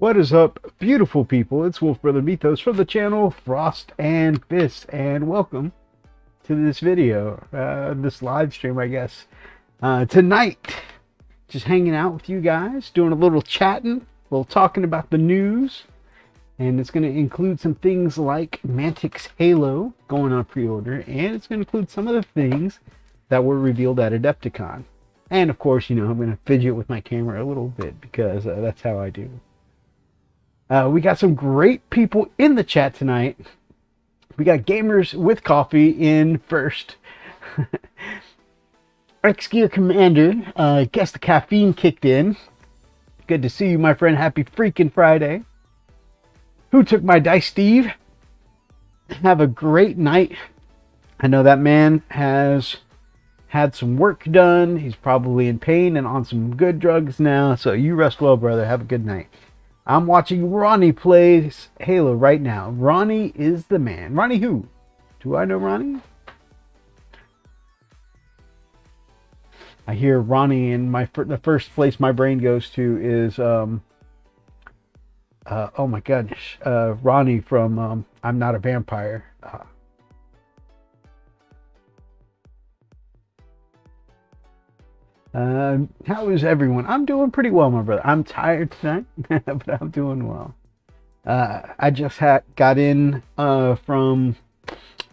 What is up, beautiful people? It's Wolf Brother Mythos from the channel Frost and Fist, and welcome to this video, this live stream, I guess. Tonight, just hanging out with you guys, doing a little chatting, a little talking about the news, and it's going to include some things like Mantic's Halo going on pre-order, and it's going to include some of the things that were revealed at Adepticon. And of course, I'm going to fidget with my camera a little bit because that's how I do. We got some great people in the chat tonight. We got Gamers with Coffee in first. X-Gear Commander, guess the caffeine kicked in. Good to see you, my friend. Happy freaking Friday. Who took my dice, Steve? Have a great night. I know that man has had some work done. He's probably in pain and on some good drugs now. So you rest well, brother. Have a good night. I'm watching Ronnie play Halo right now. Ronnie is the man. Ronnie who? Do I know Ronnie? I hear Ronnie, and the first place my brain goes to is oh my gosh, Ronnie from I'm Not a Vampire. How is everyone? I'm doing pretty well, my brother. I'm tired tonight, but I'm doing well. I just got in from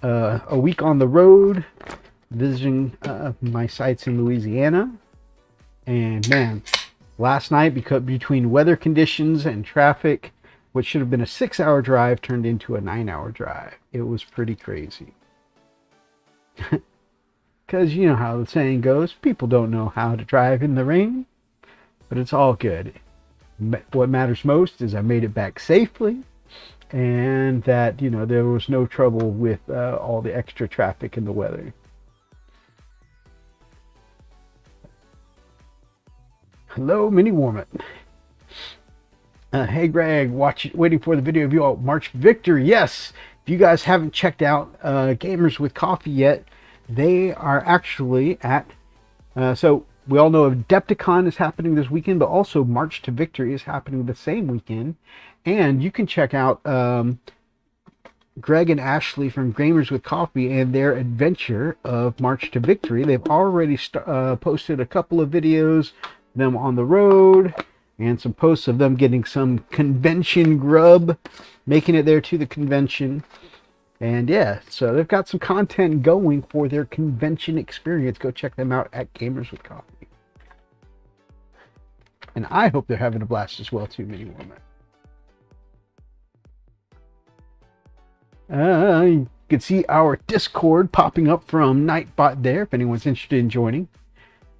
a week on the road, visiting my sites in Louisiana. And man, last night, because between weather conditions and traffic, what should have been a 6-hour drive turned into a 9-hour drive. It was pretty crazy. Because you know how the saying goes, people don't know how to drive in the rain, but it's all good. What matters most is I made it back safely, and that, there was no trouble with all the extra traffic and the weather. Hello, Mini Warmit. Hey, Greg, waiting for the video of you all. March Victory. Yes, if you guys haven't checked out Gamers with Coffee yet, they are actually at, so we all know Adepticon is happening this weekend, but also March to Victory is happening the same weekend. And you can check out Greg and Ashley from Gamers with Coffee and their adventure of March to Victory. They've already posted a couple of videos, them on the road, and some posts of them getting some convention grub, making it there to the convention. And yeah, so they've got some content going for their convention experience. Go check them out at Gamers with Coffee. And I hope they're having a blast as well too, Mini Woman. You can see our Discord popping up from Nightbot there if anyone's interested in joining.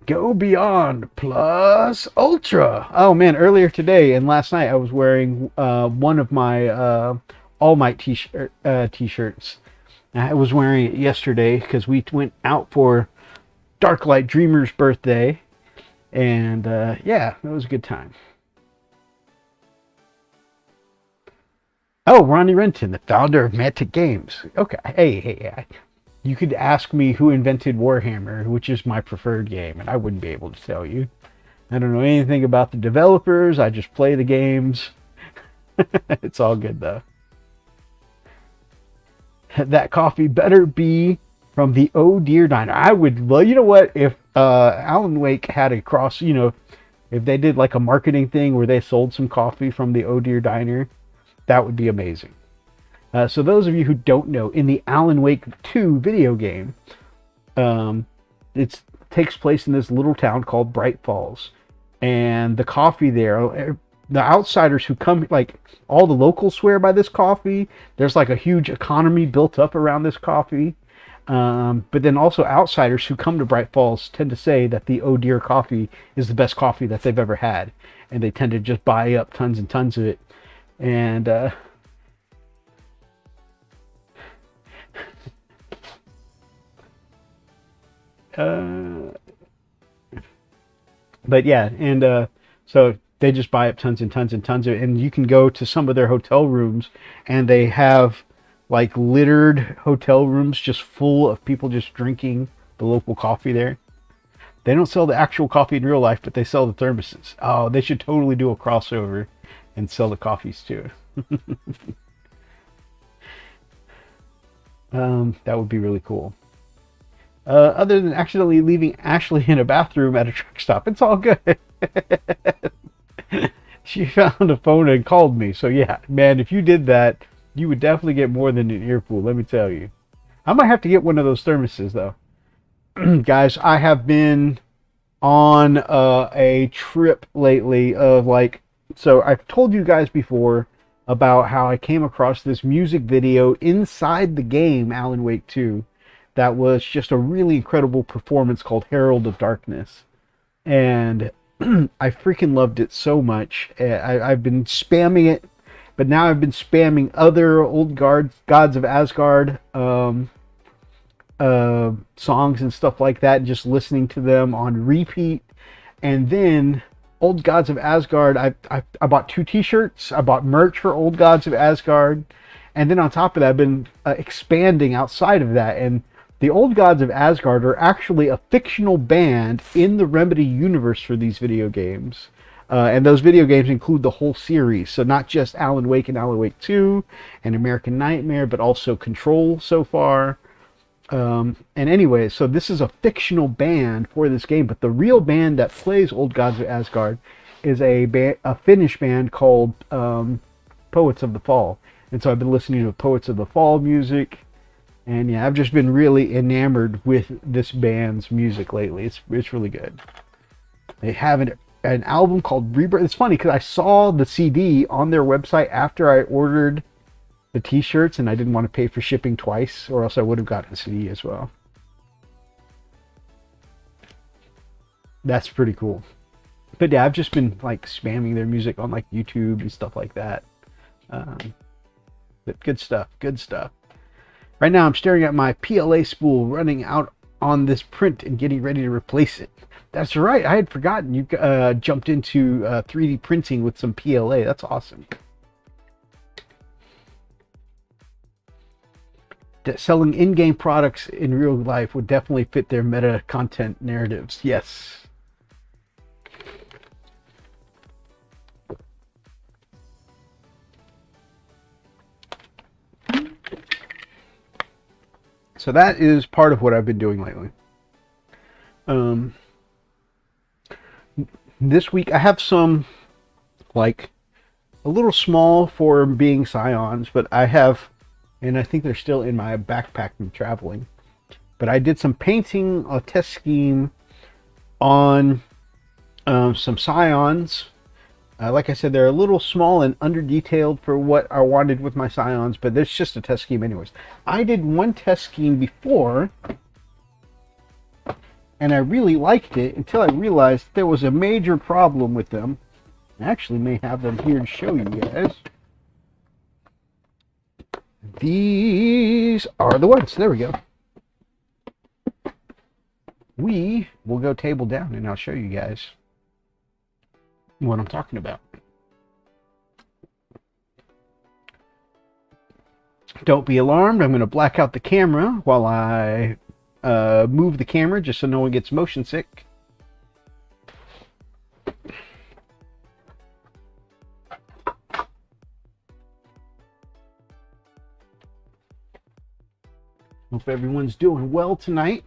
Go Beyond Plus Ultra. Oh man, earlier today and last night I was wearing one of my All Might t-shirts. I was wearing it yesterday because we went out for Darklight Dreamer's birthday, and yeah, it was a good time. Oh, Ronnie Renton, the founder of Mantic Games. Okay, hey, you could ask me who invented Warhammer, which is my preferred game, and I wouldn't be able to tell you. I don't know anything about the developers. I just play the games. It's all good though. That coffee better be from the Oh Dear Diner. I would, well, you know what? If Alan Wake had a cross, if they did like a marketing thing where they sold some coffee from the Oh Dear Diner, that would be amazing. So those of you who don't know, in the Alan Wake 2 video game, it takes place in this little town called Bright Falls. And the coffee there, the outsiders who come, like all the locals swear by this coffee. There's like a huge economy built up around this coffee. But then also outsiders who come to Bright Falls tend to say that the Oh Dear coffee is the best coffee that they've ever had. And they tend to just buy up tons and tons of it. And but yeah, and so they just buy up tons and tons and tons of it, and you can go to some of their hotel rooms and they have like littered hotel rooms just full of people just drinking the local coffee there. They don't sell the actual coffee in real life, but they sell the thermoses. Oh, they should totally do a crossover and sell the coffees too. That would be really cool. Other than accidentally leaving Ashley in a bathroom at a truck stop, it's all good. She found a phone and called me. So yeah, man, if you did that, you would definitely get more than an earful, let me tell you. I might have to get one of those thermoses though. Guys, I have been on a trip lately of like, so I've told you guys before about how I came across this music video inside the game Alan Wake 2 that was just a really incredible performance called Herald of Darkness. And I freaking loved it so much. I've been spamming it, but now I've been spamming other old gods of Asgard songs and stuff like that, and just listening to them on repeat. And then Old Gods of Asgard, I bought 2 t-shirts. I bought merch for Old Gods of Asgard. And then on top of that, I've been expanding outside of that. And the Old Gods of Asgard are actually a fictional band in the Remedy universe for these video games. And those video games include the whole series. So not just Alan Wake and Alan Wake 2 and American Nightmare, but also Control so far. And anyway, so this is a fictional band for this game, but the real band that plays Old Gods of Asgard is a Finnish band called Poets of the Fall. And so I've been listening to Poets of the Fall music, and yeah, I've just been really enamored with this band's music lately. It's really good. They have an album called Rebirth. It's funny because I saw the CD on their website after I ordered the t-shirts, and I didn't want to pay for shipping twice, or else I would have gotten a CD as well. That's pretty cool. But yeah, I've just been like spamming their music on like YouTube and stuff like that. But good stuff. Right now I'm staring at my PLA spool running out on this print and getting ready to replace it. That's right, I had forgotten you jumped into 3D printing with some PLA. That's awesome. Selling in-game products in real life would definitely fit their meta content narratives. Yes. So that is part of what I've been doing lately. This week I have some, like, a little small for being scions, but I have, and I think they're still in my backpack from traveling. But I did some painting, a test scheme on some scions. Like I said, they're a little small and under-detailed for what I wanted with my scions, but there's just a test scheme anyways. I did one test scheme before, and I really liked it until I realized there was a major problem with them. I actually may have them here to show you guys. These are the ones. There we go. We will go table down and I'll show you guys what I'm talking about. Don't be alarmed. I'm going to black out the camera while I move the camera just so no one gets motion sick. Hope everyone's doing well tonight.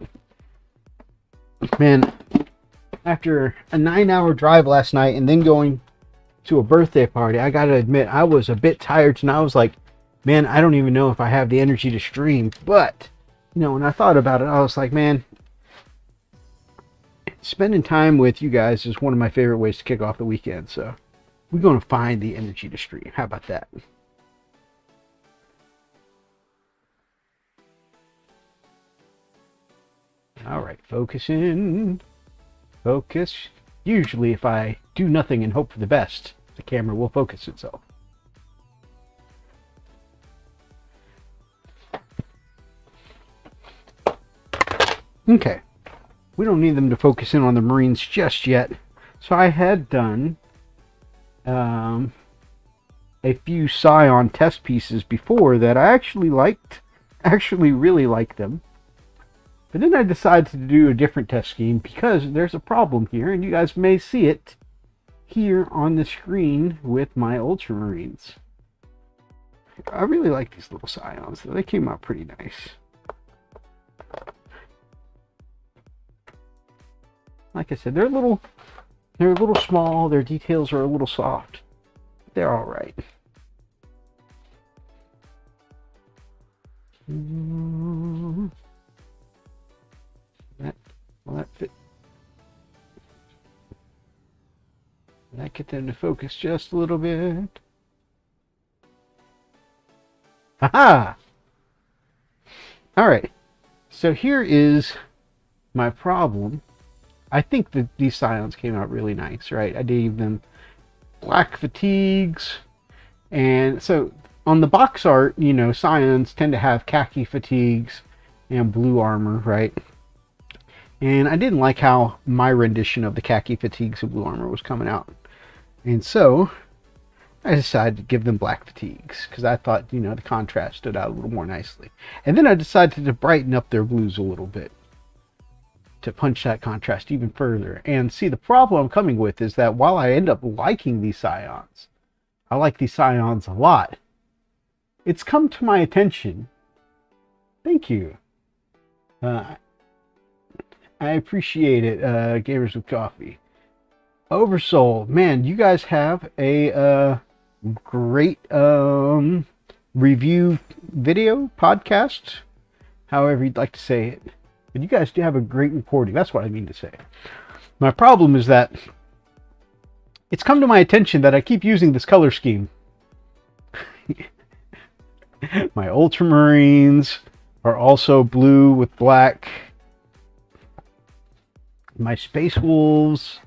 Man, after a 9-hour drive last night and then going to a birthday party, I gotta admit, I was a bit tired tonight. I was like, man, I don't even know if I have the energy to stream. But, you know, when I thought about it, I was like, man, spending time with you guys is one of my favorite ways to kick off the weekend. So we're going to find the energy to stream. How about that? All right, focus in. Focus. Usually if I do nothing and hope for the best, the camera will focus itself. Okay. We don't need them to focus in on the Marines just yet. So I had done a few Scion test pieces before that I actually liked. Actually really liked them. But then I decided to do a different test scheme because there's a problem here, and you guys may see it here on the screen with my Ultramarines. I really like these little Scions. They came out pretty nice. Like I said, they're a little small. Their details are a little soft. They're all right. That fit. That get them to focus just a little bit. Haha! Alright, so here is my problem. I think that these Scions came out really nice, right? I gave them black fatigues, and so on the box art, you know, Scions tend to have khaki fatigues and blue armor, right? And I didn't like how my rendition of the khaki fatigues and blue armor was coming out. And so I decided to give them black fatigues because I thought, you know, the contrast stood out a little more nicely. And then I decided to brighten up their blues a little bit to punch that contrast even further. And see, the problem I'm coming with is that while I end up liking these Scions, I like these Scions a lot, it's come to my attention. Thank you. I appreciate it, Gamers with Coffee. Oversoul, man, you guys have a great review video, podcast, however you'd like to say it. But you guys do have a great reporting. That's what I mean to say. My problem is that it's come to my attention that I keep using this color scheme. My Ultramarines are also blue with black. My Space Wolves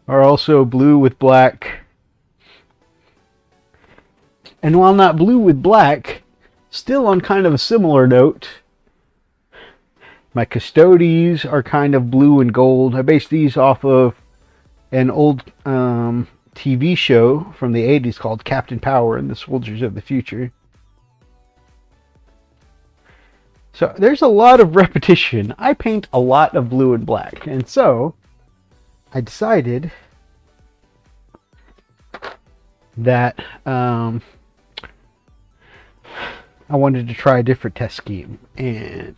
are also blue with black. And while not blue with black, still on kind of a similar note, my Custodes are kind of blue and gold. I based these off of an old TV show from the 80s called Captain Power and the Soldiers of the Future. So there's a lot of repetition. I paint a lot of blue and black, and so I decided that I wanted to try a different test scheme, and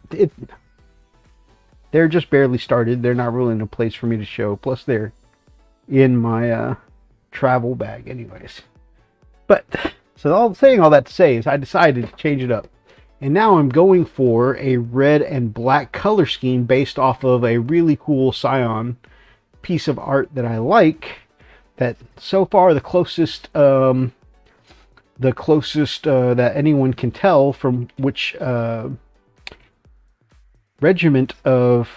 they're just barely started. They're not really in a place for me to show. Plus, they're in my travel bag, anyways. But so saying all that to say is, I decided to change it up. And now I'm going for a red and black color scheme based off of a really cool Scion piece of art that I like. That so far the closest that anyone can tell from which regiment of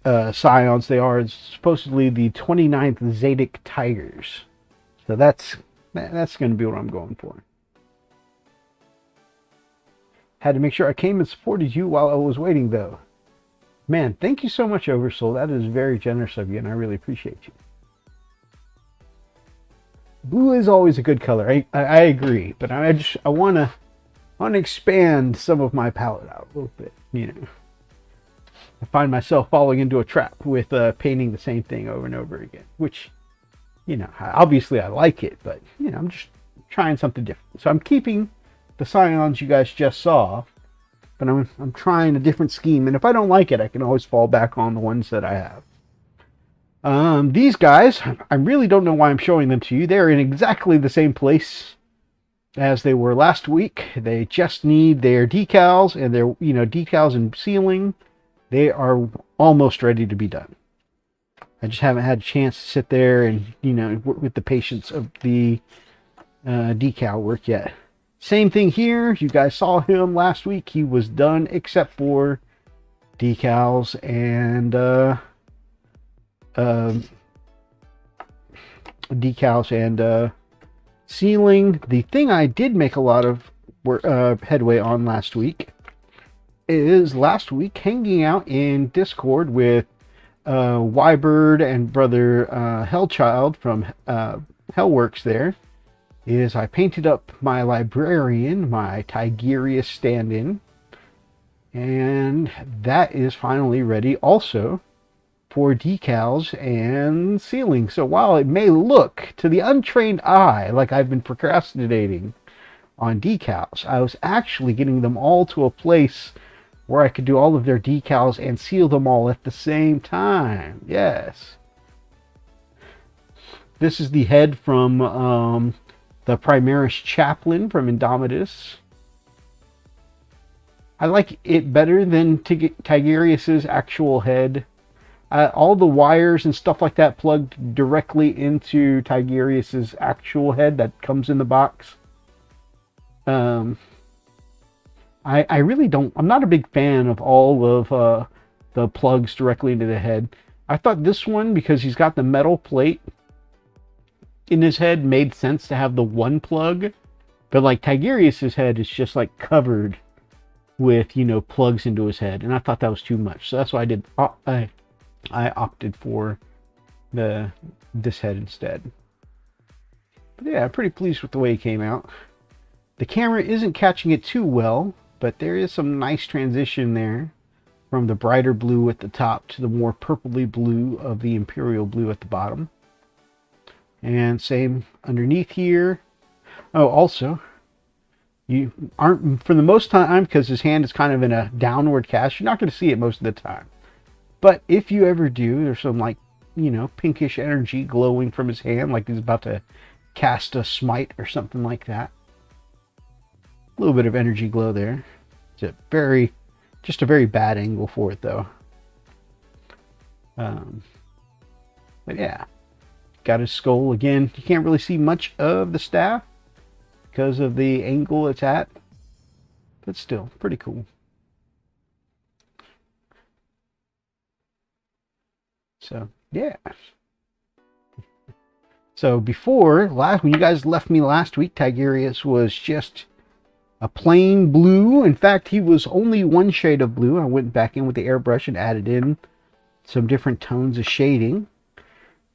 Scions they are is supposedly the 29th Zadic Tigers. So that's going to be what I'm going for. Had to make sure I came and supported you while I was waiting, though. Man, thank you so much, Oversoul. That is very generous of you, and I really appreciate you. Blue is always a good color. I agree, but I want to expand some of my palette out a little bit. You know, I find myself falling into a trap with painting the same thing over and over again, which, you know, obviously I like it, but you know, I'm just trying something different. So I'm keeping the Scions you guys just saw, but I'm trying a different scheme, and if I don't like it, I can always fall back on the ones that I have. These guys, I really don't know why I'm showing them to you. They're in exactly the same place as they were last week. They just need their decals and their, you know, decals and sealing. They are almost ready to be done. I just haven't had a chance to sit there and, you know, work with the patience of the decal work yet. Same thing here. You guys saw him last week. He was done except for decals and sealing. The thing I did make a lot of headway on last week is hanging out in Discord with Wybird and brother Hellchild from Hellworks there. is I painted up my librarian, my Tigerius stand-in, and that is finally ready also for decals and sealing. So while it may look to the untrained eye like I've been procrastinating on decals, I was actually getting them all to a place where I could do all of their decals and seal them all at the same time. Yes. This is the head from the Primaris Chaplain from Indomitus. I like it better than Tigerius's actual head. All the wires and stuff like that plugged directly into Tigerius's actual head that comes in the box. I really don't... I'm not a big fan of all of the plugs directly into the head. I thought this one, because he's got the metal plate in his head, made sense to have the one plug. But like Tigerius's head is just like covered with, you know, plugs into his head. And I thought that was too much. So that's why I did... I opted for this head instead. But yeah, I'm pretty pleased with the way it came out. The camera isn't catching it too well, but there is some nice transition there from the brighter blue at the top to the more purpley blue of the Imperial blue at the bottom. And same underneath here. Oh, also, you aren't, for the most time, because his hand is kind of in a downward cast, you're not going to see it most of the time. But if you ever do, there's some, like, you know, pinkish energy glowing from his hand, like he's about to cast a smite or something like that. A little bit of energy glow there. It's just a very bad angle for it, though. But yeah, got his skull again. You can't really see much of the staff because of the angle it's at, but still pretty cool. So yeah. So before when you guys left me last week, Tigerius was just a plain blue. In fact, he was only one shade of blue. I went back in with the airbrush and added in some different tones of shading.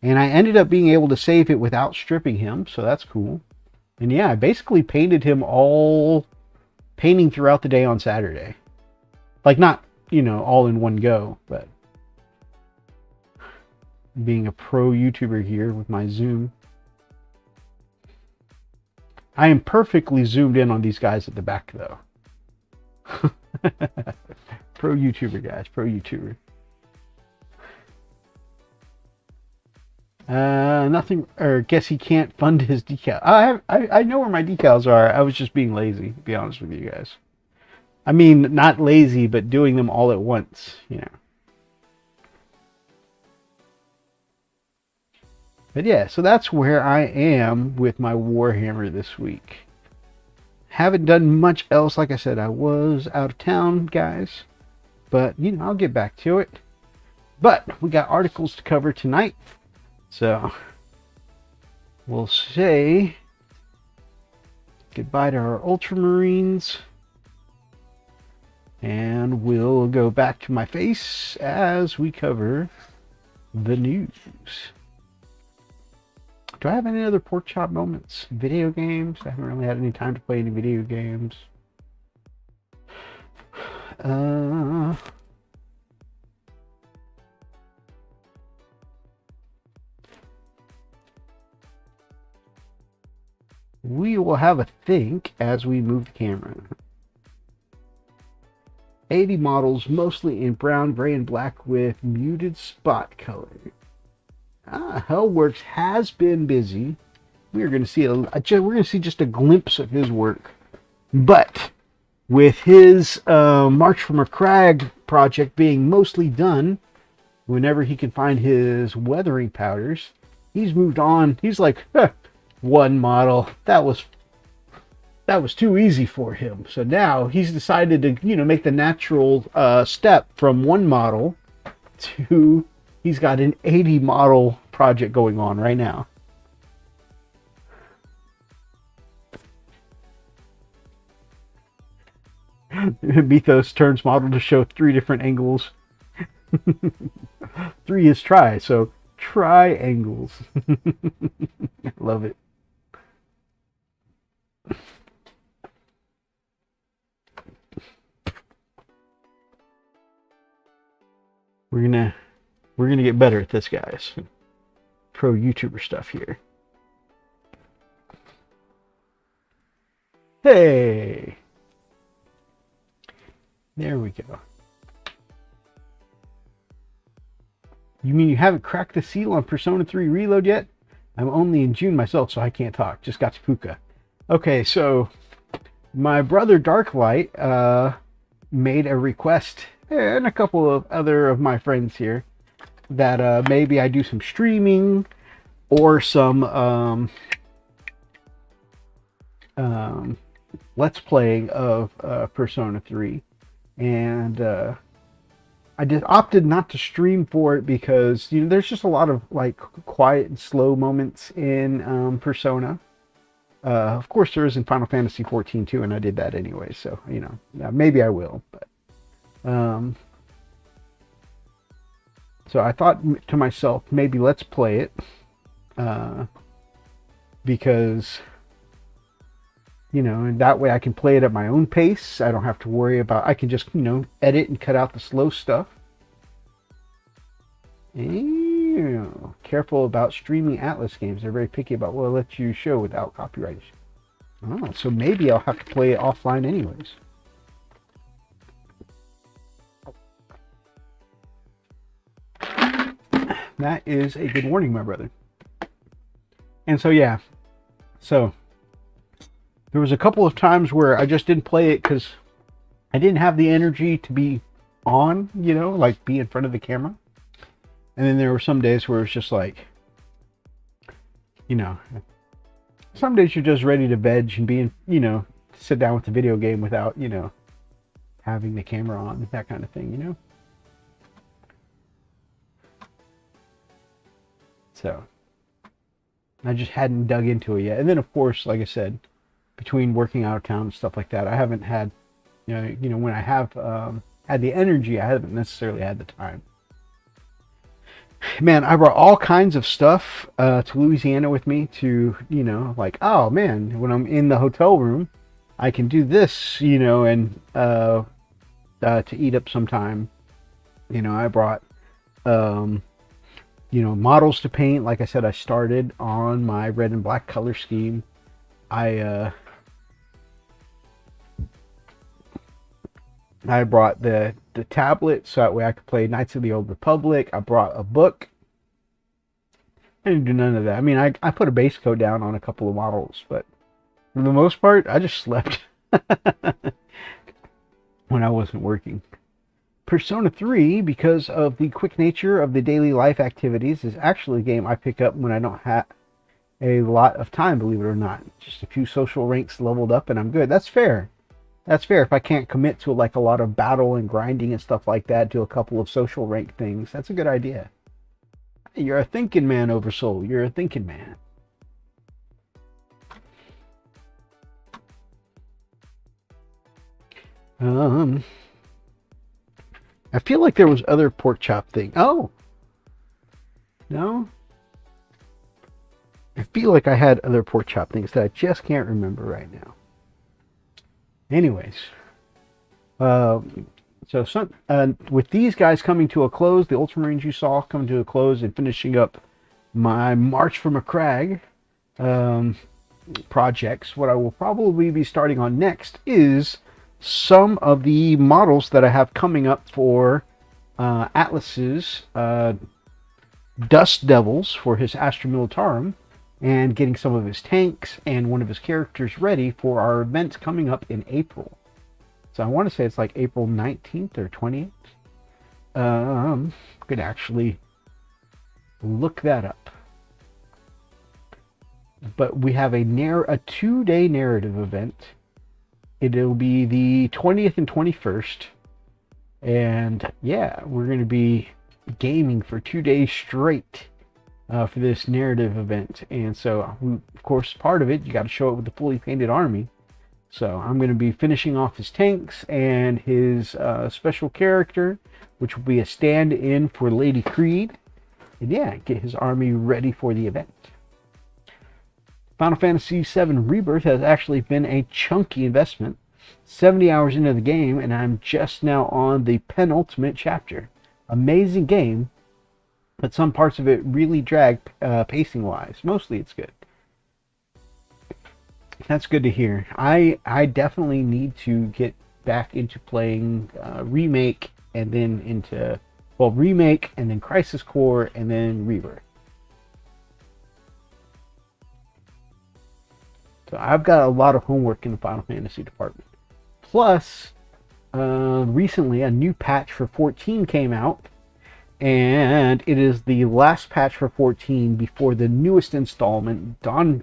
And I ended up being able to save it without stripping him, so that's cool. And yeah, I basically painted him all painting throughout the day on Saturday. Like, not, you know, all in one go, but being a pro YouTuber here with my zoom. I am perfectly zoomed in on these guys at the back, though. Pro YouTuber, guys. Pro YouTuber. Nothing, or guess he can't fund his decal. I know where my decals are. I was just being lazy, to be honest with you guys. I mean, not lazy, but doing them all at once, you know. But yeah, so that's where I am with my Warhammer this week. Haven't done much else. Like I said, I was out of town, guys. But, you know, I'll get back to it. But we got articles to cover tonight. So, we'll say goodbye to our Ultramarines. And we'll go back to my face as we cover the news. Do I have any other pork chop moments? Video games? I haven't really had any time to play any video games. We will have a think as we move the camera. 80 models, mostly in brown, gray, and black with muted spot color. Hellworks has been busy. We're going to see just a glimpse of his work, but with his March from a Crag project being mostly done, whenever he can find his weathering powders, he's moved on. He's like, one model that was too easy for him. So now he's decided to, you know, make the natural step from one model to. He's got an 80 model project going on right now. Mythos turns model to show 3 different angles. 3 is try, so triangles. Love it. We're gonna get better at this, guys. Pro YouTuber stuff here. Hey, there we go. You mean you haven't cracked the seal on Persona 3 Reload yet? I'm only in June myself, so I can't talk. Just got to Puka. Okay, so my brother Darklight made a request, and a couple of other of my friends here, that maybe I do some streaming or some let's playing of Persona 3. And I just opted not to stream for it because, there's just a lot of like quiet and slow moments in Persona. Of course, there is in Final Fantasy 14 too, and I did that anyway. So maybe I will. But so I thought to myself, maybe let's play it because and that way I can play it at my own pace. I don't have to worry about. I can just edit and cut out the slow stuff. Ew. Careful about streaming Atlas games. They're very picky about what let you show without copyright. Oh, so maybe I'll have to play it offline anyways. That is a good warning, my brother. And so yeah, so there was a couple of times where I just didn't play it because I didn't have the energy to be on, like be in front of the camera. And then there were some days where it's just like, some days you're just ready to veg and be in, sit down with the video game without, having the camera on, that kind of thing, So I just hadn't dug into it yet. And then of course, like I said, between working out of town and stuff like that, I haven't had, when I have had the energy, I haven't necessarily had the time. Man, I brought all kinds of stuff to Louisiana with me to, like, oh man, when I'm in the hotel room, I can do this, and to eat up some time. I brought, models to paint. Like I said, I started on my red and black color scheme. I brought the tablet so that way I could play Knights of the Old Republic. I brought a book. I didn't do none of that. I mean, I put a base coat down on a couple of models, but for the most part, I just slept when I wasn't working. Persona 3, because of the quick nature of the daily life activities, is actually a game I pick up when I don't have a lot of time, believe it or not. Just a few social ranks leveled up and I'm good. That's fair. That's fair. If I can't commit to like a lot of battle and grinding and stuff like that, do a couple of social rank things, that's a good idea. You're a thinking man, Oversoul. You're a thinking man. I feel like there was other pork chop thing. Oh! No? I feel like I had other pork chop things that I just can't remember right now. Anyways, with these guys coming to a close, the Ultramarines you saw coming to a close, and finishing up my March from a Crag projects, what I will probably be starting on next is some of the models that I have coming up for Atlas's Dust Devils for his Astra Militarum, and getting some of his tanks and one of his characters ready for our event coming up in April. So I want to say it's like April 19th or 20th. Could actually look that up. But we have a 2-day narrative event. It'll be the 20th and 21st. And yeah, we're going to be gaming for 2 days straight. For this narrative event. And so, of course, part of it, you got to show it with the fully painted army. So I'm going to be finishing off his tanks and his special character, which will be a stand-in for Lady Creed. And yeah, get his army ready for the event. Final Fantasy VII Rebirth has actually been a chunky investment. 70 hours into the game, and I'm just now on the penultimate chapter. Amazing game, but some parts of it really drag pacing wise. Mostly it's good. That's good to hear. I definitely need to get back into playing remake and then into remake and then Crisis Core and then Rebirth. So I've got a lot of homework in the Final Fantasy department. Plus, recently a new patch for 14 came out, and it is the last patch for 14 before the newest installment, Dawn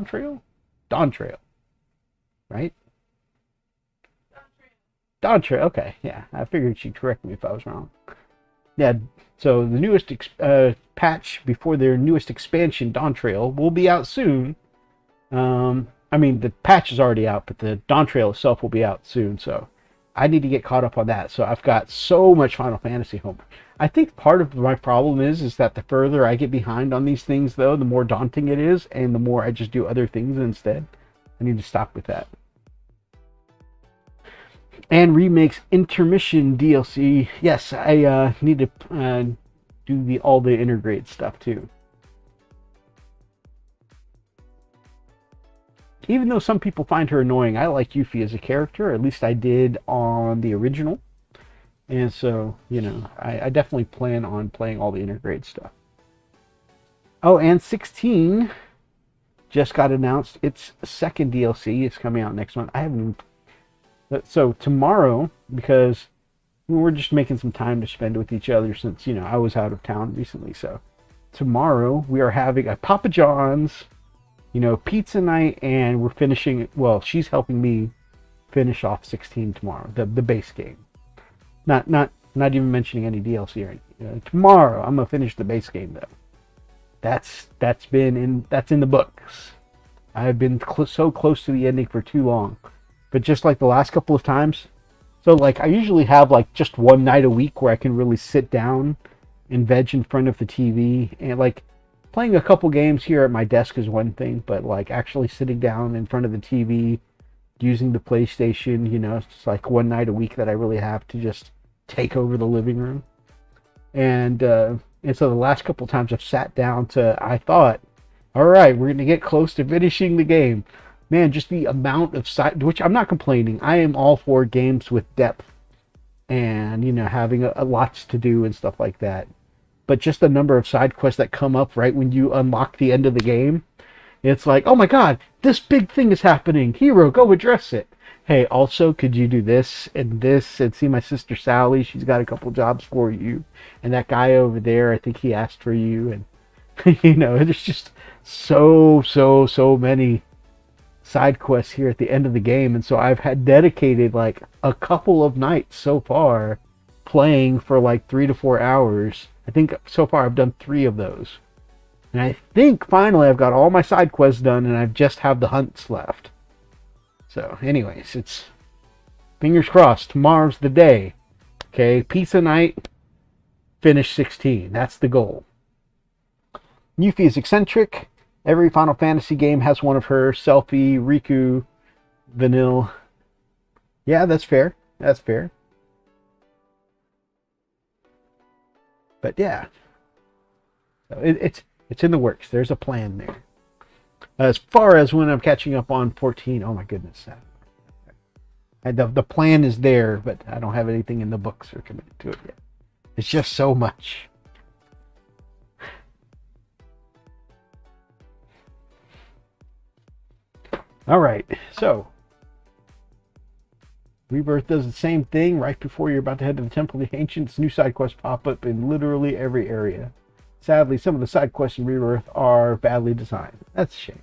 Trail, right? Dawn Trail. Okay, yeah, I figured she'd correct me if I was wrong. Yeah, so the newest patch before their newest expansion, Dawn Trail, will be out soon. I mean, the patch is already out, but the Dawn Trail itself will be out soon, so I need to get caught up on that. So I've got so much Final Fantasy homework. I think part of my problem is that the further I get behind on these things, though, the more daunting it is, and the more I just do other things instead. I need to stop with that. And remakes intermission DLC. Yes, I need to do all the integrate stuff too. Even though some people find her annoying, I like Yuffie as a character. At least I did on the original. And so, I definitely plan on playing all the integrate stuff. Oh, and 16 just got announced. Its second DLC is coming out next month. I haven't. So tomorrow, because we're just making some time to spend with each other since, I was out of town recently. So tomorrow we are having a Papa John's, pizza night, and we're finishing. Well, she's helping me finish off 16 tomorrow, the base game. Not even mentioning any DLC or anything. Tomorrow I'm gonna finish the base game though. That's in the books. I've been so close to the ending for too long, but just like the last couple of times. So like I usually have like just one night a week where I can really sit down and veg in front of the TV, and like playing a couple games here at my desk is one thing, but like actually sitting down in front of the TV, using the PlayStation, it's like one night a week that I really have to just take over the living room. And so the last couple times I've sat down I thought, all right, we're going to get close to finishing the game. Man, just the amount of side, which I'm not complaining. I am all for games with depth and, having a lots to do and stuff like that. But just the number of side quests that come up right when you unlock the end of the game, it's like, oh my god, this big thing is happening. Hero, go address it. Hey, also, could you do this and see my sister Sally? She's got a couple jobs for you. And that guy over there, I think he asked for you. And, there's just so many side quests here at the end of the game. And so I've had dedicated like a couple of nights so far playing for like 3 to 4 hours. I think so far I've done 3 of those. And I think finally I've got all my side quests done and I just have the hunts left. So anyways, it's fingers crossed. Tomorrow's the day. Okay, pizza night, finish 16. That's the goal. Yuffie is eccentric. Every Final Fantasy game has one of her. Selphie, Riku, Vanille. Yeah, that's fair. That's fair. But yeah, so it's in the works. There's a plan there. As far as when I'm catching up on 14, oh my goodness, the plan is there, but I don't have anything in the books or committed to it yet. It's just so much. All right, so Rebirth does the same thing. Right before you're about to head to the Temple of the Ancients, new side quests pop up in literally every area. Sadly, some of the side quests in Rebirth are badly designed. That's a shame.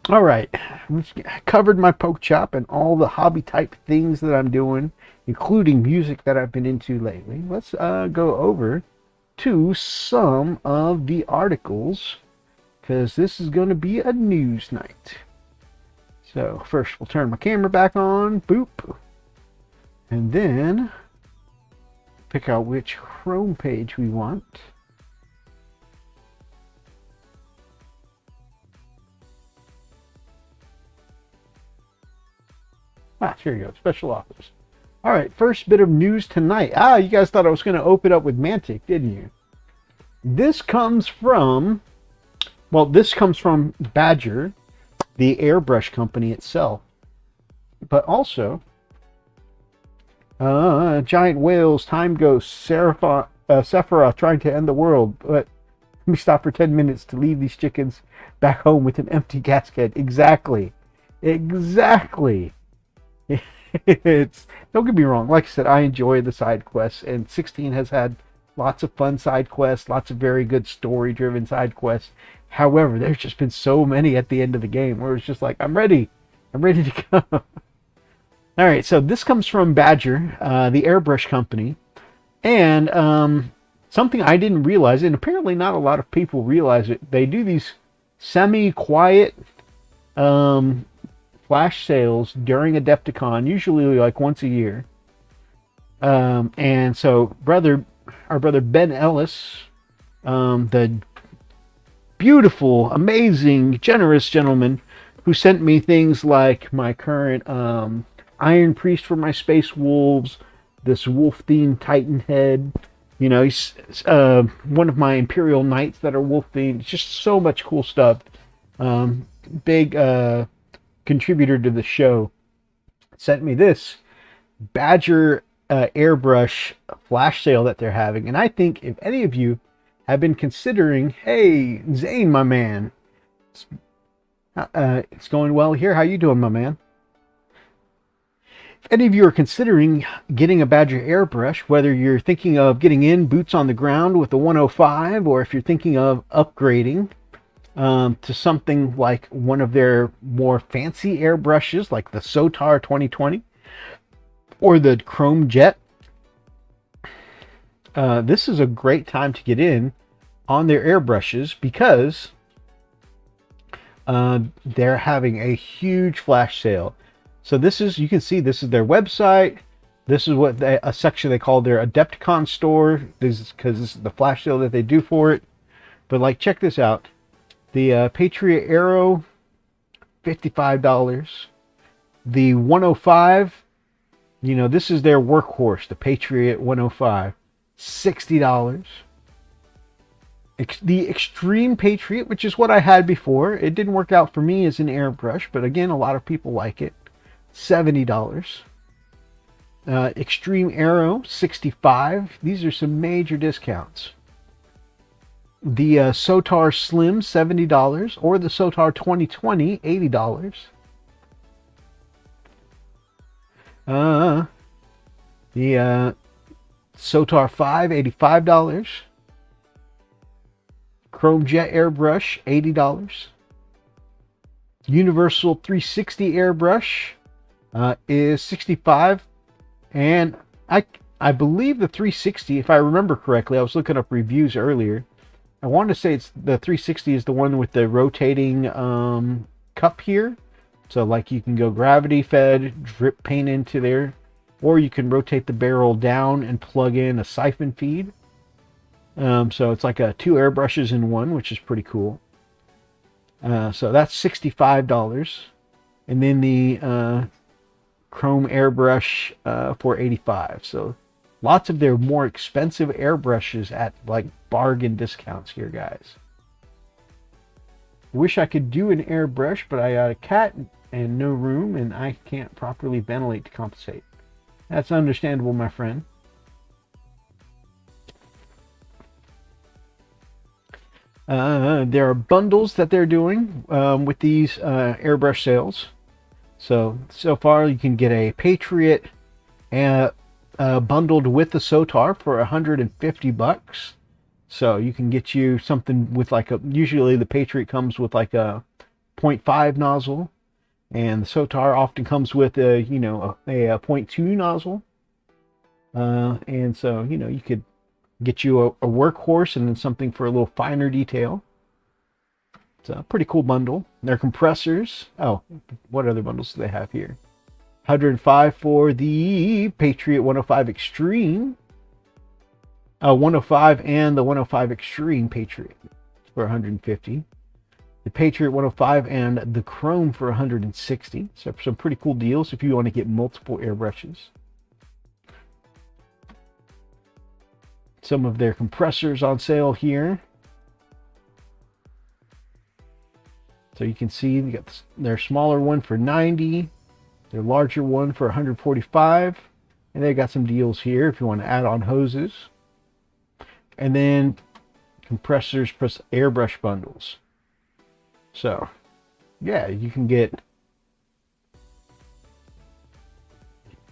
All right, I covered my poke chop and all the hobby type things that I'm doing, including music that I've been into lately. Let's go over to some of the articles, because this is going to be a news night. So first we'll turn my camera back on, boop, and then pick out which Chrome page we want. Here you go, special offers. All right, first bit of news tonight. You guys thought I was going to open up with Mantic, didn't you? This comes from, Badger, the airbrush company itself. But also, giant whales, time ghosts, Sephiroth trying to end the world. But let me stop for 10 minutes to leave these chickens back home with an empty gasket. Exactly. Don't get me wrong. Like I said, I enjoy the side quests, and 16 has had lots of fun side quests, lots of very good story-driven side quests. However, there's just been so many at the end of the game where it's just like, I'm ready to go. All right, so this comes from Badger, the airbrush company, and something I didn't realize, and apparently not a lot of people realize it. They do these semi-quiet flash sales during Adepticon, usually like once a year. And so our brother Ben Ellis, the beautiful, amazing, generous gentleman who sent me things like my current Iron Priest for my Space Wolves, this wolf-themed Titan head. You know, he's one of my Imperial Knights that are wolf-themed. Just so much cool stuff. Big contributor to the show. Sent me this Badger airbrush flash sale that they're having. And I think if any of you have been considering, hey, Zane, my man, it's going well here. How you doing, my man? If any of you are considering getting a Badger airbrush, whether you're thinking of getting in boots on the ground with the 105, or if you're thinking of upgrading to something like one of their more fancy airbrushes, like the Sotar 2020 or the Chrome Jet, this is a great time to get in on their airbrushes because they're having a huge flash sale. So this is, you can see, this is their website. This is what a section they call their Adepticon store. This is because this is the flash sale that they do for it. But like, check this out. The Patriot Arrow, $55. The 105, you know, this is their workhorse, the Patriot 105, $60. The Extreme Patriot, which is what I had before. It didn't work out for me as an airbrush, but again, a lot of people like it. $70. Extreme Arrow, $65. These are some major discounts. The Sotar Slim, $70, or the Sotar 2020, $80. The Sotar 5, $85. Chrome Jet Airbrush, $80. Universal 360 Airbrush is $65. And I believe the 360, if I remember correctly, I was looking up reviews earlier. I want to say it's the 360 is the one with the rotating cup here. So like you can go gravity fed, drip paint into there, or you can rotate the barrel down and plug in a siphon feed. So it's like two airbrushes in one, which is pretty cool. So that's $65. And then the Chrome airbrush for $85. So lots of their more expensive airbrushes at like bargain discounts here, guys. Wish I could do an airbrush, but I got a cat and no room, and I can't properly ventilate to compensate. That's understandable, my friend. There are bundles that they're doing with these airbrush sales. So far you can get a Patriot bundled with the Sotar for $150. So you can get you something with like usually the Patriot comes with like a 0.5 nozzle, and the Sotar often comes with a 0.2 nozzle. And so, you could get you a workhorse and then something for a little finer detail. It's a pretty cool bundle. Their compressors. Oh, what other bundles do they have here? $105 for the Patriot 105 Extreme. 105 and the 105 Extreme Patriot for $150. The Patriot 105 and the Chrome for $160. So some pretty cool deals if you want to get multiple airbrushes. some of their compressors on sale here. So you can see you got their smaller one for 90, their larger one for 145, and they got some deals here if you want to add on hoses. And then compressors plus airbrush bundles. So yeah, you can get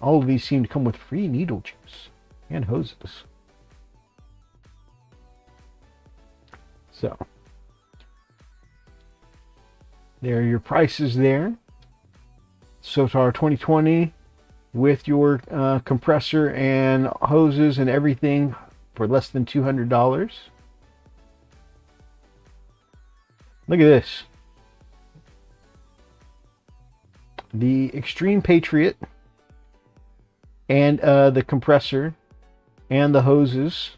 all of these. Seem to come with free needle juice and hoses. So there are your prices there. Sotar 2020 with your compressor and hoses and everything for less than $200. Look at this. The Extreme Patriot and the compressor and the hoses.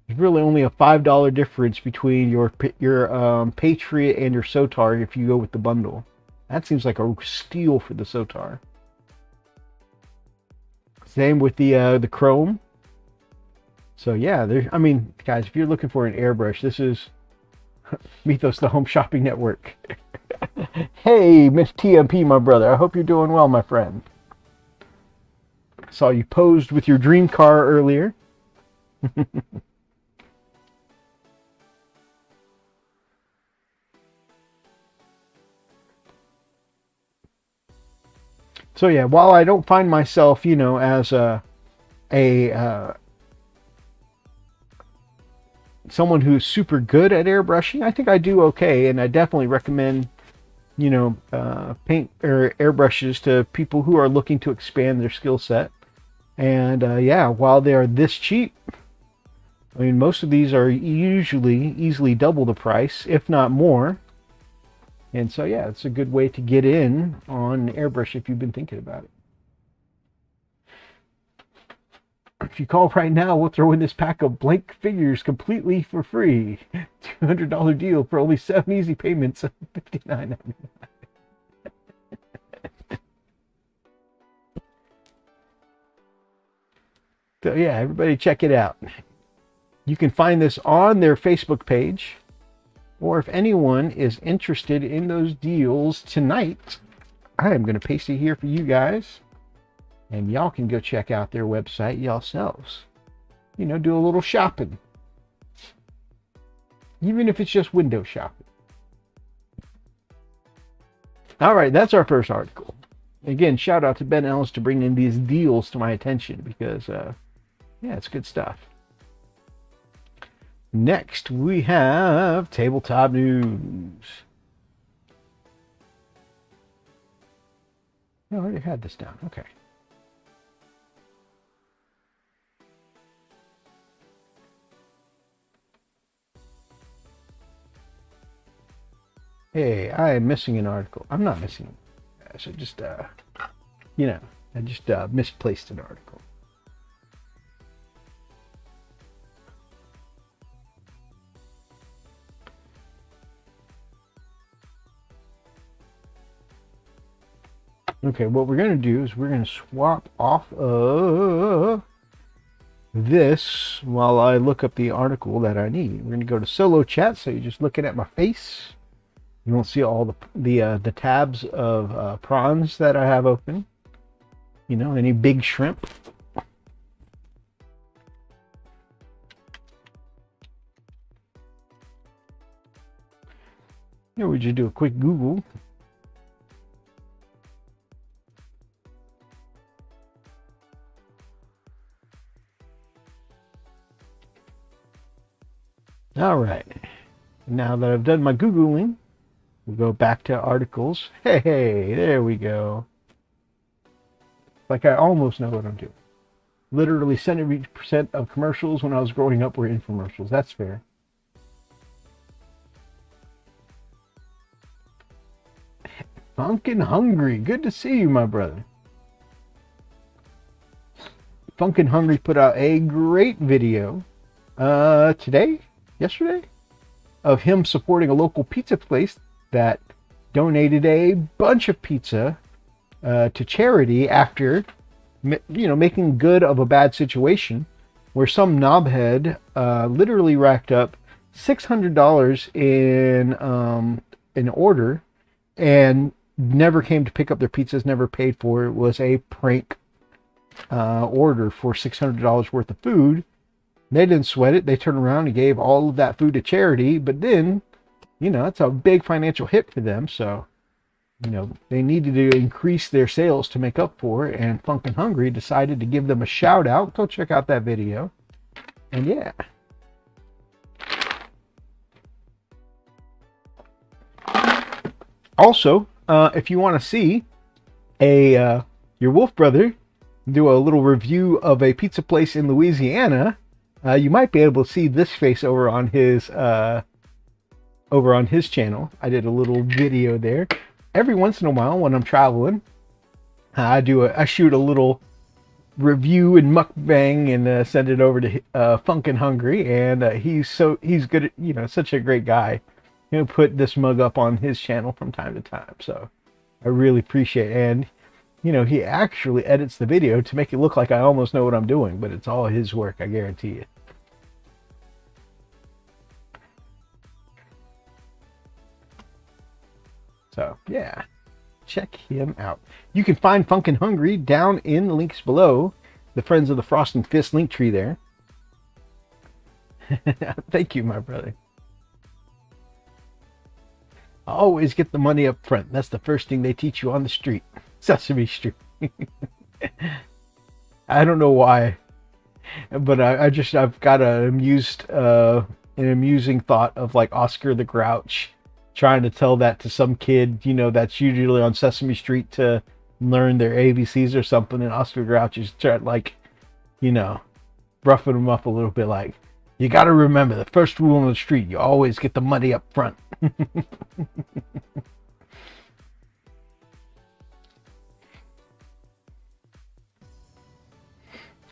There's really only a $5 difference between your Patriot and your Sotar if you go with the bundle. That seems like a steal for the Sotar. Same with the Chrome. So yeah, I mean, guys, if you're looking for an airbrush, this is Mythos, the Home Shopping Network. Hey, Miss TMP, my brother. I hope you're doing well, my friend. Saw you posed with your dream car earlier. So yeah, while I don't find myself, you know, as someone who's super good at airbrushing, I think I do okay, and I definitely recommend, you know, paint or airbrushes to people who are looking to expand their skill set. And yeah, while they are this cheap, I mean, most of these are usually easily double the price, if not more. And so yeah, it's a good way to get in on airbrush if you've been thinking about it. If you call right now, we'll throw in this pack of blank figures completely for free. $200 deal for only 7 easy payments of $59.99. So yeah, everybody check it out. You can find this on their Facebook page, or if anyone is interested in those deals tonight, I am going to paste it here for you guys. And y'all can go check out their website yourselves. You know, do a little shopping. Even if it's just window shopping. All right, that's our first article. Again, shout out to Ben Ellis to bring in these deals to my attention because, yeah, it's good stuff. Next, we have tabletop news. I already had this down. Okay. Hey, I am missing an article. I'm not missing it. I should just, you know, I just misplaced an article. Okay, what we're going to do is we're going to swap off of this while I look up the article that I need. We're going to go to solo chat, so you're just looking at my face. You won't see all the tabs of prawns that I have open. You know, any big shrimp. Here we just do a quick Google. All right. Now that I've done my Googling, we'll go back to articles. Hey, there we go. Like I almost know what I'm doing. Literally 70% of commercials when I was growing up were infomercials. That's fair. Funkin' Hungry. Good to see you, my brother. Funkin' Hungry put out a great video yesterday, of him supporting a local pizza place that donated a bunch of pizza to charity after, you know, making good of a bad situation where some knobhead literally racked up $600 in an order and never came to pick up their pizzas, never paid for it. It was a prank order for $600 worth of food. They didn't sweat it. They turned around and gave all of that food to charity, but then, you know, it's a big financial hit for them. So, you know, they needed to increase their sales to make up for it, and Funkin' Hungry decided to give them a shout out. Go check out that video. And yeah. Also, if you want to see your Wolf brother do a little review of a pizza place in Louisiana, you might be able to see this face over on his channel. I did a little video there. Every once in a while, when I'm traveling, I shoot a little review and mukbang and send it over to Funkin' Hungry, and he's good at, you know, such a great guy. He'll put this mug up on his channel from time to time, so I really appreciate it. And you know, he actually edits the video to make it look like I almost know what I'm doing, but it's all his work, I guarantee you. So yeah, check him out. You can find Funkin' Hungry down in the links below, the Friends of the Frost and Fist link tree there. Thank you, my brother. Always get the money up front. That's the first thing they teach you on the street. Sesame Street. I don't know why, but I've got an amusing thought of like Oscar the Grouch trying to tell that to some kid, you know, that's usually on Sesame Street to learn their ABCs or something, and Oscar the Grouch is trying, like, you know, roughing them up a little bit, like, you got to remember the first rule on the street: you always get the money up front.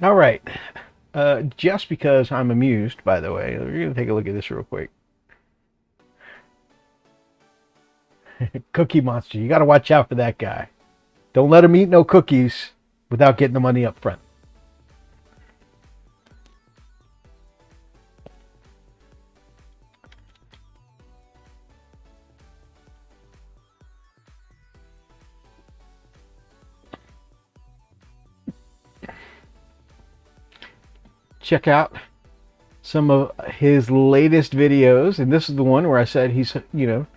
All right. Just because I'm amused, by the way, we're going to take a look at this real quick. Cookie Monster. You got to watch out for that guy. Don't let him eat no cookies without getting the money up front. Check out some of his latest videos, and this is the one where I said he's, you know,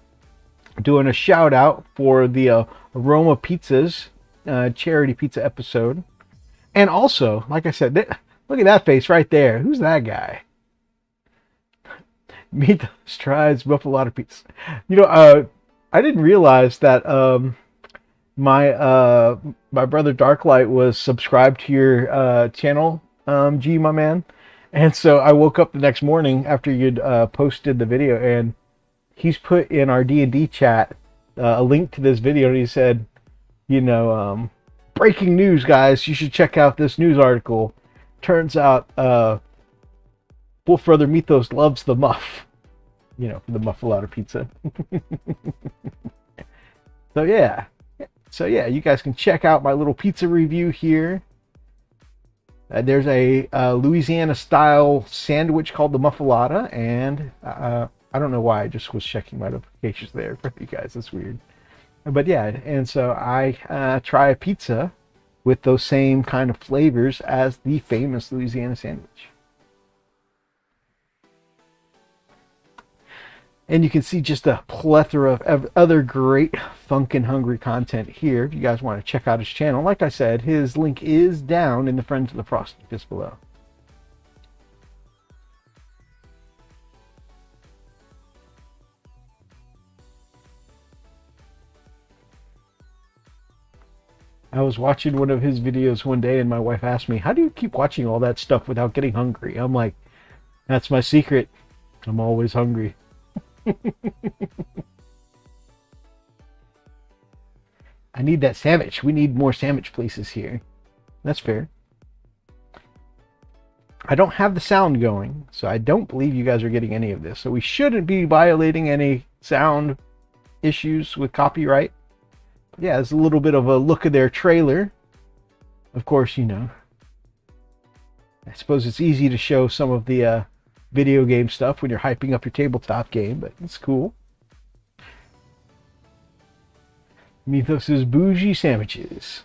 doing a shout out for the Aroma Pizzas charity pizza episode. And also, like I said, look at that face right there. Who's that guy? Meet the Strides Buffalo Pizza. You know, I didn't realize that my brother Darklight was subscribed to your channel, G, my man. And so I woke up the next morning after you'd posted the video, and he's put in our D&D chat a link to this video, and he said, you know, breaking news, guys, you should check out this news article. Turns out Wolf Brother Mythos loves the muff, you know, the muffalata pizza. So yeah, you guys can check out my little pizza review here. There's a Louisiana style sandwich called the muffalata, and I don't know why, I just was checking my notifications there for you guys. That's weird. But yeah, and so I try a pizza with those same kind of flavors as the famous Louisiana sandwich. And you can see just a plethora of other great Funkin' Hungry content here if you guys want to check out his channel. Like I said, his link is down in the Friends of the Frost just below. I was watching one of his videos one day, and my wife asked me, how do you keep watching all that stuff without getting hungry? I'm like, that's my secret. I'm always hungry. I need that sandwich. We need more sandwich places here. That's fair. I don't have the sound going, so I don't believe you guys are getting any of this. So we shouldn't be violating any sound issues with copyright. Yeah, it's a little bit of a look at their trailer. Of course, you know. I suppose it's easy to show some of the video game stuff when you're hyping up your tabletop game, but it's cool. Mythos' bougie sandwiches.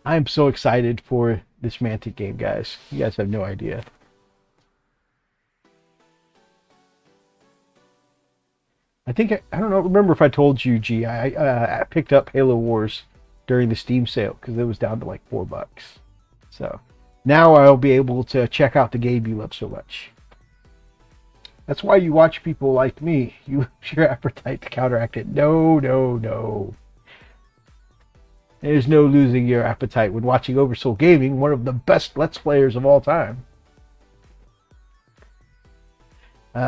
I'm so excited for this Mantic game, guys. You guys have no idea. I think, I don't know, remember if I told you, G, I picked up Halo Wars during the Steam sale because it was down to like $4. So now I'll be able to check out the game you love so much. That's why you watch people like me. You lose your appetite to counteract it. No, no, no. There's no losing your appetite when watching Oversoul Gaming, one of the best Let's Players of all time.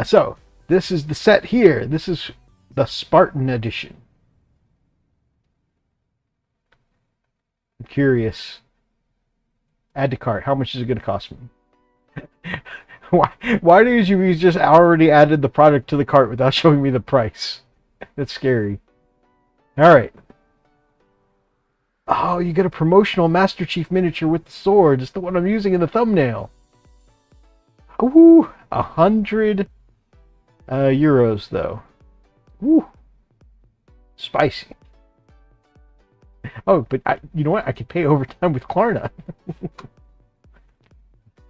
So, this is the set here. This is the Spartan edition. I'm curious. Add to cart. How much is it going to cost me? Why did you just already added the product to the cart without showing me the price? That's scary. Alright. Oh, you get a promotional Master Chief miniature with the sword. It's the one I'm using in the thumbnail. Ooh, 100 euros though. Ooh, spicy. Oh, but you know what? I could pay overtime with Klarna.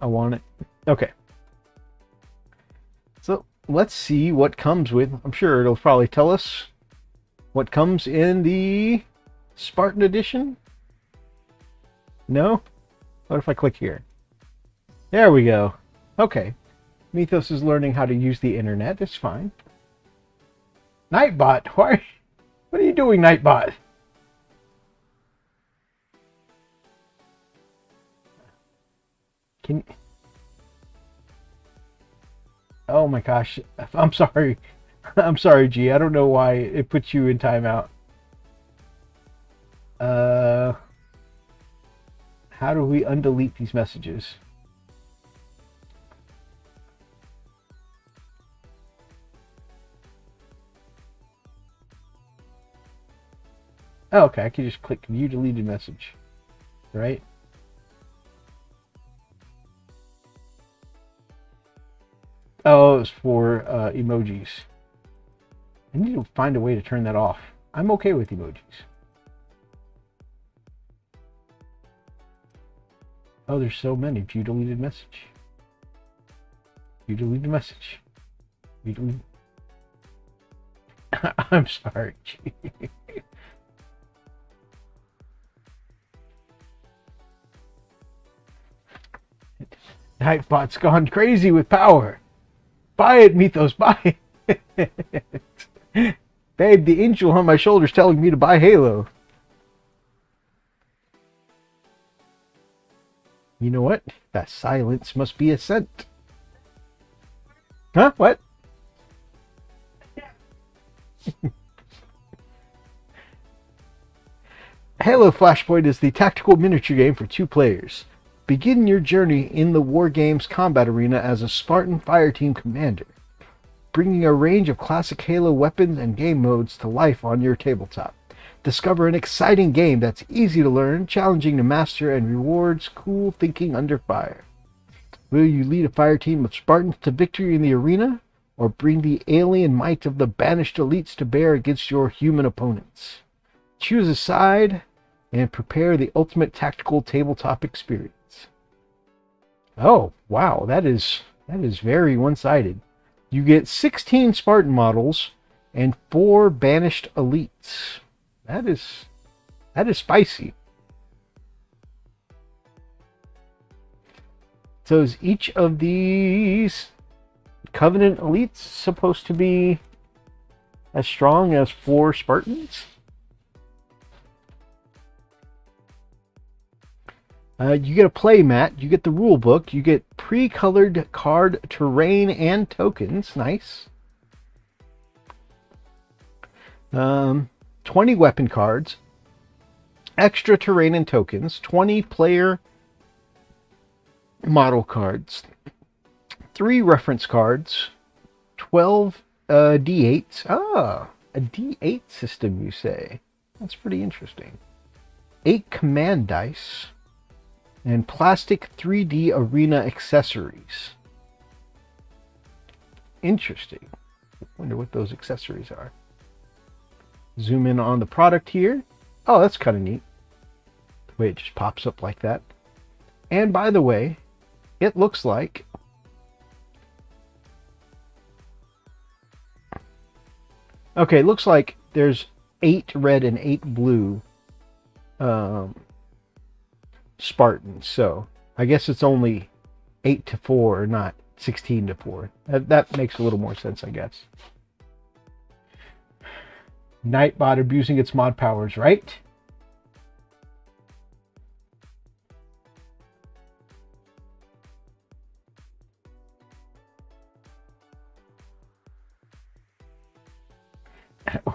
I want it. Okay. So let's see what comes with. I'm sure it'll probably tell us what comes in the Spartan edition. No? What if I click here? There we go. Okay. Mythos is learning how to use the internet. It's fine. Nightbot, why? What are you doing, Nightbot? Can. Oh my gosh. I'm sorry. I'm sorry, G. I don't know why it puts you in timeout. How do we undelete these messages? Oh, okay, I can just click view deleted message, right? Oh, it's for emojis. I need to find a way to turn that off. I'm okay with emojis. Oh, there's so many. View deleted message. View deleted message. View deleted. I'm sorry. Nightbot's gone crazy with power. Buy it, Mythos, buy it. Babe, the angel on my shoulder's telling me to buy Halo. You know what? That silence must be a scent. Huh? What? Halo Flashpoint is the tactical miniature game for 2 players. Begin your journey in the War Games combat arena as a Spartan Fireteam commander, bringing a range of classic Halo weapons and game modes to life on your tabletop. Discover an exciting game that's easy to learn, challenging to master, and rewards cool thinking under fire. Will you lead a fire team of Spartans to victory in the arena, or bring the alien might of the banished elites to bear against your human opponents? Choose a side and prepare the ultimate tactical tabletop experience. Oh, wow, that is very one-sided. You get 16 Spartan models and 4 banished elites. That is spicy. So is each of these Covenant elites supposed to be as strong as 4 Spartans? You get a play mat, you get the rule book, you get pre-colored card terrain and tokens. Nice. 20 weapon cards, extra terrain and tokens, 20 player model cards, 3 reference cards, 12 D8s. Ah, a D8 system, you say? That's pretty interesting. 8 command dice. And plastic 3D arena accessories. Interesting. Wonder what those accessories are. Zoom in on the product here. Oh, that's kind of neat. The way it just pops up like that. And by the way, it looks like okay, it looks like there's 8 red and 8 blue Spartans. So I guess it's only 8-4, not 16-4. That makes a little more sense, I guess. Nightbot abusing its mod powers, right?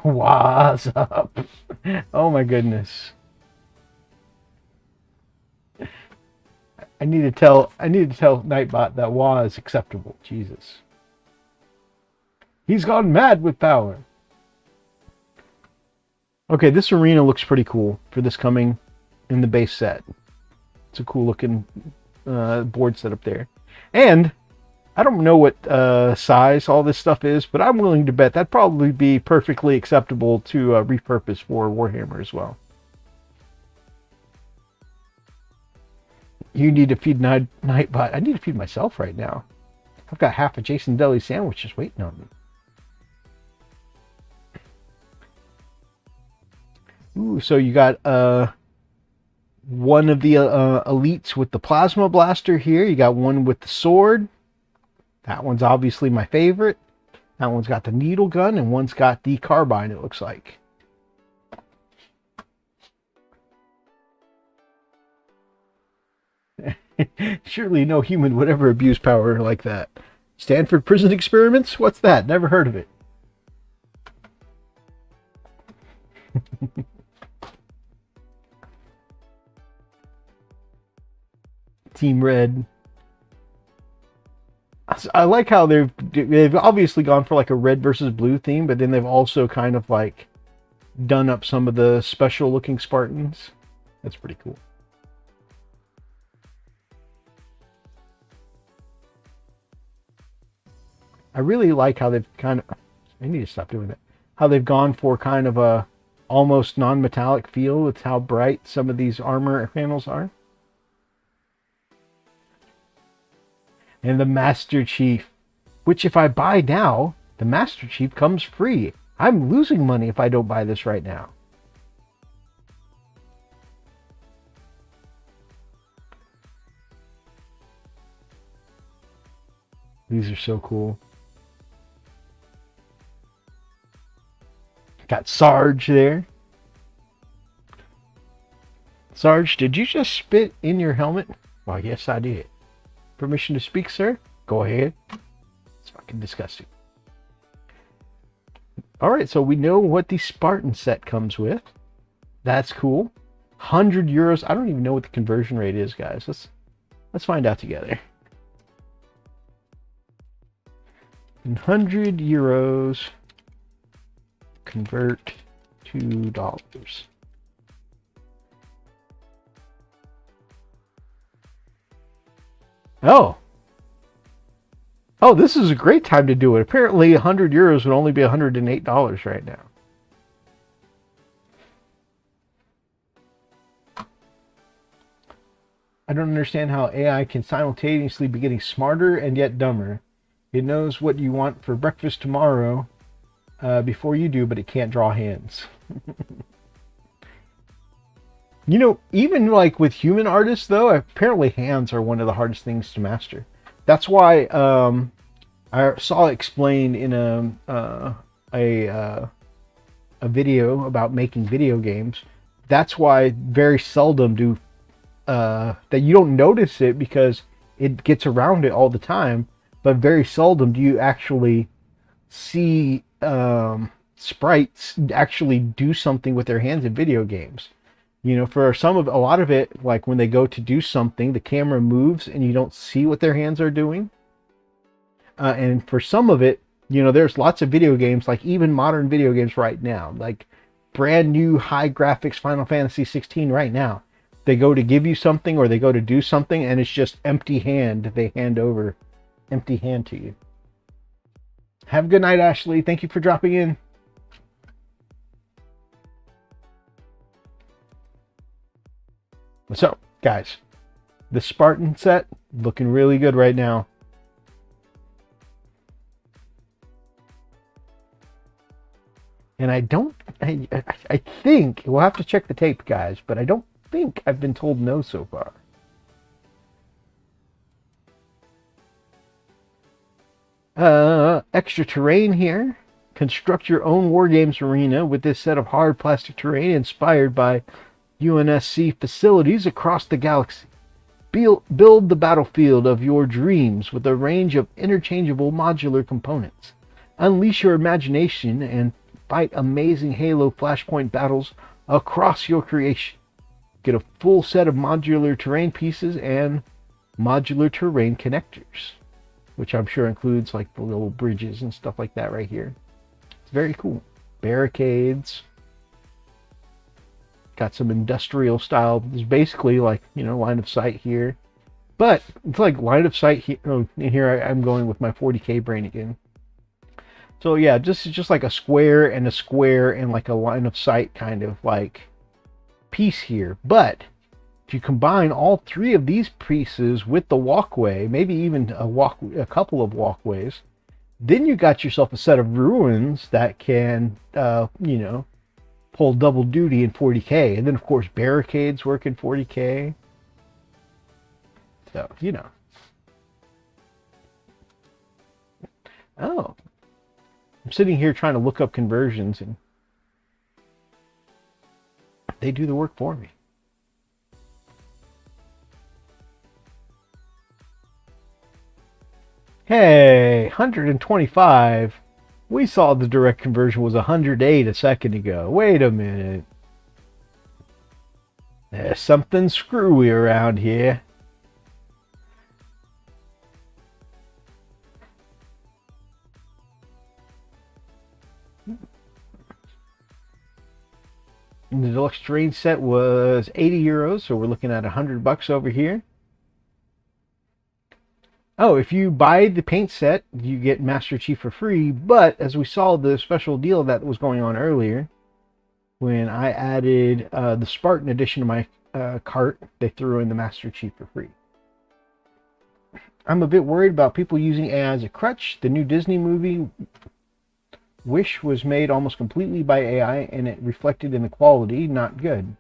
What's up? Oh my goodness. I need to tell Nightbot that Wah is acceptable. Jesus. He's gone mad with power. Okay, this arena looks pretty cool for this coming in the base set. It's a cool looking board setup there. And I don't know what size all this stuff is, but I'm willing to bet that'd probably be perfectly acceptable to repurpose for Warhammer as well. You need to feed Nightbot. I need to feed myself right now. I've got half a Jason Deli sandwich just waiting on me. Ooh, so you got one of the elites with the plasma blaster here. You got one with the sword. That one's obviously my favorite. That one's got the needle gun, and one's got the carbine, it looks like. Surely no human would ever abuse power like that. Stanford prison experiments? What's that? Never heard of it. Team Red. I like how they've obviously gone for like a red versus blue theme, but then they've also kind of like done up some of the special looking Spartans. That's pretty cool. I really like how they've kind of, I need to stop doing that. How they've gone for kind of a almost non-metallic feel with how bright some of these armor panels are. And the Master Chief, which if I buy now, the Master Chief comes free. I'm losing money if I don't buy this right now. These are so cool. Got Sarge there. Sarge, did you just spit in your helmet? Well, yes, I did. Permission to speak, sir? Go ahead. It's fucking disgusting. Alright, so we know what the Spartan set comes with. That's cool. 100 euros. I don't even know what the conversion rate is, guys. Let's find out together. 100 euros convert to dollars. Oh, this is a great time to do it. Apparently 100 euros would only be $108 right now. I don't understand how AI can simultaneously be getting smarter and yet dumber. It knows what you want for breakfast tomorrow before you do, but it can't draw hands. You know, even like with human artists, though, apparently hands are one of the hardest things to master. That's why I saw it explained in a video about making video games. That's why very seldom do that you don't notice it because it gets around it all the time. But very seldom do you actually see sprites actually do something with their hands in video games. You know, for a lot of it, like when they go to do something, the camera moves and you don't see what their hands are doing. And for some of it, you know, there's lots of video games, like even modern video games right now, like brand new high graphics Final Fantasy 16 right now. they go to give you something or they go to do something, and it's just empty hand. They hand over empty hand to you. Have a good night, Ashley. Thank you for dropping in. So, guys, the Spartan set looking really good right now. And I think, we'll have to check the tape, guys, but I don't think I've been told no so far. Extra terrain here. Construct your own Wargames arena with this set of hard plastic terrain inspired by UNSC facilities across the galaxy. Build the battlefield of your dreams with a range of interchangeable modular components. Unleash your imagination and fight amazing Halo Flashpoint battles across your creation. Get a full set of modular terrain pieces and modular terrain connectors, which I'm sure includes like the little bridges and stuff like that right here. It's very cool. Barricades. Got some industrial style. There's basically like, line of sight here. But it's like line of sight here. Oh, here I'm going with my 40K brain again. So yeah, just like a square and like a line of sight kind of like piece here. But if you combine all three of these pieces with the walkway, maybe even a couple of walkways, then you got yourself a set of ruins that can, pull double duty in 40K. And then of course barricades work in 40K. So, Oh. I'm sitting here trying to look up conversions and they do the work for me. Hey, 125. We saw the direct conversion was 108 a second ago. Wait a minute. There's something screwy around here. And the deluxe terrain set was 80 euros, so we're looking at $100 over here. Oh, if you buy the paint set, you get Master Chief for free, but as we saw the special deal that was going on earlier, when I added the Spartan edition to my cart, they threw in the Master Chief for free. I'm a bit worried about people using AI as a crutch. The new Disney movie Wish was made almost completely by AI, and it reflected in the quality. Not good.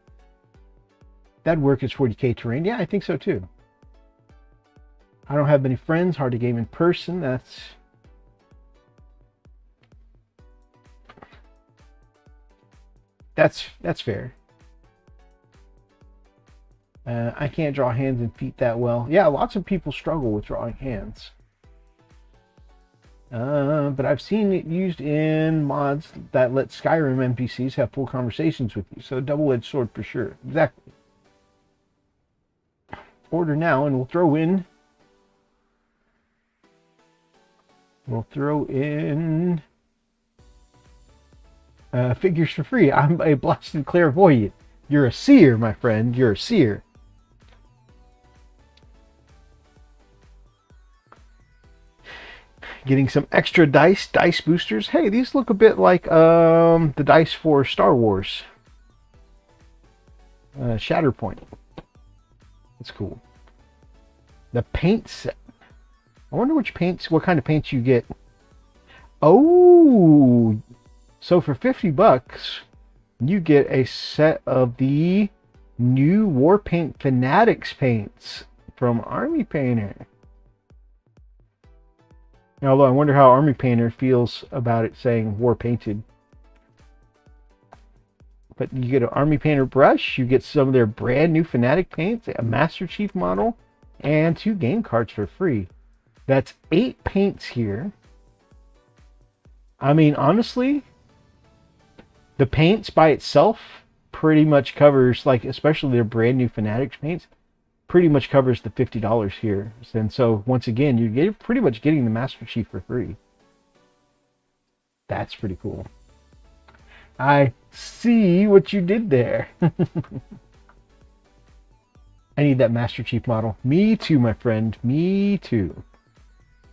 That'd work as 40K terrain. Yeah, I think so too. I don't have many friends. Hard to game in person. That's fair. I can't draw hands and feet that well. Yeah, lots of people struggle with drawing hands. But I've seen it used in mods that let Skyrim NPCs have full conversations with you. So double-edged sword for sure. Exactly. Order now and we'll throw in figures for free. I'm a blasted clairvoyant. You're a seer, my friend. You're a seer. Getting some extra dice boosters. Hey, these look a bit like the dice for Star Wars. Shatterpoint. That's cool. The paint set. I wonder what kind of paints you get. Oh, so for $50, you get a set of the new Warpaint Fanatics paints from Army Painter. Now, although I wonder how Army Painter feels about it saying War Painted. But you get an Army Painter brush, you get some of their brand new Fanatic paints, a Master Chief model, and 2 game cards for free. That's 8 paints here. I mean, honestly, the paints by itself pretty much covers, like, especially their brand new Fanatics paints, pretty much covers the $50 here. And so, once again, you're pretty much getting the Master Chief for free. That's pretty cool. I see what you did there. I need that Master Chief model. Me too, my friend. Me too.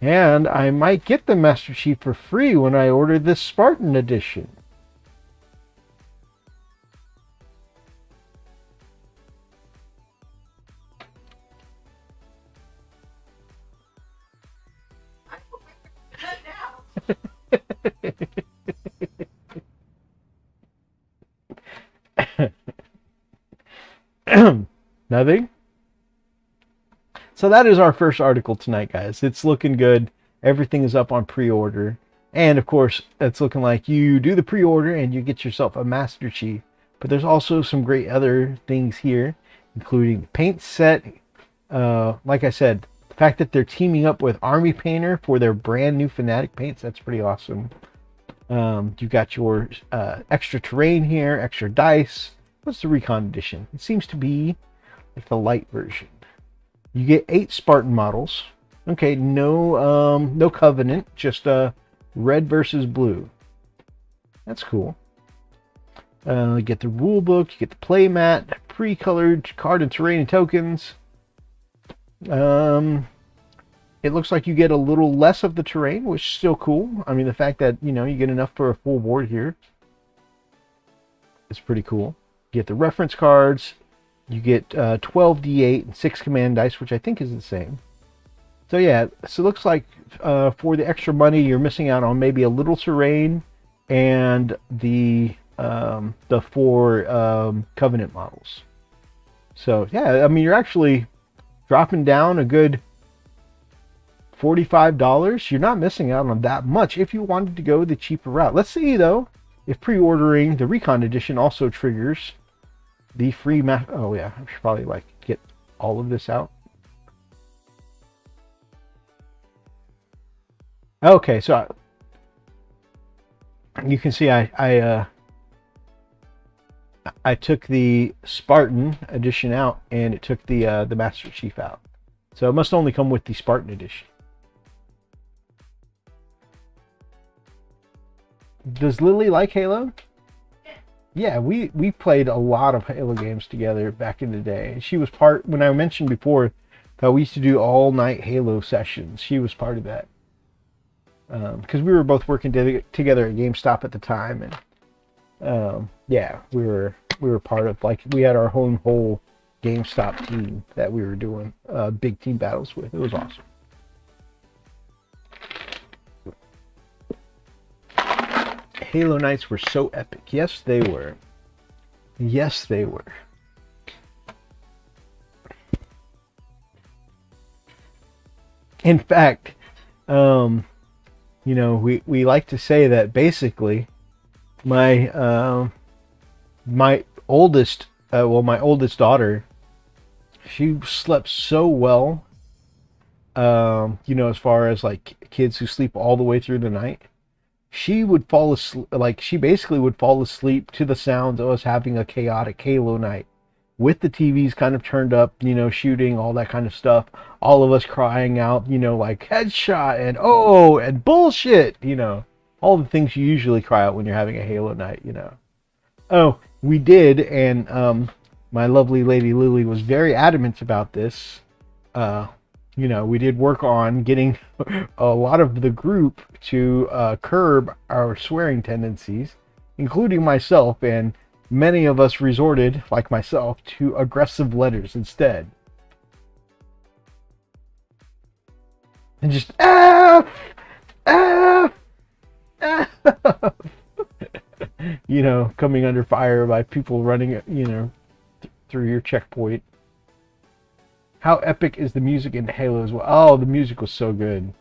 And I might get the Master Chief for free when I order this Spartan edition. Nothing? So that is our first article tonight, guys. It's looking good. Everything is up on pre-order. And of course, it's looking like you do the pre-order and you get yourself a Master Chief. But there's also some great other things here, including the paint set. Like I said, the fact that they're teaming up with Army Painter for their brand new Fanatic paints, that's pretty awesome. You got your extra terrain here, extra dice. What's the Recon edition? It seems to be like the light version. You get 8 Spartan models. Okay, no Covenant, just red versus blue. That's cool. You get the rule book, you get the play mat, pre-colored card and terrain and tokens. It looks like you get a little less of the terrain, which is still cool. I mean, the fact that, you get enough for a full board here is pretty cool. You get the reference cards. You get 12 D8 and 6 command dice, which I think is the same. So yeah, so it looks like for the extra money, you're missing out on maybe a little terrain and the 4 Covenant models. So yeah, I mean, you're actually dropping down a good $45. You're not missing out on that much if you wanted to go the cheaper route. Let's see though if pre-ordering the Recon edition also triggers the free oh yeah, I should probably get all of this out. Okay, so you can see I took the Spartan edition out and it took the Master Chief out. So it must only come with the Spartan edition. Does Lily like Halo? Yeah, we played a lot of Halo games together back in the day. She was part, when I mentioned before that we used to do all-night Halo sessions, she was part of that. Because we were both working together at GameStop at the time, and yeah, we were part of, we had our own whole GameStop team that we were doing big team battles with. It was awesome. Halo nights were so epic. Yes, they were. Yes, they were. In fact, we like to say that basically my oldest daughter, she slept so well, as far as kids who sleep all the way through the night. She would fall asleep, she basically would fall asleep to the sounds of us having a chaotic Halo night with the TVs kind of turned up, shooting, all that kind of stuff. All of us crying out, headshot and oh, and bullshit, all the things you usually cry out when you're having a Halo night, Oh, we did, and my lovely lady Lily was very adamant about this. We did work on getting a lot of the group to curb our swearing tendencies, including myself, and many of us resorted, like myself, to aggressive letters instead. And just, F! F! F! Coming under fire by people running, through your checkpoint. How epic is the music in Halo as well? Oh, the music was so good.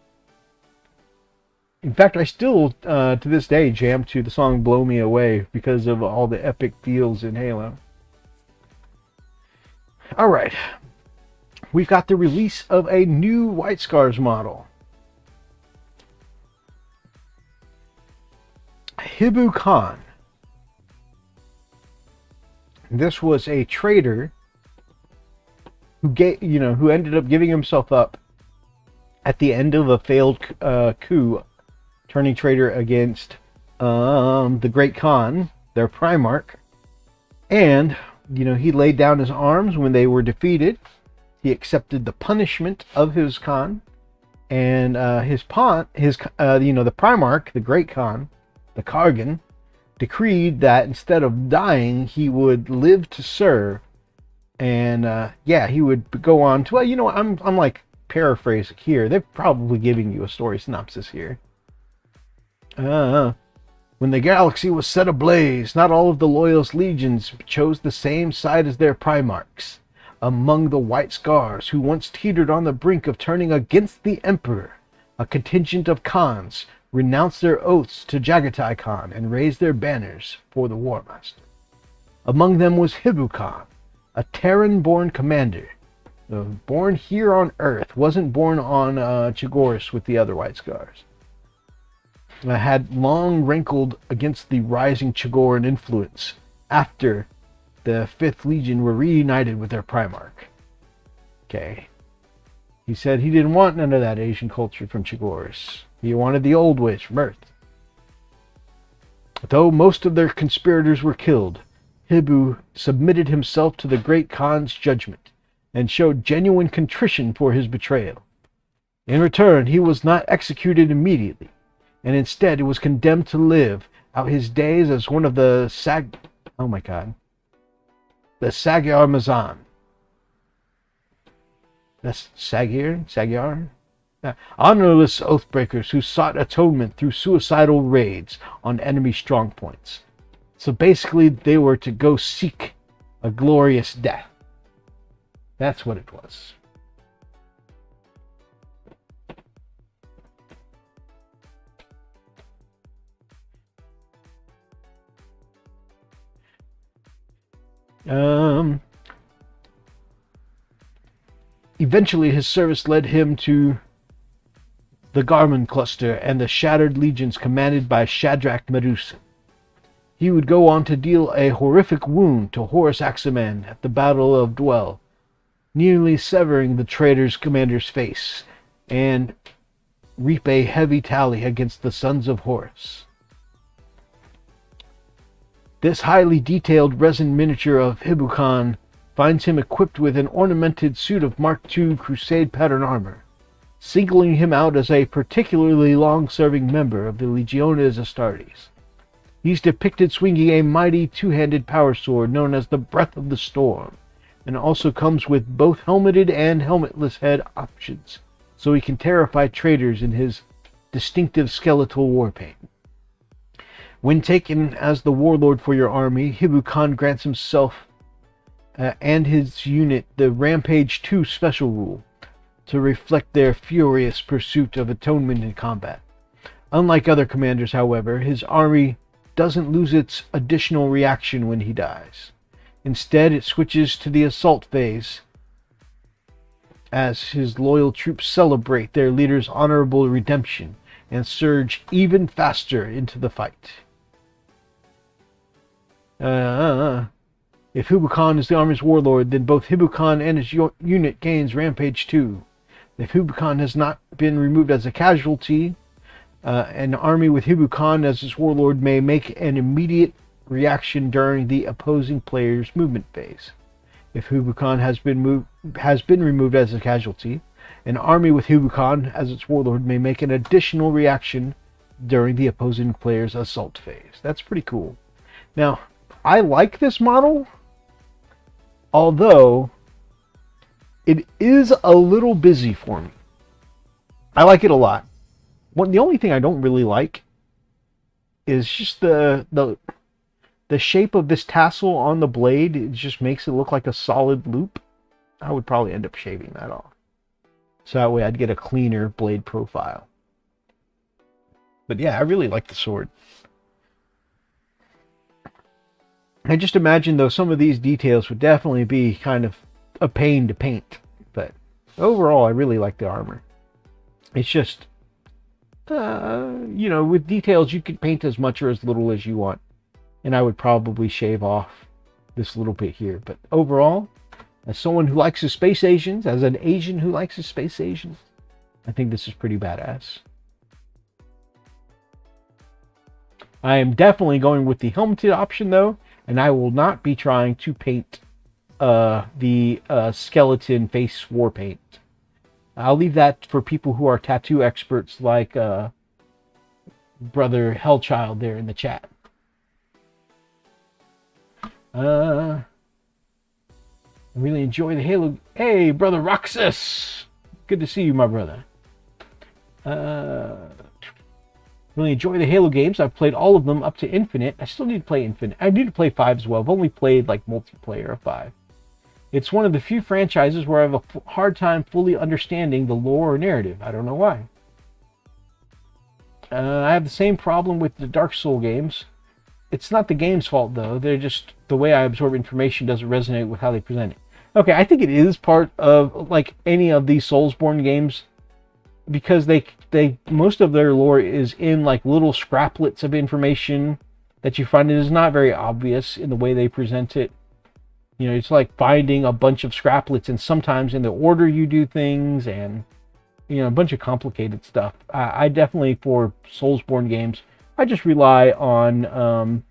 In fact, I still, to this day, jam to the song Blow Me Away because of all the epic feels in Halo. Alright. We've got the release of a new White Scars model. Hibu Khan. This was a trader who ended up giving himself up at the end of a failed coup, turning traitor against the Great Khan, their Primarch, and he laid down his arms when they were defeated. He accepted the punishment of his Khan, and the Primarch, the Great Khan, the Kargan, decreed that instead of dying, he would live to serve, and he would go on to. I'm like paraphrasing here. They're probably giving you a story synopsis here. When the galaxy was set ablaze, not all of the Loyalist legions chose the same side as their Primarchs. Among the White Scars, who once teetered on the brink of turning against the Emperor, a contingent of Khans renounced their oaths to Jagatai Khan and raised their banners for the War Master. Among them was Hibu Khan, a Terran-born commander, born here on Earth, wasn't born on Chigoris with the other White Scars. Had long rankled against the rising Chigoran influence after the 5th Legion were reunited with their Primarch. Okay. He said he didn't want none of that Asian culture from Chigoris. He wanted the old ways from Earth. Though most of their conspirators were killed, Hibu submitted himself to the Great Khan's judgment and showed genuine contrition for his betrayal. In return, he was not executed immediately, and instead was condemned to live out his days as one of the the Sagyar Mazan. That's Sagyar? Honorless oathbreakers who sought atonement through suicidal raids on enemy strongpoints. So basically, they were to go seek a glorious death. That's what it was. Eventually, his service led him to the Garmin cluster and the Shattered Legions commanded by Shadrach Medusa. He would go on to deal a horrific wound to Horus Aximan at the Battle of Dwell, nearly severing the traitor's commander's face, and reap a heavy tally against the Sons of Horus. This highly detailed resin miniature of Hibu Khan finds him equipped with an ornamented suit of Mark II Crusade pattern armor, singling him out as a particularly long-serving member of the Legiones Astartes. He's depicted swinging a mighty two-handed power sword known as the Breath of the Storm, and also comes with both helmeted and helmetless head options, so he can terrify traitors in his distinctive skeletal warpaint. When taken as the warlord for your army, Hibu Khan grants himself and his unit the Rampage 2 special rule, to reflect their furious pursuit of atonement in combat. Unlike other commanders, however, his army doesn't lose its additional reaction when he dies. Instead, it switches to the assault phase as his loyal troops celebrate their leader's honorable redemption and surge even faster into the fight. If Hibu Khan is the army's warlord, then both Hibu Khan and his unit gains Rampage 2. If Hibu Khan has not been removed as a casualty, an army with Hibu Khan as its warlord may make an immediate reaction during the opposing player's movement phase. If Hibu Khan has been removed as a casualty, an army with Hibu Khan as its warlord may make an additional reaction during the opposing player's assault phase. That's pretty cool. Now, I like this model, although it is a little busy for me. I like it a lot. The only thing I don't really like is just the shape of this tassel on the blade. It just makes it look like a solid loop. I would probably end up shaving that off, so that way I'd get a cleaner blade profile. But yeah, I really like the sword. I just imagine, though, some of these details would definitely be kind of a pain to paint. But overall, I really like the armor. It's just, with details, you could paint as much or as little as you want. And I would probably shave off this little bit here. But overall, as someone who likes his space Asians, as an Asian who likes his space Asians, I think this is pretty badass. I am definitely going with the helmeted option, though, and I will not be trying to paint the skeleton face war paint. I'll leave that for people who are tattoo experts like Brother Hellchild there in the chat. I really enjoy the Halo. Hey, Brother Roxas! Good to see you, my brother. Really enjoy the Halo games. I've played all of them up to Infinite. I still need to play Infinite. I need to play 5 as well. I've only played like multiplayer of 5. It's one of the few franchises where I have a hard time fully understanding the lore or narrative. I don't know why. I have the same problem with the Dark Souls games. It's not the game's fault, though. They're just the way I absorb information doesn't resonate with how they present it. Okay, I think it is part of like any of these Soulsborne games, because they most of their lore is in like little scraplets of information that you find. It is not very obvious in the way they present it. You know, it's like finding a bunch of scraplets, and sometimes in the order you do things, and you know, a bunch of complicated stuff. I definitely, for Soulsborne games, I just rely on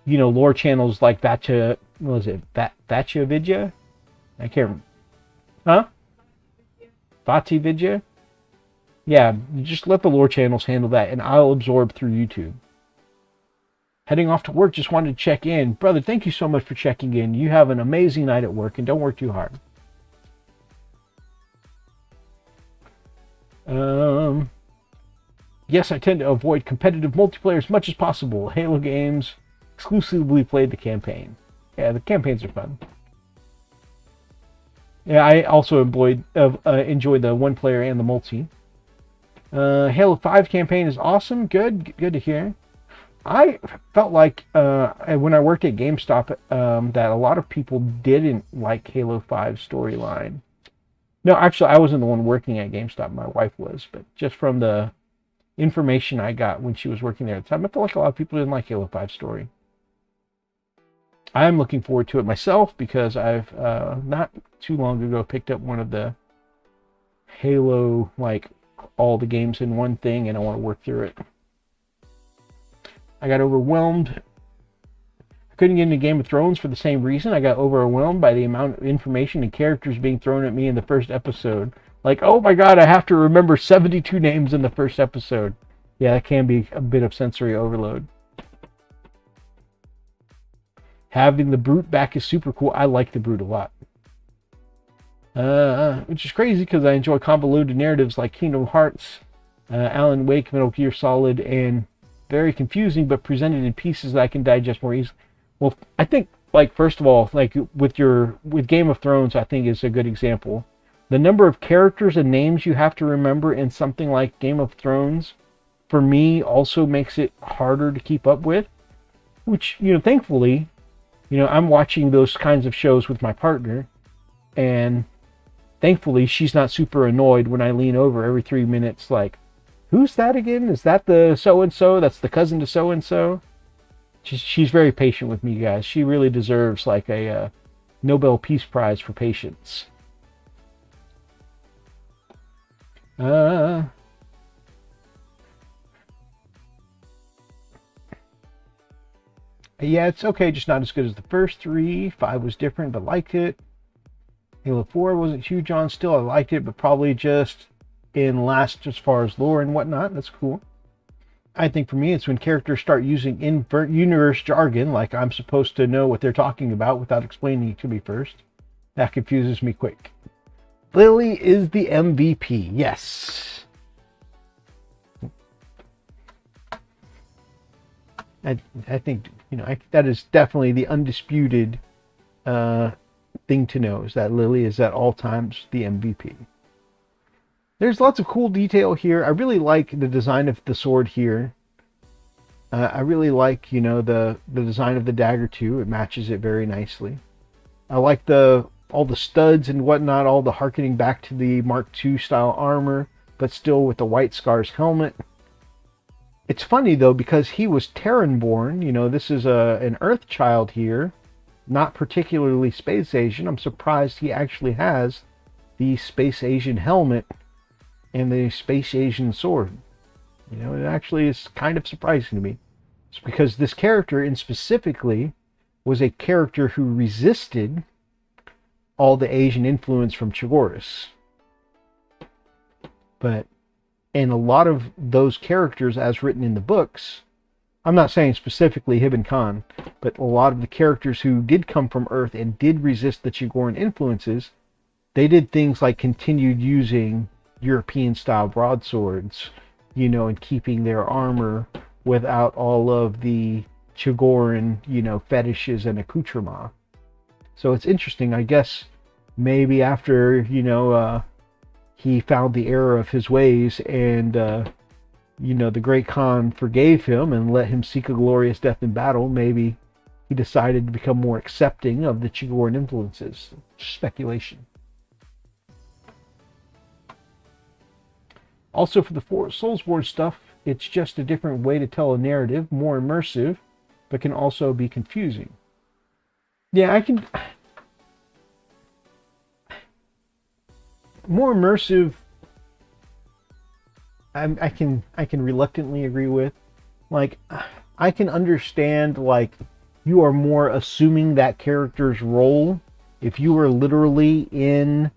you know, lore channels like Vatcha. What was it? Vatcha Vidya? I can't remember. Huh? Vati Vidya? Yeah, just let the lore channels handle that, and I'll absorb through YouTube. Heading off to work, just wanted to check in. Brother, thank you so much for checking in. You have an amazing night at work, and don't work too hard. Yes, I tend to avoid competitive multiplayer as much as possible. Halo games, exclusively played the campaign. Yeah, the campaigns are fun. Yeah, I also enjoy the one player and the multi. Halo 5 campaign is awesome. Good to hear. I felt like when I worked at GameStop that a lot of people didn't like Halo 5 storyline. No, actually, I wasn't the one working at GameStop. My wife was, but just from the information I got when she was working there at the time, I felt like a lot of people didn't like Halo 5 story. I'm looking forward to it myself because I've not too long ago picked up one of the Halo, like all the games in one thing, and I want to work through it. I got overwhelmed. I couldn't get into Game of Thrones for the same reason. I got overwhelmed by the amount of information and characters being thrown at me in the first episode. Like, oh my god, I have to remember 72 names in the first episode. Yeah, that can be a bit of sensory overload. Having the Brute back is super cool. I like the Brute a lot. Which is crazy because I enjoy convoluted narratives like Kingdom Hearts, Alan Wake, Metal Gear Solid, and very confusing but presented in pieces that I can digest more easily. Well, I think, like, first of all, like with Game of Thrones, I think is a good example. The number of characters and names you have to remember in something like Game of Thrones, for me, also makes it harder to keep up with. Which, you know, thankfully, you know, I'm watching those kinds of shows with my partner, and thankfully she's not super annoyed when I lean over every 3 minutes like, who's that again? Is that the so-and-so? That's the cousin to so-and-so? She's very patient with me, guys. She really deserves like a Nobel Peace Prize for patience. Yeah, it's okay, just not as good as the first 3. 5 was different, but liked it. Halo 4 wasn't huge on still. I liked it, but probably just in last as far as lore and whatnot. That's cool. I think for me, it's when characters start using universe jargon, like I'm supposed to know what they're talking about without explaining it to me first. That confuses me quick. Lily is the MVP. Yes. I think, you know, that is definitely the undisputed thing to know, is that Lily is at all times the MVP. There's lots of cool detail here. I really like the design of the sword here. I really like, you know, the design of the dagger too. It matches it very nicely. I like all the studs and whatnot, all the harkening back to the Mark II style armor, but still with the White Scars helmet. It's funny though, because he was Terran born. You know, this is an Earth child here, not particularly Space Asian. I'm surprised he actually has the Space Asian helmet and the Space Asian sword. You know, it actually is kind of surprising to me. It's because this character in specifically was a character who resisted all the Asian influence from Chigoris. But and a lot of those characters, as written in the books, I'm not saying specifically Hibben Khan, but a lot of the characters who did come from Earth and did resist the Chigoran influences, they did things like continued using European-style broadswords, you know, and keeping their armor without all of the Chigoran, you know, fetishes and accoutrements. So it's interesting, I guess, maybe after, you know, he found the error of his ways and, you know, the great Khan forgave him and let him seek a glorious death in battle, maybe he decided to become more accepting of the Chigoran influences. Speculation. Also, for the Soulsborne stuff, it's just a different way to tell a narrative, more immersive, but can also be confusing. Yeah, I can... More immersive, I can reluctantly agree with. Like, I can understand, like, you are more assuming that character's role. If you were literally in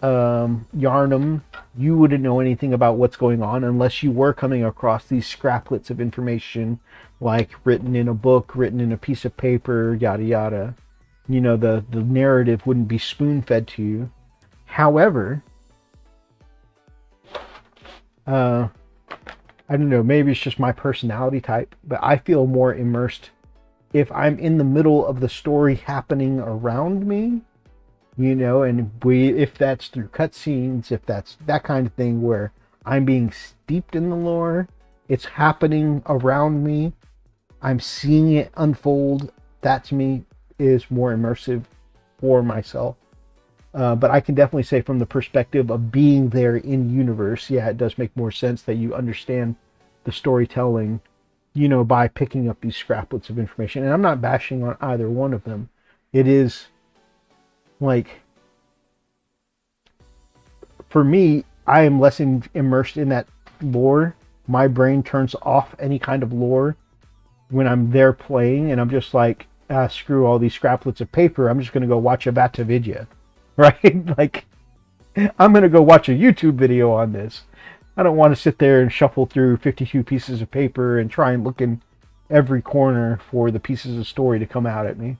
Yharnam, you wouldn't know anything about what's going on unless you were coming across these scraplets of information, like written in a book, written in a piece of paper, yada yada. You know, the narrative wouldn't be spoon-fed to you. However, I don't know, maybe it's just my personality type, but I feel more immersed if I'm in the middle of the story happening around me. You know, and if that's through cutscenes, if that's that kind of thing where I'm being steeped in the lore, it's happening around me, I'm seeing it unfold, that to me is more immersive for myself. But I can definitely say from the perspective of being there in universe, yeah, it does make more sense that you understand the storytelling, you know, by picking up these scraplets of information. And I'm not bashing on either one of them. It is... like, for me, I am less immersed in that lore. My brain turns off any kind of lore when I'm there playing, and I'm just like, screw all these scraplets of paper. I'm just going to go watch a Batavidya, right? Like, I'm going to go watch a YouTube video on this. I don't want to sit there and shuffle through 52 pieces of paper and try and look in every corner for the pieces of story to come out at me,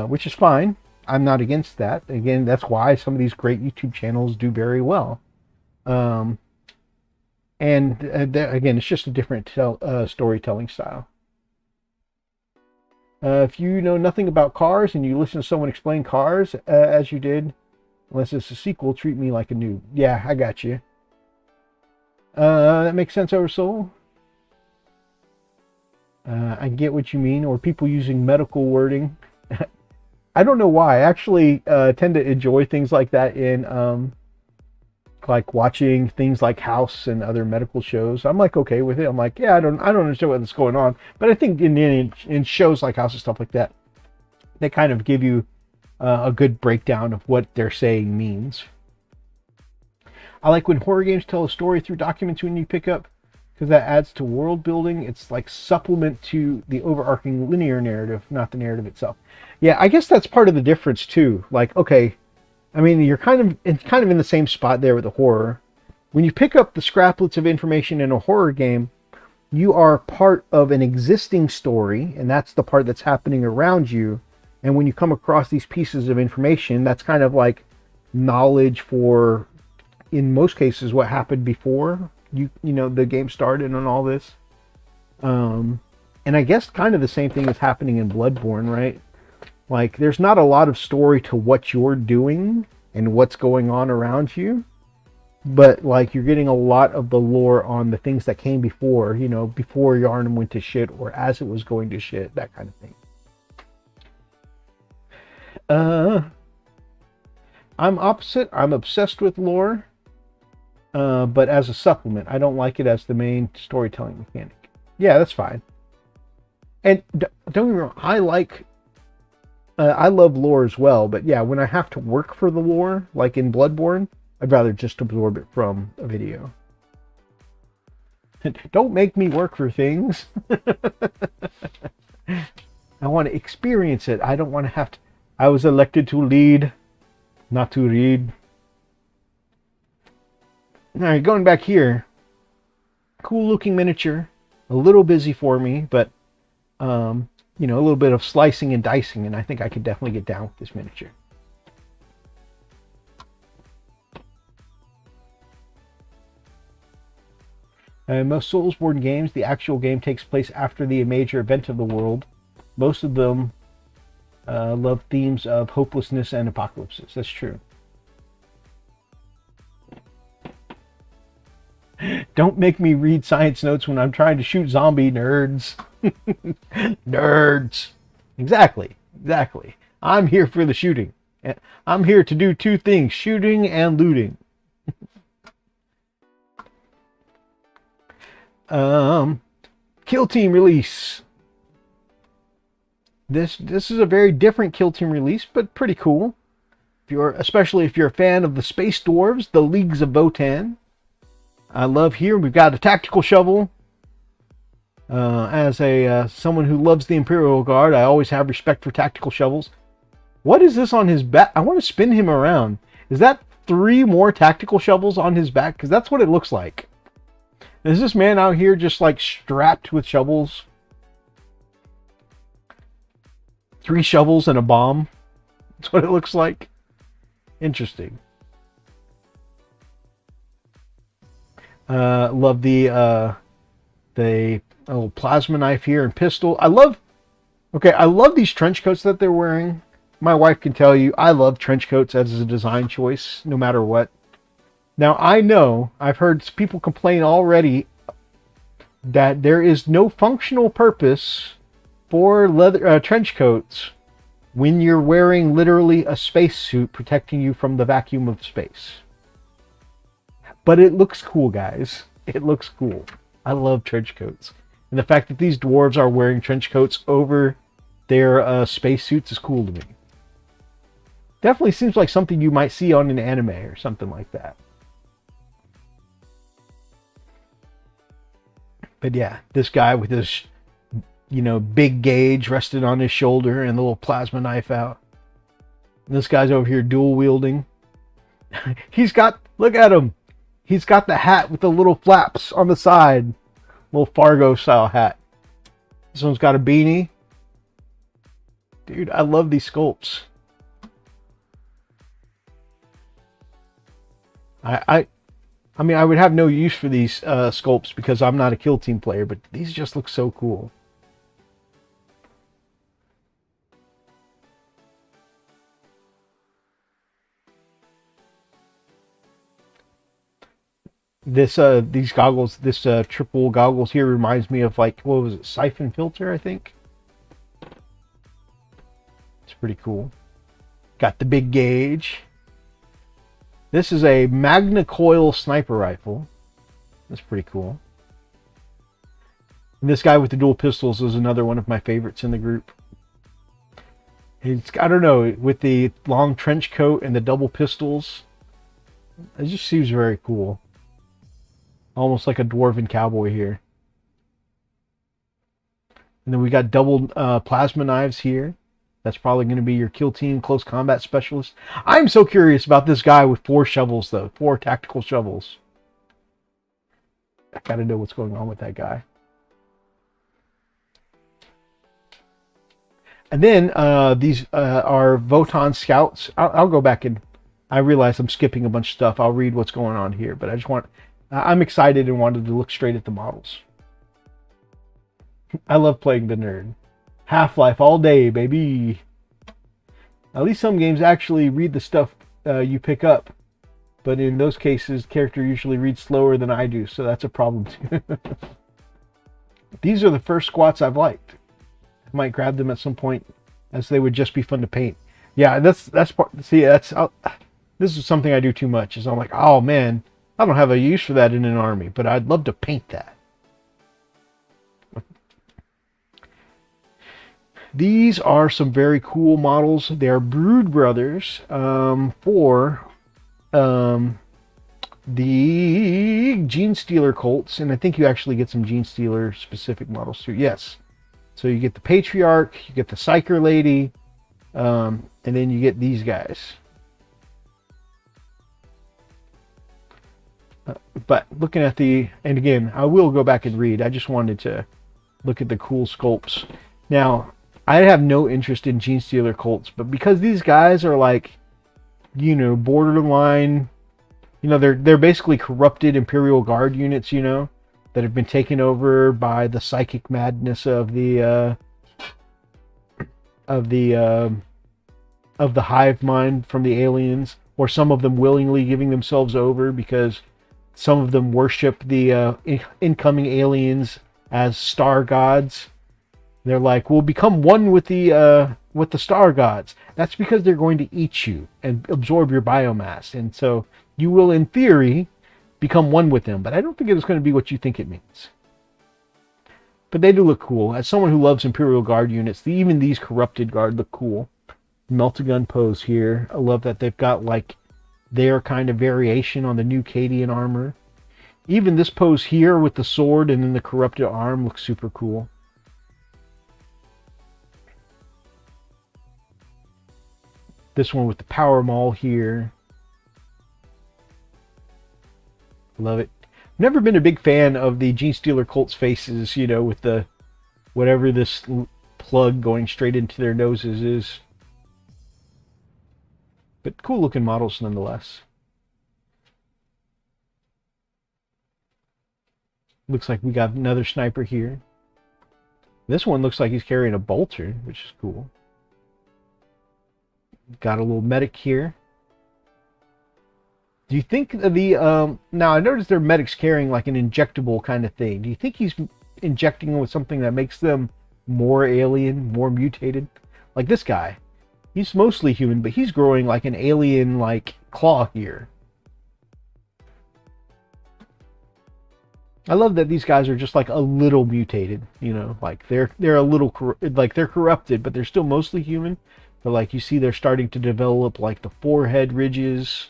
which is fine. I'm not against that. Again, that's why some of these great YouTube channels do very well. Again, it's just a different storytelling style. If you know nothing about cars and you listen to someone explain cars as you did, unless it's a sequel, treat me like a noob. Yeah, I got you. That makes sense, Oversoul. I get what you mean. Or people using medical wording. I don't know why. I actually tend to enjoy things like that in like watching things like House and other medical shows. I'm like okay with it. I'm like, yeah, I don't understand what's going on. But I think in shows like House and stuff like that, they kind of give you a good breakdown of what they're saying means. I like when horror games tell a story through documents when you pick up, because that adds to world building. It's like supplement to the overarching linear narrative, not the narrative itself. Yeah, I guess that's part of the difference too. Like, okay, I mean, it's kind of in the same spot there with the horror. When you pick up the scraplets of information in a horror game, you are part of an existing story, and that's the part that's happening around you. And when you come across these pieces of information, that's kind of like knowledge for, in most cases, what happened before you know the game started and all this. And I guess kind of the same thing is happening in Bloodborne, right? Like, there's not a lot of story to what you're doing and what's going on around you, but like you're getting a lot of the lore on the things that came before, you know, before Yharnam went to shit or as it was going to shit, that kind of thing. I'm opposite. I'm obsessed with lore, but as a supplement. I don't like it as the main storytelling mechanic. Yeah, that's fine. And don't get me wrong, I love lore as well, but yeah, when I have to work for the lore, like in Bloodborne, I'd rather just absorb it from a video. Don't make me work for things. I want to experience it. I don't want to have to. I was elected to lead, not to read. All right, going back here. Cool looking miniature. A little busy for me, but you know, a little bit of slicing and dicing, and I think I could definitely get down with this miniature. In most Soulsborne games, the actual game takes place after the major event of the world. Most of them love themes of hopelessness and apocalypses. That's true. Don't make me read science notes when I'm trying to shoot zombie nerds. Nerds. Exactly. Exactly. I'm here for the shooting. I'm here to do two things, shooting and looting. Kill Team release. This is a very different Kill Team release, but pretty cool. Especially if you're a fan of the Space Dwarves, the Leagues of Votan. I love here we've got a tactical shovel. As someone who loves the Imperial Guard, I always have respect for tactical shovels. What is this on his back? I want to spin him around. Is that 3 more tactical shovels on his back? Because that's what it looks like. Is this man out here just like strapped with shovels? 3 shovels and a bomb. That's what it looks like. Interesting. Love the little plasma knife here and pistol. I love these trench coats that they're wearing. My wife can tell you I love trench coats as a design choice, no matter what. Now I know I've heard people complain already that there is no functional purpose for leather trench coats when you're wearing literally a spacesuit protecting you from the vacuum of space. But it looks cool, guys. It looks cool. I love trench coats. And the fact that these dwarves are wearing trench coats over their spacesuits is cool to me. Definitely seems like something you might see on an anime or something like that. But yeah, this guy with his, you know, big gauge rested on his shoulder and the little plasma knife out. And this guy's over here dual wielding. Look at him. He's got the hat with the little flaps on the side. Little Fargo style hat. This one's got a beanie. Dude, I love these sculpts. I mean, I would have no use for these sculpts because I'm not a Kill Team player, but these just look so cool. These goggles, this triple goggles here reminds me of, like, what was it, Siphon Filter, I think. It's pretty cool. Got the big gauge. This is a Magna Coil sniper rifle. That's pretty cool. And this guy with the dual pistols is another one of my favorites in the group. I don't know, with the long trench coat and the double pistols, it just seems very cool. Almost like a dwarven cowboy here. And then we got double plasma knives here. That's probably going to be your Kill Team close combat specialist. I'm so curious about this guy with 4 shovels, though. 4 tactical shovels. I gotta know what's going on with that guy. And then these are Votan scouts. I'll go back and I realize I'm skipping a bunch of stuff. I'll read what's going on here, but I'm excited and wanted to look straight at the models. I love playing the nerd. Half-Life all day, baby. At least some games actually read the stuff you pick up. But in those cases, the character usually reads slower than I do, so that's a problem too. These are the first squats I've liked. I might grab them at some point, as they would just be fun to paint. Yeah, that's part. See, this is something I do too much. Is I'm like, oh man, I don't have a use for that in an army, but I'd love to paint that. These are some very cool models. They are Brood Brothers for the Gene Stealer Colts, and I think you actually get some Gene Stealer specific models too. Yes, So you get the Patriarch, you get the Psyker Lady, and then you get these guys. But looking at the, and again, I will go back and read. I just wanted to look at the cool sculpts. Now, I have no interest in Gene Stealer cults, but because these guys are like, you know, borderline, you know, they're basically corrupted Imperial Guard units, you know, that have been taken over by the psychic madness of the hive mind from the aliens, or some of them willingly giving themselves over because some of them worship the incoming aliens as star gods. They're like, we'll become one with the star gods. That's because they're going to eat you and absorb your biomass, and so you will, in theory, become one with them. But I don't think it's going to be what you think it means. But they do look cool. As someone who loves Imperial Guard units, even these corrupted guard look cool. Melt-A-Gun pose here. I love that they've got like their kind of variation on the new Cadian armor. Even this pose here with the sword and then the corrupted arm looks super cool. This one with the power maul here. Love it. Never been a big fan of the Gene Stealer cult's faces, you know, with the whatever this plug going straight into their noses is. But cool looking models nonetheless. Looks like we got another sniper here. This one looks like he's carrying a bolter, which is cool. Got a little medic here. Do you think the now I noticed their medics carrying like an injectable kind of thing. Do you think he's injecting them with something that makes them more alien, more mutated? Like this guy. He's mostly human, but he's growing like an alien like claw here. I love that these guys are just like a little mutated, you know, like they're a little like they're corrupted, but they're still mostly human. But like you see, they're starting to develop like the forehead ridges,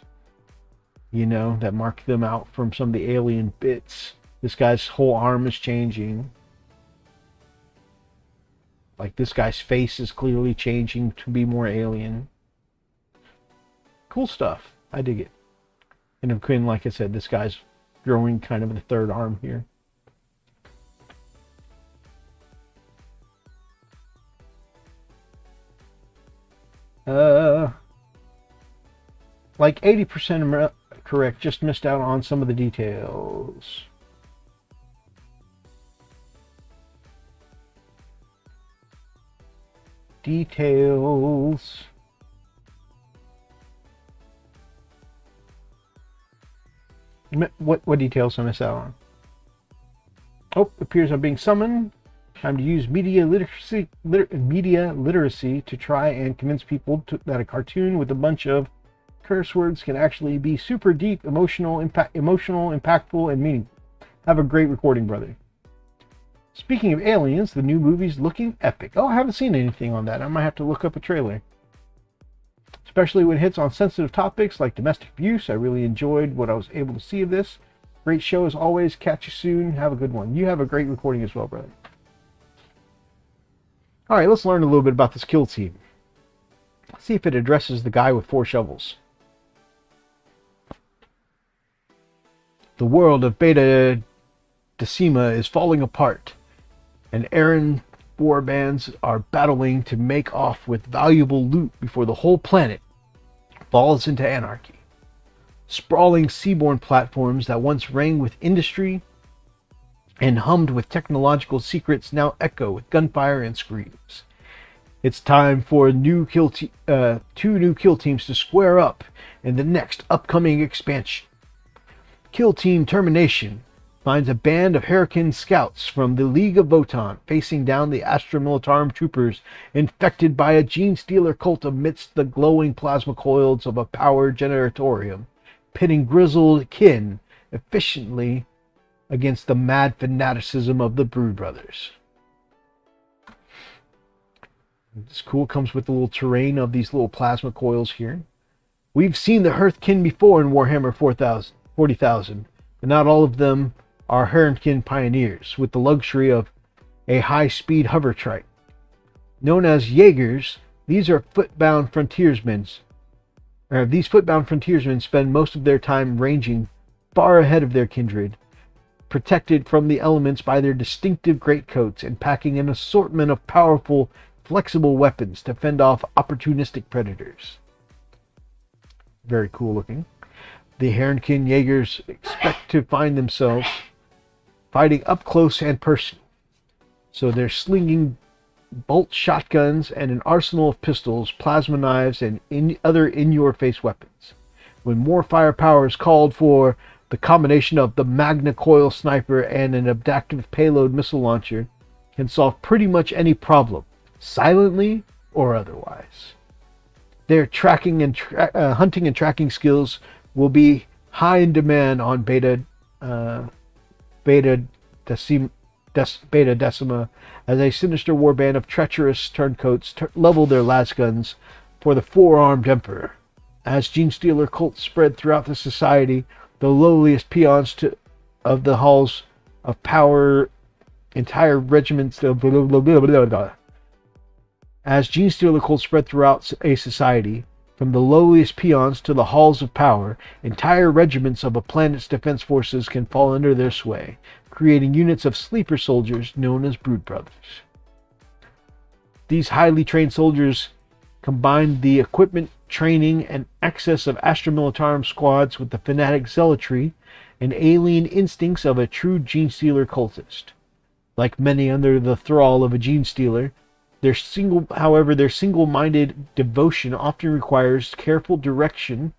you know, that mark them out from some of the alien bits. This guy's whole arm is changing. Like this guy's face is clearly changing to be more alien. Cool stuff. I dig it. And then, like I said, this guy's growing kind of the third arm here. Like 80% correct, just missed out on some of the details. Details. What details did I miss out on? Oh, appears I'm being summoned. Time to use media literacy to try and convince people that a cartoon with a bunch of curse words can actually be super deep, emotional, impactful, and meaningful. Have a great recording, brother. Speaking of aliens, the new movie's looking epic. Oh, I haven't seen anything on that. I might have to look up a trailer. Especially when it hits on sensitive topics like domestic abuse. I really enjoyed what I was able to see of this. Great show as always. Catch you soon. Have a good one. You have a great recording as well, brother. Alright, let's learn a little bit about this kill team. Let's see if it addresses the guy with 4 shovels. The world of Beta Decima is falling apart, and Aaron warbands are battling to make off with valuable loot before the whole planet falls into anarchy. Sprawling seaborne platforms that once rang with industry and hummed with technological secrets now echo with gunfire and screams. It's time for two new kill teams to square up in the next upcoming expansion. Kill Team Termination finds a band of Hurricane scouts from the League of Votan facing down the Astra Militarum troopers infected by a Gene Stealer cult amidst the glowing plasma coils of a power generatorium, pitting grizzled kin efficiently against the mad fanaticism of the Brood Brothers. This cool comes with the little terrain of these little plasma coils here. We've seen the Hearthkin before in Warhammer 40,000, but not all of them are Hearthkin pioneers with the luxury of a high-speed hover trike. Known as Jaegers, these footbound frontiersmen spend most of their time ranging far ahead of their kindred, protected from the elements by their distinctive greatcoats and packing an assortment of powerful, flexible weapons to fend off opportunistic predators. Very cool looking. The Herrenkin Jaegers expect to find themselves fighting up close and personal, so they're slinging bolt shotguns and an arsenal of pistols, plasma knives, and other in-your-face weapons. When more firepower is called for, the combination of the Magna Coil sniper and an adaptive payload missile launcher can solve pretty much any problem, silently or otherwise. Their tracking and hunting and tracking skills will be high in demand on Beta Decima, as a sinister warband of treacherous turncoats level their lasguns for the four-armed emperor. As Genestealer cults spread throughout the society, the lowliest peons of the halls of power, entire regiments of As Genestealer cults spread throughout a society, from the lowliest peons to the halls of power, entire regiments of a planet's defense forces can fall under their sway, creating units of sleeper soldiers known as Brood Brothers. These highly trained soldiers combine the equipment, training, and access of Astra Militarum squads with the fanatic zealotry and alien instincts of a true Genestealer cultist. Like many under the thrall of a Genestealer, their single-minded devotion often requires careful direction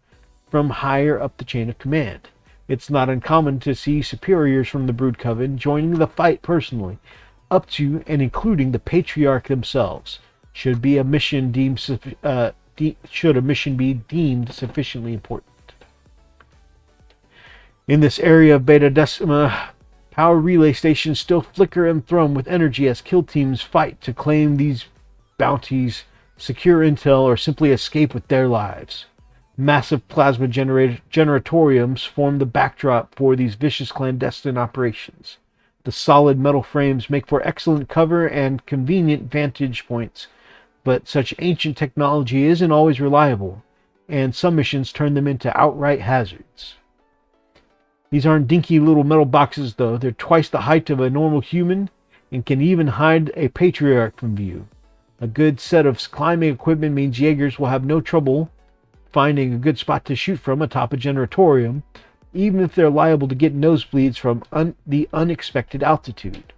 from higher up the chain of command. It's not uncommon to see superiors from the Brood Coven joining the fight personally, up to and including the Patriarch themselves, should a mission be deemed sufficiently important. In this area of Beta Decima, power relay stations still flicker and thrum with energy as kill teams fight to claim these bounties, secure intel, or simply escape with their lives. Massive plasma generatoriums form the backdrop for these vicious clandestine operations. The solid metal frames make for excellent cover and convenient vantage points, but such ancient technology isn't always reliable, and some missions turn them into outright hazards. These aren't dinky little metal boxes, though. They're twice the height of a normal human and can even hide a Patriarch from view. A good set of climbing equipment means Jaegers will have no trouble finding a good spot to shoot from atop a generatorium, even if they're liable to get nosebleeds from the unexpected altitude.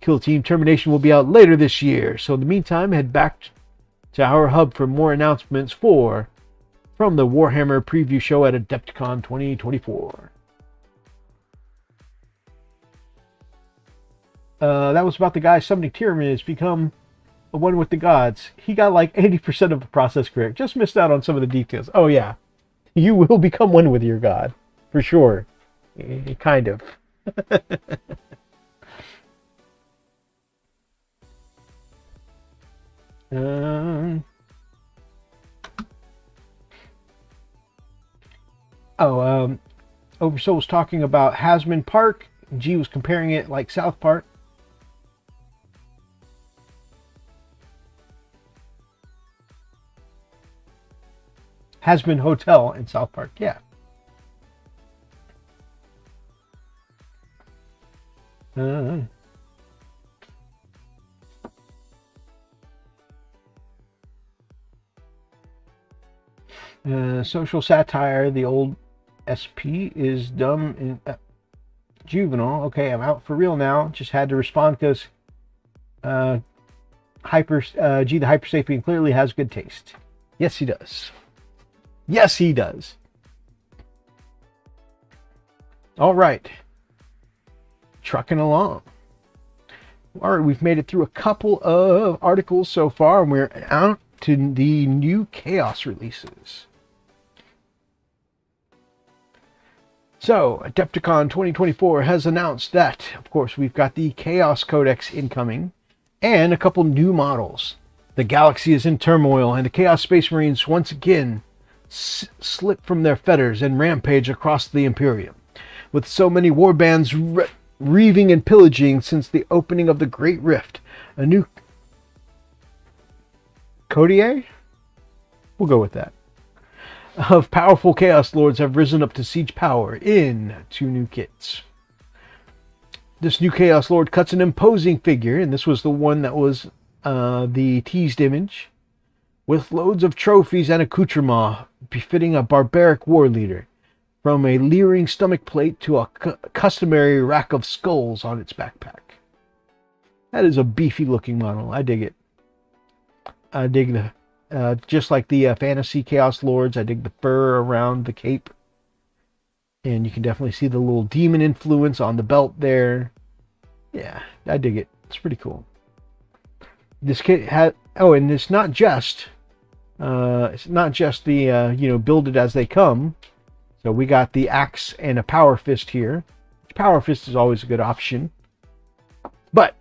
Kill Team Termination will be out later this year, so in the meantime, head back to our hub for more announcements from the Warhammer preview show at Adepticon 2024. That was about the guy summoning Tyranids become one with the gods. He got like 80% of the process correct. Just missed out on some of the details. Oh yeah, you will become one with your god, for sure. Kind of. Oversoul was talking about Hasman Park. G was comparing it like South Park. Hasman Hotel in South Park, yeah. Social satire, the old SP is dumb and juvenile. Okay, I'm out for real now. Just had to respond because G the Hypersapien clearly has good taste. Yes, he does. Yes, he does. All right. Trucking along. All right, we've made it through a couple of articles so far, and we're out to the new Chaos releases. So, Adepticon 2024 has announced that, of course, we've got the Chaos Codex incoming, and a couple new models. The galaxy is in turmoil, and the Chaos Space Marines once again slip from their fetters and rampage across the Imperium. With so many warbands reaving and pillaging since the opening of the Great Rift. A new Codier? We'll go with that. Of powerful Chaos Lords have risen up to siege power in 2 new kits. This new Chaos Lord cuts an imposing figure, and this was the one that was the teased image, with loads of trophies and accoutrements befitting a barbaric war leader, from a leering stomach plate to a customary rack of skulls on its backpack. That is a beefy looking model. I dig it. I dig the, just like the fantasy Chaos Lords, I dig the fur around the cape. And you can definitely see the little demon influence on the belt there. Yeah, I dig it. It's pretty cool. This kit had, oh, and it's not just the, build it as they come. So we got the axe and a power fist here. Power fist is always a good option. But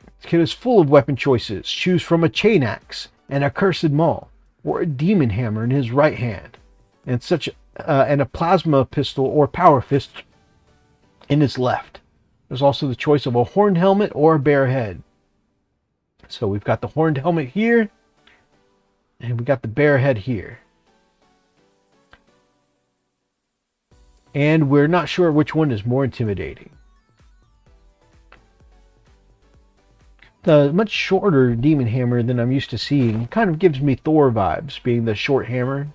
this kit is full of weapon choices. Choose from a chain axe, an accursed maul, or a demon hammer in his right hand, and a plasma pistol or power fist in his left. There's also the choice of a horned helmet or a bare head. So we've got the horned helmet here, and we got the bare head here. And we're not sure which one is more intimidating. The much shorter demon hammer than I'm used to seeing kind of gives me Thor vibes, being the short hammer.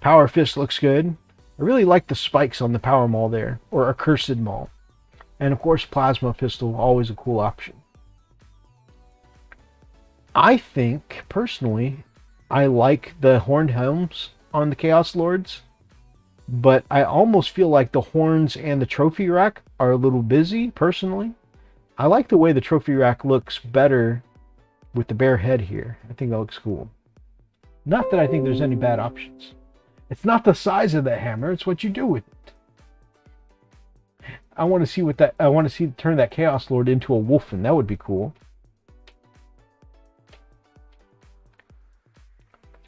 Power fist looks good. I really like the spikes on the power maul there, or accursed maul. And of course, plasma pistol, always a cool option. I think, personally, I like the horned helms on the Chaos Lords, but I almost feel like the horns and the trophy rack are a little busy, personally. I like the way the trophy rack looks better with the bare head here. I think that looks cool. Not that I think there's any bad options. It's not the size of the hammer, it's what you do with it. I want to see turn that Chaos Lord into a wolfen. That would be cool.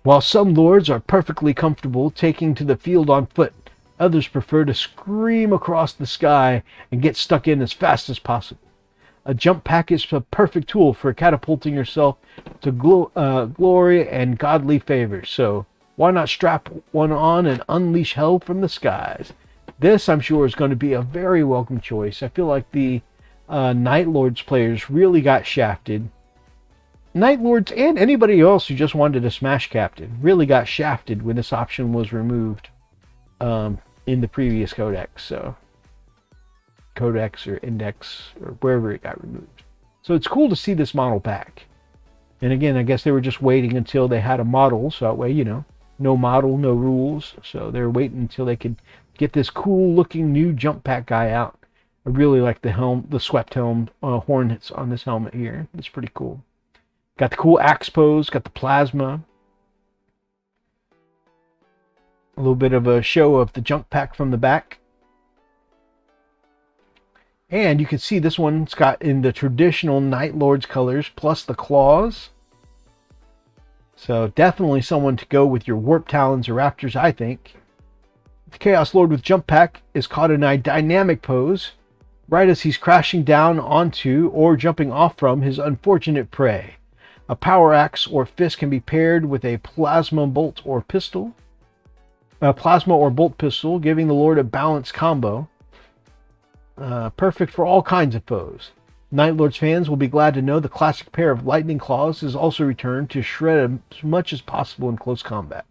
While some lords are perfectly comfortable taking to the field on foot, others prefer to scream across the sky and get stuck in as fast as possible. A jump pack is a perfect tool for catapulting yourself to glory and godly favor. So why not strap one on and unleash hell from the skies? This, I'm sure, is going to be a very welcome choice. I feel like the Night Lords players really got shafted. Night Lords and anybody else who just wanted a Smash Captain really got shafted when this option was removed in the previous codex. So codex or index or wherever it got removed. So it's cool to see this model back. And again, I guess they were just waiting until they had a model, so that way, no model, no rules. So they're waiting until they could get this cool looking new jump pack guy out. I really like the helm, the swept helm hornets on this helmet here. It's pretty cool. Got the cool axe pose, got the plasma. A little bit of a show of the jump pack from the back. And you can see this one's got in the traditional Night Lords colors plus the claws. So definitely someone to go with your Warp Talons or Raptors, I think. The Chaos Lord with jump pack is caught in a dynamic pose right as he's crashing down onto or jumping off from his unfortunate prey. A power axe or fist can be paired with a plasma bolt or pistol. A plasma or bolt pistol, giving the Lord a balanced combo. Perfect for all kinds of foes. Night Lords fans will be glad to know the classic pair of lightning claws is also returned to shred as much as possible in close combat.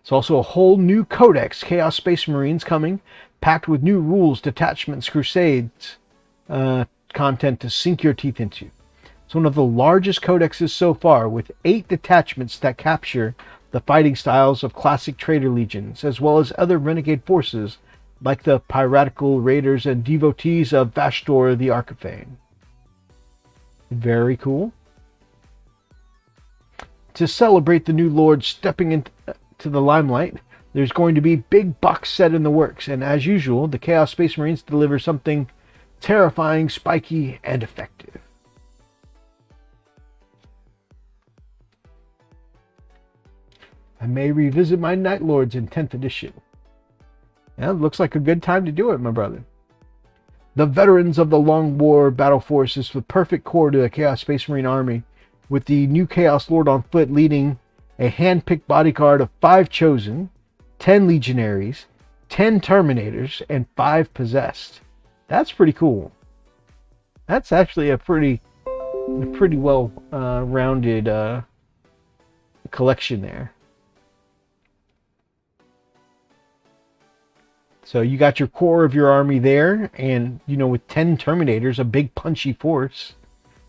It's also a whole new codex, Chaos Space Marines, coming, packed with new rules, detachments, crusades, content to sink your teeth into. It's one of the largest codexes so far, with 8 detachments that capture the fighting styles of classic Traitor Legions, as well as other renegade forces like the piratical raiders and devotees of Vashtor the Archifane. Very cool. To celebrate the new Lord stepping into the limelight, there's going to be big box set in the works, and as usual, the Chaos Space Marines deliver something terrifying, spiky, and effective. I may revisit my Night Lords in 10th edition. Yeah, it looks like a good time to do it, my brother. The veterans of the Long War battle force is the perfect core to the Chaos Space Marine Army, with the new Chaos Lord on foot leading a hand-picked bodyguard of 5 chosen, 10 legionaries, 10 terminators, and 5 possessed. That's pretty cool. That's actually a pretty well rounded collection there. So you got your core of your army there, and with 10 terminators, a big punchy force.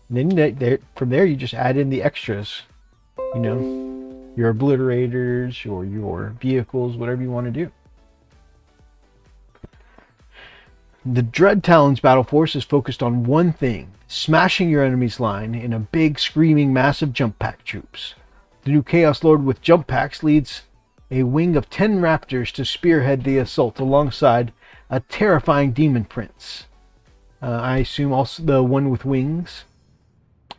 And then from there you just add in the extras. Your obliterators or your vehicles, whatever you want to do. The Dread Talons battle force is focused on one thing: smashing your enemy's line in a big, screaming, massive jump pack troops. The new Chaos Lord with jump packs leads a wing of 10 raptors to spearhead the assault alongside a terrifying demon prince. I assume also the one with wings.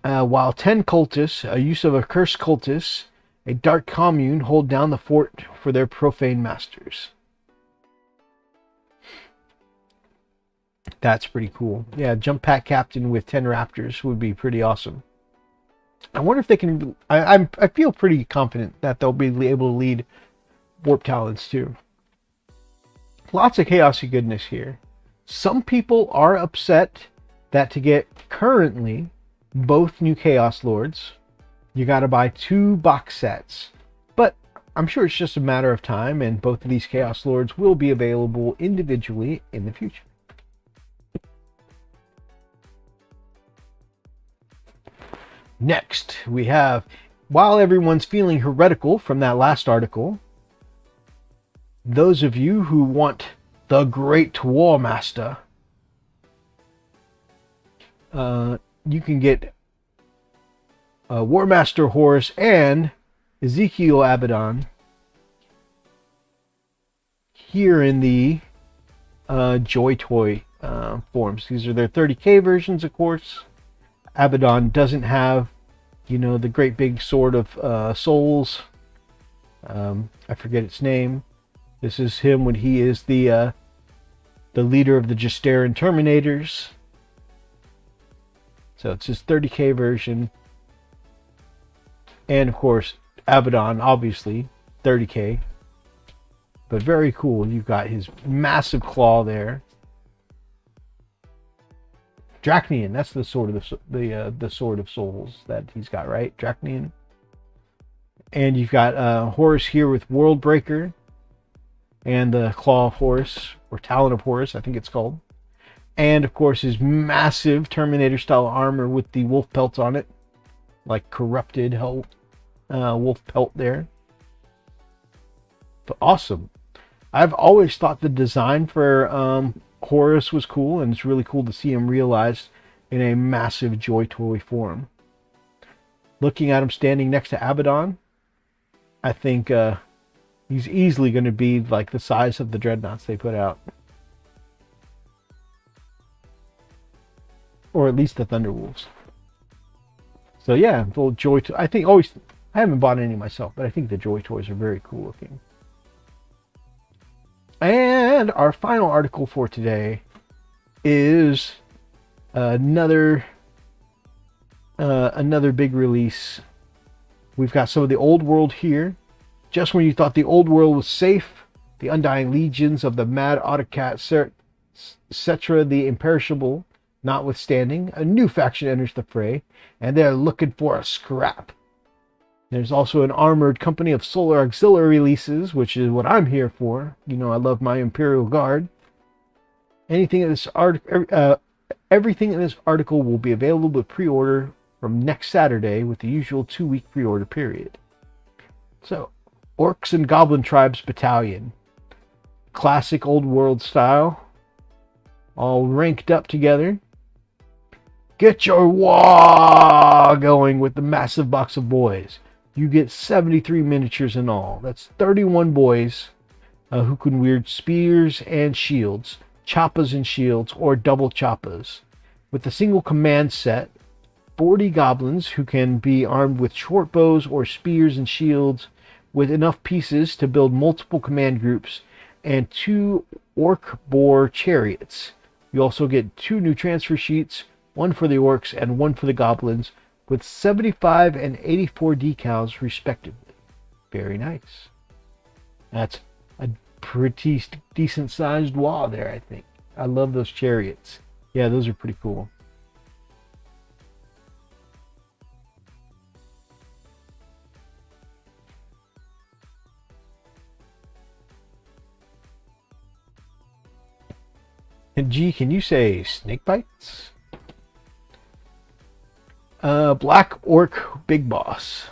While 10 cultists, a use of a cursed cultist, a dark commune, hold down the fort for their profane masters. That's pretty cool. Yeah, jump pack captain with 10 raptors would be pretty awesome. I wonder if they can. I feel pretty confident that they'll be able to lead Warp Talons too. Lots of chaosy goodness here. Some people are upset that to get currently both new Chaos Lords, you got to buy 2 box sets. But I'm sure it's just a matter of time, and both of these Chaos Lords will be available individually in the future. Next, we have, while everyone's feeling heretical from that last article, those of you who want the Great War Master, you can get War Master Horus and Ezekiel Abaddon here in the Joy Toy forms. These are their 30k versions, of course. Abaddon doesn't have, the great big sword of souls. I forget its name. This is him when he is the leader of the Justaran Terminators. So it's his 30k version. And of course, Abaddon, obviously, 30k. But very cool. You've got his massive claw there. Dracnian, that's the sword of the sword of souls that he's got, right? Dracnian. And you've got Horus here with Worldbreaker and the Claw of Horus, or Talon of Horus, I think it's called. And of course his massive Terminator style armor with the wolf pelt on it, like corrupted wolf pelt there. But awesome. I've always thought the design for Horus was cool, and it's really cool to see him realized in a massive Joy Toy form. Looking at him standing next to Abaddon, I think he's easily going to be like the size of the dreadnoughts they put out, or at least the Thunderwolves. So yeah, the Joy Toy. I haven't bought any myself, but I think the Joy Toys are very cool looking. And our final article for today is another big release. We've got some of the old world here. Just when you thought the old world was safe, the undying legions of the mad autocat Cetra the Imperishable notwithstanding, a new faction enters the fray, and they're looking for a scrap. There's also an armored company of solar auxiliary releases, which is what I'm here for. I love my Imperial Guard. Everything in this article will be available with pre-order from next Saturday, with the usual 2-week pre-order period. So, Orcs and Goblin Tribes Battalion. Classic old world style. All ranked up together. Get your wah going with the massive box of boys. You get 73 miniatures in all. That's 31 boys who can wield spears and shields, choppas and shields, or double choppas. With a single command set, 40 goblins who can be armed with short bows or spears and shields with enough pieces to build multiple command groups and 2 orc boar chariots. You also get 2 new transfer sheets, one for the orcs and one for the goblins, with 75 and 84 decals respectively. Very nice. That's a pretty decent sized wall there, I think. I love those chariots. Yeah, those are pretty cool. And G, can you say snake bites? Black Orc Big Boss.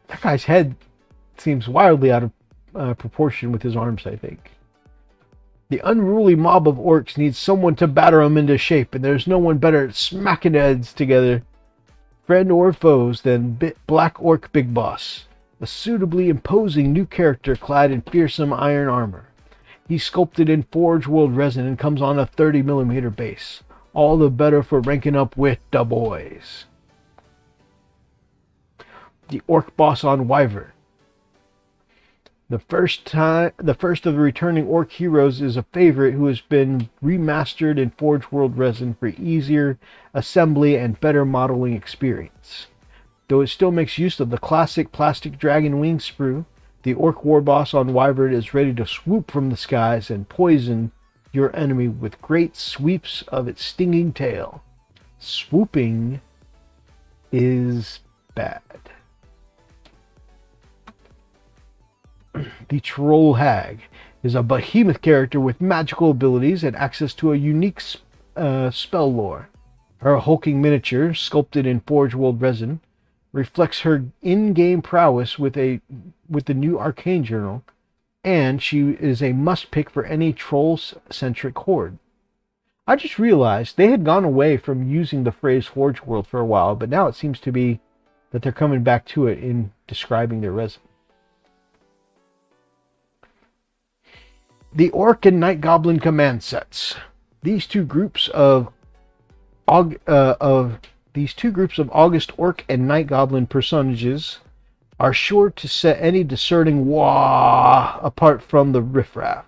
That guy's head seems wildly out of proportion with his arms, I think. The unruly mob of orcs needs someone to batter them into shape, and there's no one better at smacking heads together, friend or foes, than Black Orc Big Boss, a suitably imposing new character clad in fearsome iron armor. He's sculpted in Forge World resin and comes on a 30mm base. All the better for ranking up with the boys. The Orc Boss on Wyvern. The first of the returning Orc heroes is a favorite who has been remastered in Forge World resin for easier assembly and better modeling experience. Though it still makes use of the classic plastic dragon wing sprue, the Orc War Boss on Wyvern is ready to swoop from the skies and poison your enemy with great sweeps of its stinging tail. Swooping is bad. The Troll Hag is a behemoth character with magical abilities and access to a unique spell lore. Her hulking miniature, sculpted in Forge World resin, reflects her in-game prowess with the new Arcane Journal, and she is a must-pick for any troll-centric horde. I just realized they had gone away from using the phrase Forge World for a while, but now it seems to be that they're coming back to it in describing their resin. The Orc and Night Goblin command sets. These two groups of August Orc and Night Goblin personages are sure to set any discerning wah apart from the riffraff.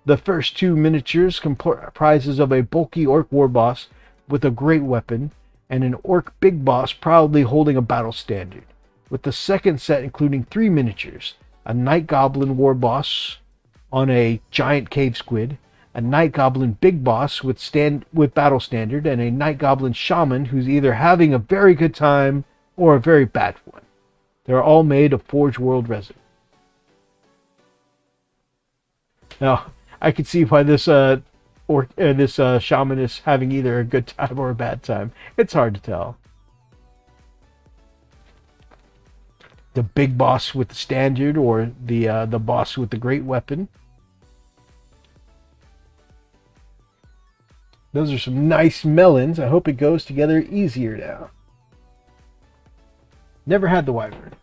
The first 2 miniatures comprises of a bulky Orc war boss with a great weapon and an Orc big boss proudly holding a battle standard, with the second set including 3 miniatures, a Night Goblin war boss on a giant cave squid, a Night Goblin big boss with battle standard, and a Night Goblin shaman who's either having a very good time or a very bad one. They're all made of Forge World resin. Now, I can see why this shaman is having either a good time or a bad time. It's hard to tell. The big boss with the standard, or the boss with the great weapon. Those are some nice melons. I hope it goes together easier now. Never had the wyvern.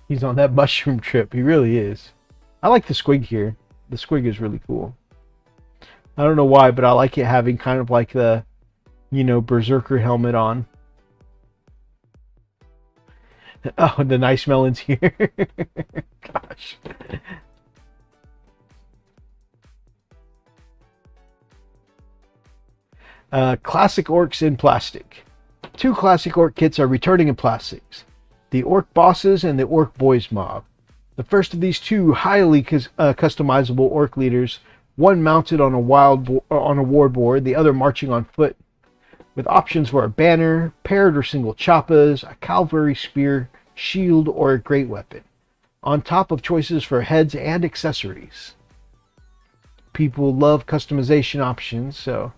He's on that mushroom trip. He really is. I like the squig here. The squig is really cool. I don't know why, but I like it having kind of like the, berserker helmet on. Oh, the nice melons here. Gosh. Classic Orcs in plastic. 2 classic Orc kits are returning in plastics. The Orc Bosses and the Orc Boys mob. The first of these 2 highly customizable Orc leaders, one mounted on a war board, the other marching on foot, with options for a banner, paired or single choppas, a cavalry spear, shield, or a great weapon, on top of choices for heads and accessories. People love customization options, so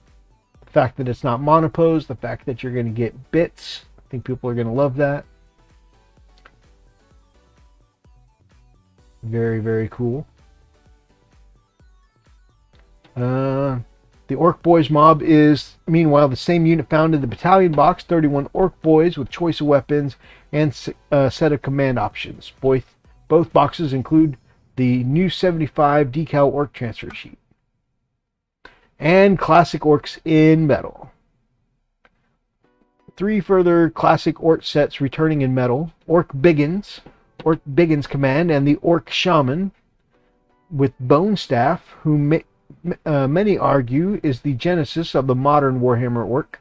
the fact that it's not monopose, the fact that you're going to get bits, I think people are going to love that. Very, very cool. The Orc Boys mob is, meanwhile, the same unit found in the battalion box, 31 Orc Boys with choice of weapons and a set of command options. Both boxes include the new 75 decal Orc transfer sheet. And classic Orcs in metal. 3 further classic Orc sets returning in metal. Orc Biggins Command, and the Orc Shaman with Bone Staff, who many argue is the genesis of the modern Warhammer Orc.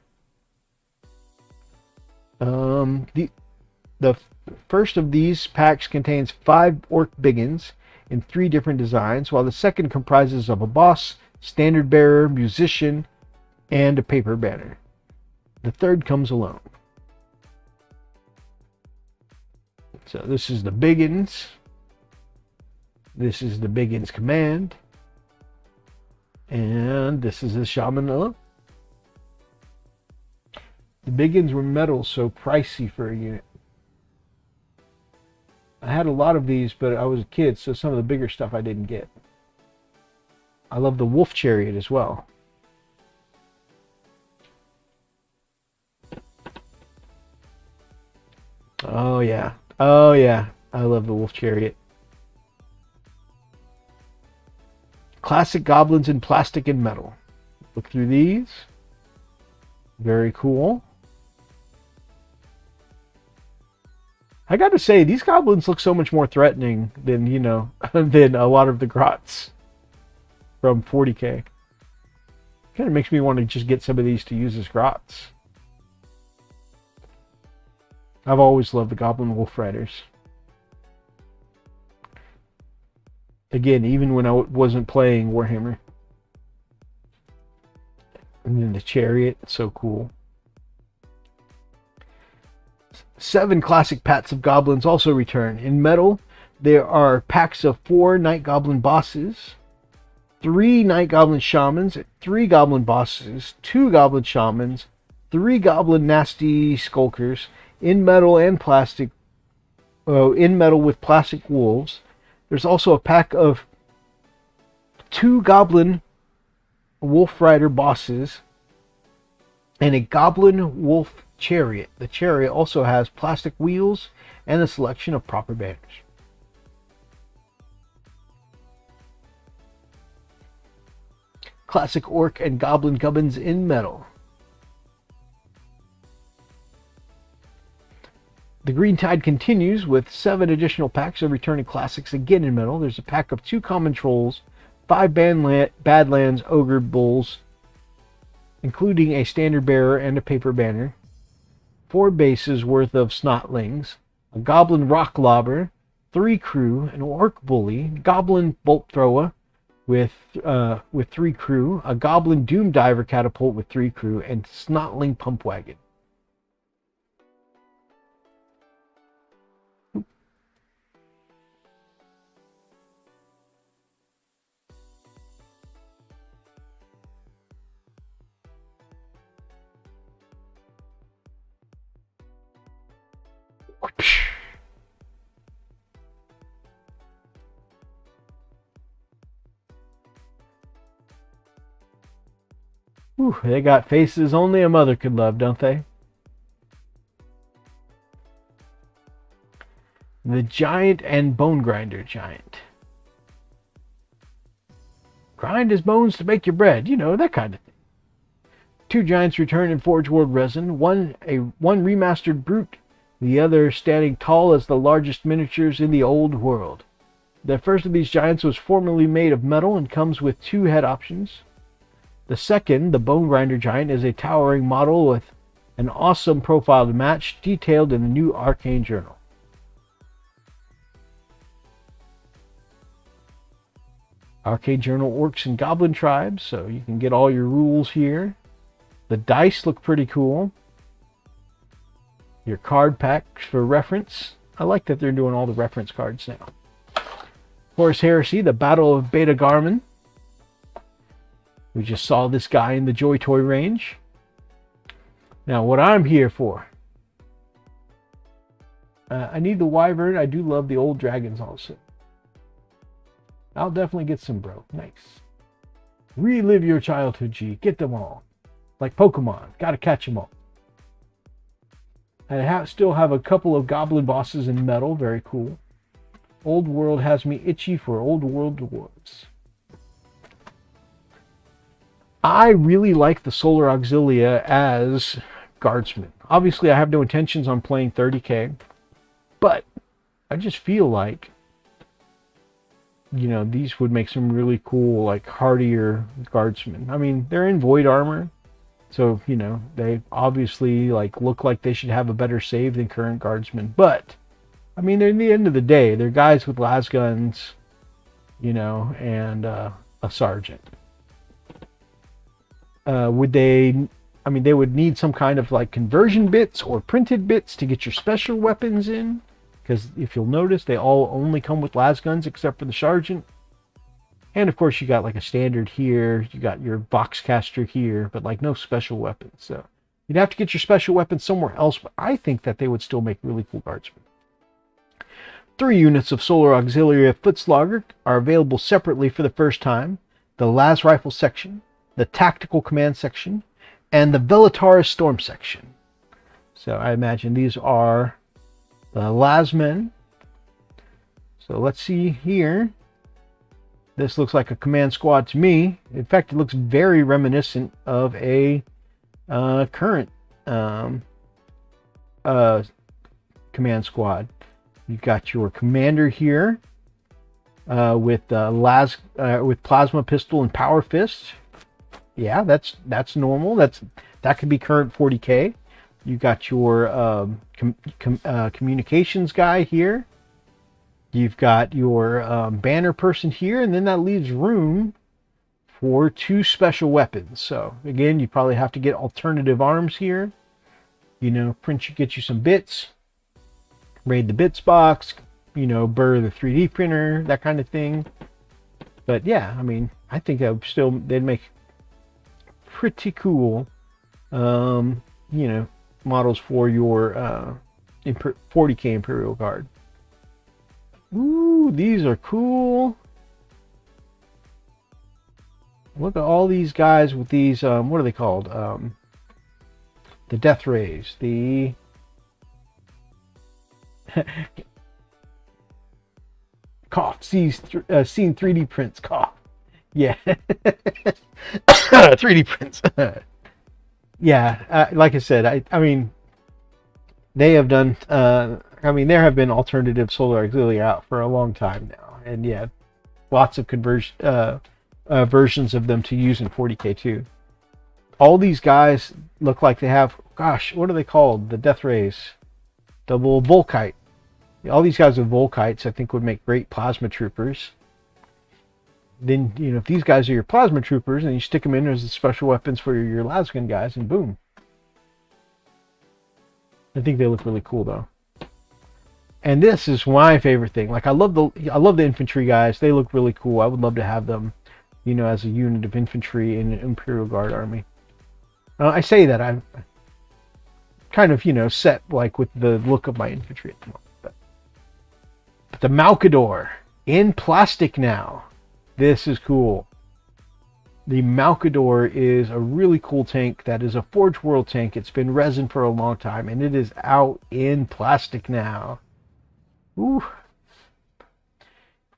The first of these packs contains 5 Orc Biggins in 3 different designs, while the second comprises of a boss, standard bearer, musician, and a paper banner. The third comes alone. So this is the Biggins. This is the Biggins Command. And this is the Shaman alone. The Biggins were metal, so pricey for a unit. I had a lot of these, but I was a kid, so some of the bigger stuff I didn't get. I love the Wolf Chariot as well. Oh yeah. Oh yeah. I love the Wolf Chariot. Classic goblins in plastic and metal. Look through these. Very cool. I got to say, these goblins look so much more threatening than, you know, than a lot of the grots from 40k. Kind of makes me want to just get some of these to use as grots. I've always loved the Goblin Wolf Riders. Again, even when I wasn't playing Warhammer. And then the Chariot, it's so cool. 7 classic packs of goblins also return. In metal, there are packs of 4 Night Goblin bosses, 3 Night Goblin shamans, 3 goblin bosses, 2 goblin shamans, 3 goblin nasty skulkers, in metal and plastic, in metal with plastic wolves. There's also a pack of 2 goblin wolf rider bosses and a goblin wolf chariot. The chariot also has plastic wheels and a selection of proper banners. Classic orc and goblin gubbins in metal. The Green Tide continues with 7 additional packs of returning classics again in metal. There's a pack of 2 common trolls, 5 Badlands ogre bulls, including a standard bearer and a paper banner, 4 bases worth of snotlings, a goblin rock lobber, 3 crew, an orc bully, goblin bolt thrower with 3 crew, a goblin doom diver catapult with 3 crew, and snotling pump wagon. Whew, they got faces only a mother could love, don't they? The Giant and Bone Grinder Giant. Grind his bones to make your bread. You know, that kind of thing. 2 giants return in Forge World resin. One remastered brute, the other standing tall as the largest miniatures in the old world. The first of these giants was formerly made of metal and comes with 2 head options. The second, the Bone Grinder Giant, is a towering model with an awesome profile to match, detailed in the new Arcane Journal. Arcane Journal Orcs and Goblin Tribes, so you can get all your rules here. The dice look pretty cool. Your card packs for reference. I like that they're doing all the reference cards now. Horus Heresy, the Battle of Beta Garmin. We just saw this guy in the Joy Toy range. Now, what I'm here for. I need the Wyvern. I do love the old dragons also. I'll definitely get some, bro. Nice. Relive your childhood, G. Get them all. Like Pokemon. Gotta catch them all. I still have a couple of goblin bosses in metal. Very cool. Old World has me itchy for Old World dwarves. I really like the Solar Auxilia as guardsmen. Obviously, I have no intentions on playing 30k, but I just feel like, you know, these would make some really cool, like, hardier guardsmen. I mean, they're in void armor, so, you know, they obviously, like, look like they should have a better save than current guardsmen. But, I mean, at the end of the day, they're guys with las guns, you know, and a sergeant. Would they... I mean, they would need some kind of, like, conversion bits or printed bits to get your special weapons in. Because if you'll notice, they all only come with las guns except for the sergeant. And, of course, you got, like, a standard here. You got your boxcaster here, but, like, no special weapons. So you'd have to get your special weapons somewhere else, but I think that they would still make really cool guardsmen. 3 units of Solar Auxiliary of Footslogger are available separately for the first time. The Las Rifle section, the Tactical Command section, and the Velataris Storm section. So I imagine these are the Lasmen. So let's see here. This looks like a command squad to me. In fact, it looks very reminiscent of a current command squad. You've got your commander here with plasma pistol and power fist. Yeah, that's normal. That could be current 40k. You got your communications guy here. You've got your banner person here, and then that leaves room for 2 special weapons. So again, you probably have to get alternative arms here. You know, get you some bits, raid the bits box, you know, burr the 3D printer, that kind of thing. But yeah, I mean, I think they'd make pretty cool, you know, models for your 40k Imperial Guard. Ooh, these are cool. Look at all these guys with these, what are they called? The death rays. The cough. Seen 3D prints. Cough. Yeah. 3D prints. Yeah, like I said, I mean, they have done, I mean, there have been alternative Solar Auxiliary out for a long time now. And yeah, lots of versions of them to use in 40k too. All these guys look like they have, gosh, what are they called? The Death Rays. Double Volkite. All these guys with Volkites, I think, would make great plasma troopers. Then, you know, if these guys are your plasma troopers, and you stick them in as the special weapons for your lasgun guys, and boom. I think they look really cool, though. And this is my favorite thing. Like, I love the infantry guys. They look really cool. I would love to have them, you know, as a unit of infantry in an Imperial Guard army. I say that I'm kind of, you know, set like with the look of my infantry at the moment. But the Malkador in plastic now. This is cool. The Malkador is a really cool tank that is a Forge World tank. It's been resin for a long time, and it is out in plastic now. Ooh.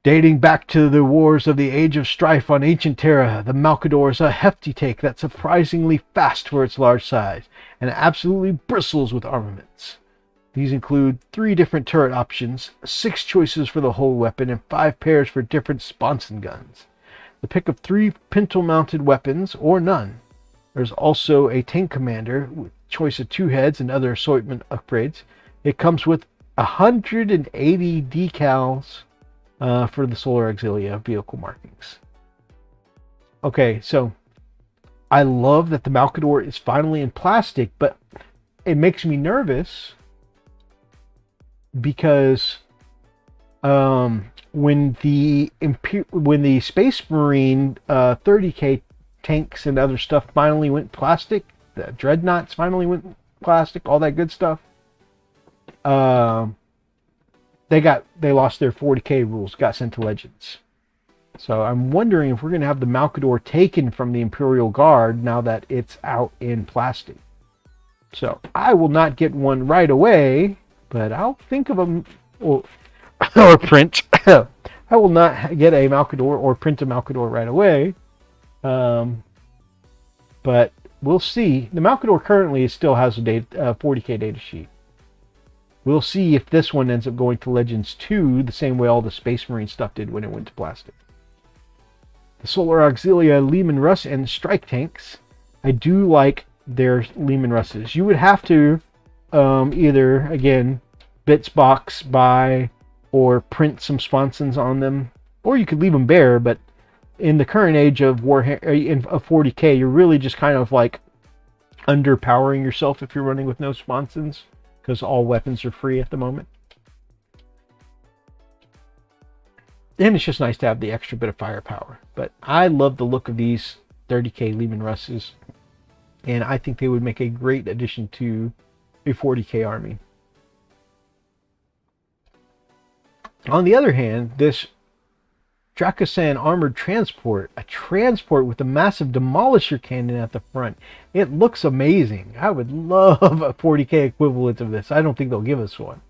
Dating back to the wars of the Age of Strife on ancient Terra, the Malkador is a hefty tank that's surprisingly fast for its large size, and absolutely bristles with armaments. These include 3 different turret options, 6 choices for the whole weapon, and 5 pairs for different sponson guns. The pick of 3 pintle-mounted weapons, or none. There's also a tank commander with choice of 2 heads and other assortment upgrades. It comes with 180 decals for the Solar Auxilia vehicle markings. Okay, so I love that the Malkador is finally in plastic, but it makes me nervous because when the Space Marine 30k tanks and other stuff finally went plastic, the Dreadnoughts finally went plastic, all that good stuff, they lost their 40k rules, got sent to Legends. So I'm wondering if we're going to have the Malkador taken from the Imperial Guard now that it's out in plastic. So I will not get one right away, but I'll think of them or print. I will not get a Malkador or print a Malkador right away. But we'll see. The Malkador currently still has a 40k data sheet. We'll see if this one ends up going to Legends 2 the same way all the Space Marine stuff did when it went to plastic. The Solar Auxilia Leman Russ and Strike Tanks. I do like their Leman Russes. You would have to either, again, bits box, buy, or print some sponsons on them. Or you could leave them bare, but in the current age of of 40k, you're really just kind of like underpowering yourself if you're running with no sponsons, because all weapons are free at the moment. And it's just nice to have the extra bit of firepower. But I love the look of these 30k Leman Russes, and I think they would make a great addition to a 40k army. On the other hand, this Dracosan armored transport, a transport with a massive demolisher cannon at the front. It looks amazing. I would love a 40k equivalent of this. I don't think they'll give us one.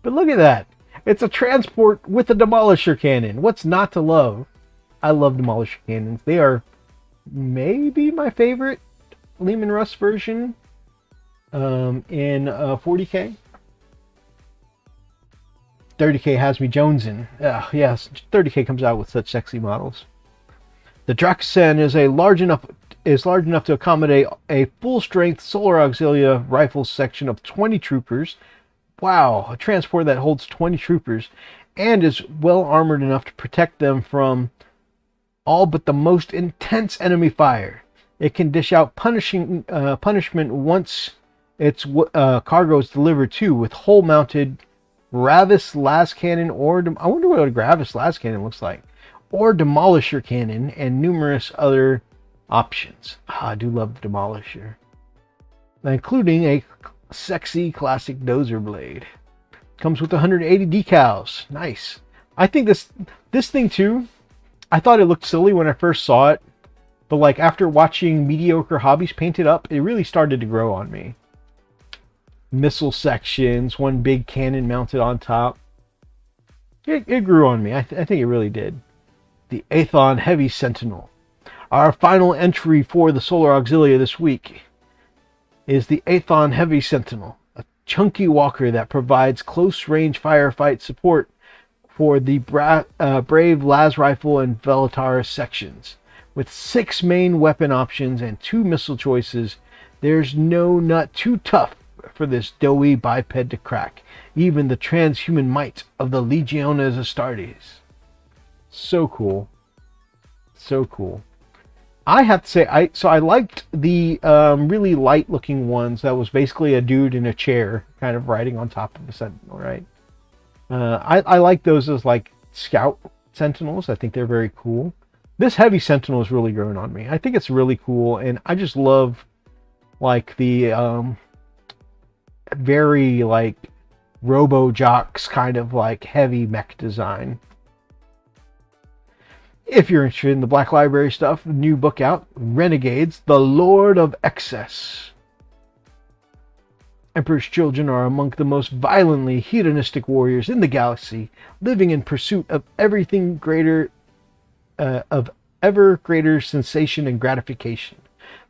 But look at that. It's a transport with a demolisher cannon. What's not to love? I love demolisher cannons. They are maybe my favorite Leman Russ version in 40k. 30k has me jonesing. Yes, 30k comes out with such sexy models. The Dracosan is large enough to accommodate a full-strength Solar Auxilia rifle section of 20 troopers. Wow, a transport that holds 20 troopers and is well armored enough to protect them from all but the most intense enemy fire. It can dish out punishment once its cargo is delivered too, with hull-mounted Gravis las cannon, or I wonder what a Gravis las cannon looks like, or demolisher cannon, and numerous other options. I do love the demolisher, including a sexy classic dozer blade. Comes with 180 decals. Nice. I think this thing too, I thought it looked silly when I first saw it, but like after watching mediocre hobbies paint it up, it really started to grow on me. Missile sections, one big cannon mounted on top. It grew on me. I think it really did. The Aethon Heavy Sentinel. Our final entry for the Solar Auxilia this week is the Aethon Heavy Sentinel, a chunky walker that provides close-range firefight support for the Brave Las Rifle and Velataris sections. With 6 main weapon options and 2 missile choices, there's no nut too tough for this doughy biped to crack, even the transhuman might of the Legiones Astartes. So cool. So cool. I have to say, I liked the really light looking ones that was basically a dude in a chair kind of riding on top of a sentinel, right? I like those as like scout sentinels. I think they're very cool. This heavy sentinel is really growing on me. I think it's really cool, and I just love like the very like Robo Jocks kind of like heavy mech design. If you're interested in the Black Library stuff, the new book out, Renegades, the Lord of Excess. Emperor's children are among the most violently hedonistic warriors in the galaxy, living in pursuit of everything greater, of ever greater sensation and gratification.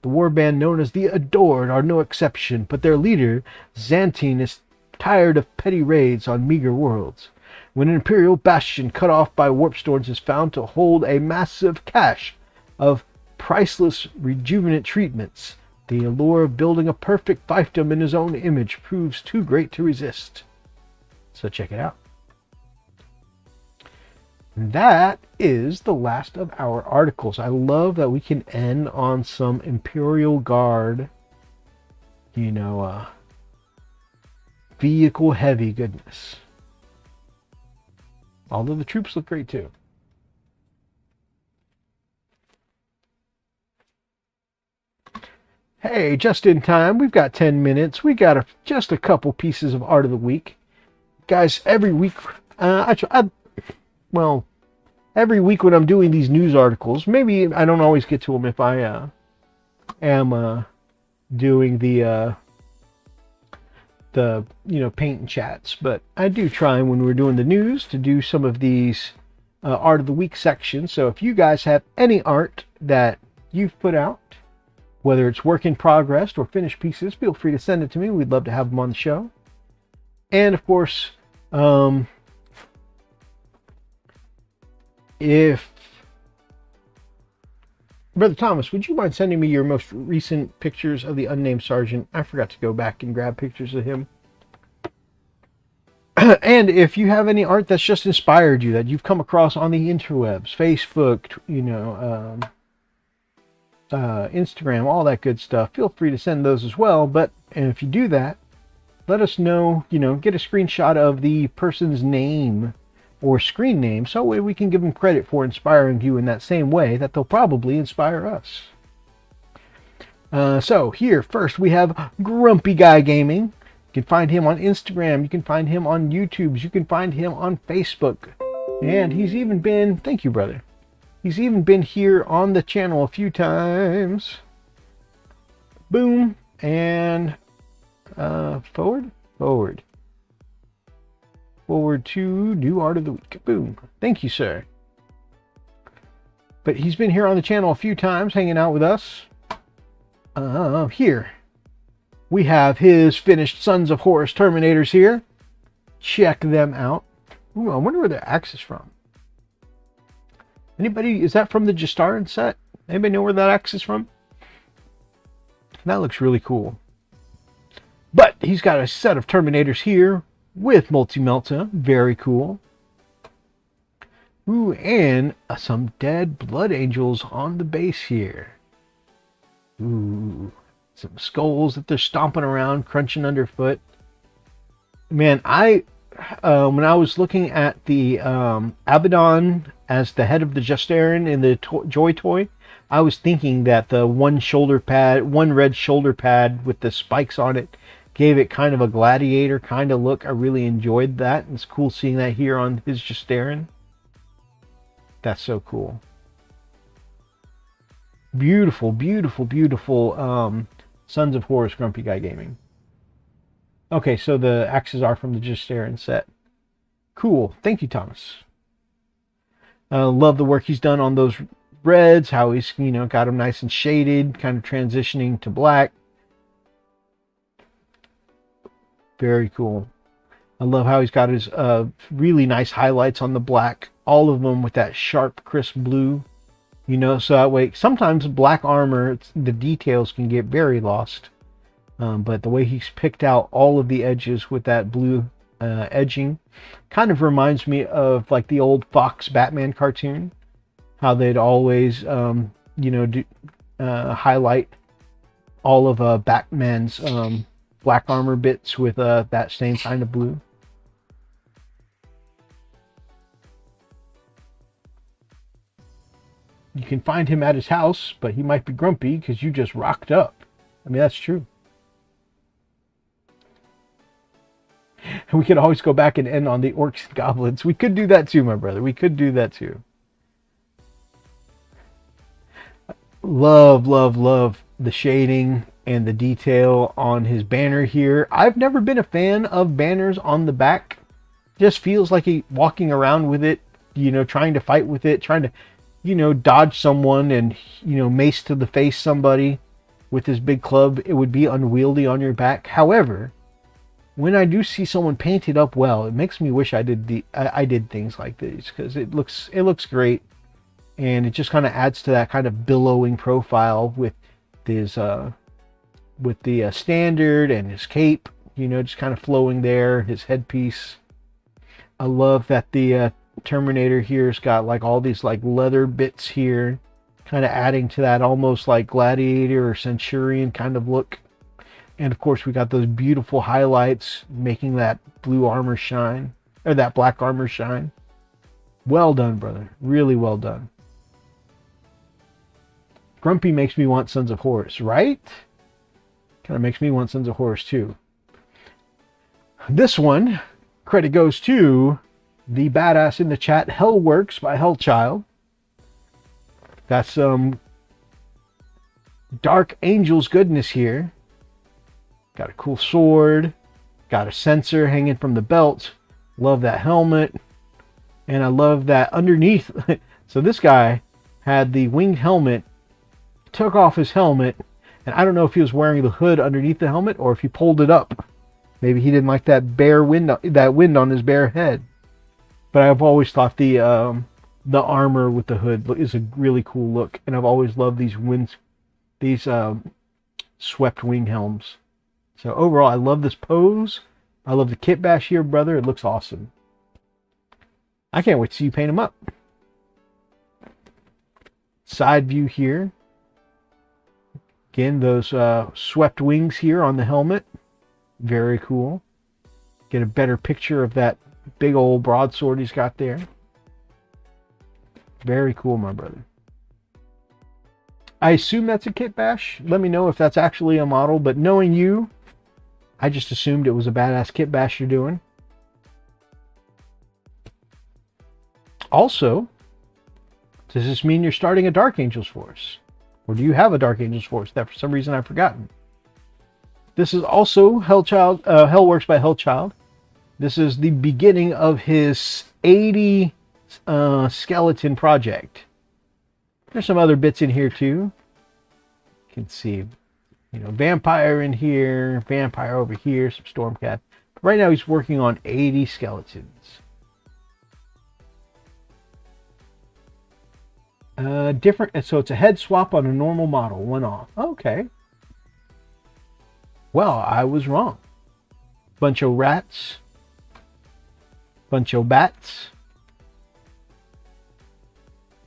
The warband known as the Adored are no exception, but their leader, Xantine, is tired of petty raids on meager worlds. When an Imperial bastion cut off by warp storms is found to hold a massive cache of priceless rejuvenant treatments, the allure of building a perfect fiefdom in his own image proves too great to resist. So check it out. That is the last of our articles. I love that we can end on some Imperial Guard, vehicle heavy goodness. Although the troops look great too. Hey, just in time. We've got 10 minutes. We got just a couple pieces of art of the week. Guys, every week, every week when I'm doing these news articles, maybe I don't always get to them if I am doing the paint and chats, but I do try when we're doing the news to do some of these art of the week sections. So if you guys have any art that you've put out Whether it's work in progress or finished pieces, feel free to send it to me. We'd love to have them on the show. And of course, if Brother Thomas, would you mind sending me your most recent pictures of the unnamed sergeant? I forgot to go back and grab pictures of him. And if you have any art that's just inspired you, that you've come across on the interwebs, Facebook, Instagram, all that good stuff, feel free to send those as well. And if you do that, let us know, get a screenshot of the person's name or screen name, so we can give them credit for inspiring you in that same way that they'll probably inspire us. So here first we have Grumpy Guy Gaming. You can find him on Instagram, you can find him on YouTube, you can find him on Facebook, and he's even been, thank you brother, he's even been here on the channel a few times. Boom, and forward to new art of the week. Boom. Thank you, sir. But he's been here on the channel a few times, hanging out with us. Here we have his finished Sons of Horus Terminators here. Check them out. Ooh, I wonder where the axe is from. Anybody, is that from the Justarin set? Anybody know where that axe is from? That looks really cool. But he's got a set of Terminators here with Multi-Melta. Very cool. Ooh, and some dead Blood Angels on the base here. Ooh, some skulls that they're stomping around, crunching underfoot. Man, when I was looking at the Abaddon as the head of the Justarin in the Joy Toy, I was thinking that the one red shoulder pad with the spikes on it gave it kind of a gladiator kind of look. I really enjoyed that. It's cool seeing that here on his Justarin. That's so cool. Beautiful, beautiful, beautiful Sons of Horus Grumpy Guy Gaming. Okay, so the axes are from the Justarin set. Cool. Thank you, Thomas. Love the work he's done on those reds, how he's, got them nice and shaded, kind of transitioning to black. Very cool. I love how he's got his really nice highlights on the black, all of them with that sharp, crisp blue. So that way, sometimes black armor, the details can get very lost. But the way he's picked out all of the edges with that blue edging kind of reminds me of like the old Fox Batman cartoon. How they'd always, highlight all of Batman's black armor bits with that same kind of blue. You can find him at his house, but he might be grumpy because you just rocked up. I mean, that's true. We could always go back and end on the orcs and goblins. We could do that too, my brother. We could do that too. Love, love, love the shading and the detail on his banner here. I've never been a fan of banners on the back. Just feels like he walking around with it, trying to fight with it, trying to, dodge someone and, mace to the face somebody with his big club. It would be unwieldy on your back. However, when I do see someone painted up well, it makes me wish I did things like these, because it looks great, and it just kind of adds to that kind of billowing profile with his standard and his cape, just kind of flowing there, his headpiece. I love that the Terminator here's got like all these like leather bits here, kind of adding to that almost like gladiator or centurion kind of look. And of course we got those beautiful highlights making that blue armor shine, or that black armor shine. Well done, brother. Really well done. Grumpy makes me want Sons of Horus, right? Kind of makes me want Sons of Horus too. This one, credit goes to the badass in the chat, Hellworks by Hellchild. Got some Dark Angels goodness here. Got a cool sword. Got a sensor hanging from the belt. Love that helmet. And I love that underneath. So this guy had the winged helmet, took off his helmet, And I don't know if he was wearing the hood underneath the helmet or if he pulled it up. Maybe he didn't like that wind on his bare head. But I've always thought the armor with the hood is a really cool look, and I've always loved these swept wing helms. So overall, I love this pose. I love the kit bash here, brother. It looks awesome. I can't wait to see you paint them up. Side view here. Again, those swept wings here on the helmet. Very cool. Get a better picture of that big old broadsword he's got there. Very cool, my brother. I assume that's a kit bash. Let me know if that's actually a model, but knowing you, I just assumed it was a badass kit bash you're doing. Also, does this mean you're starting a Dark Angels force? Or do you have a Dark Angels force that for some reason I've forgotten? This is also Hellworks by Hellchild. This is the beginning of his 80 skeleton project. There's some other bits in here too. You can see, vampire in here, vampire over here, some Stormcat. Right now he's working on 80 skeletons. Different, so it's a head swap on a normal model, one off. Okay. Well, I was wrong. Bunch of rats. Bunch of bats.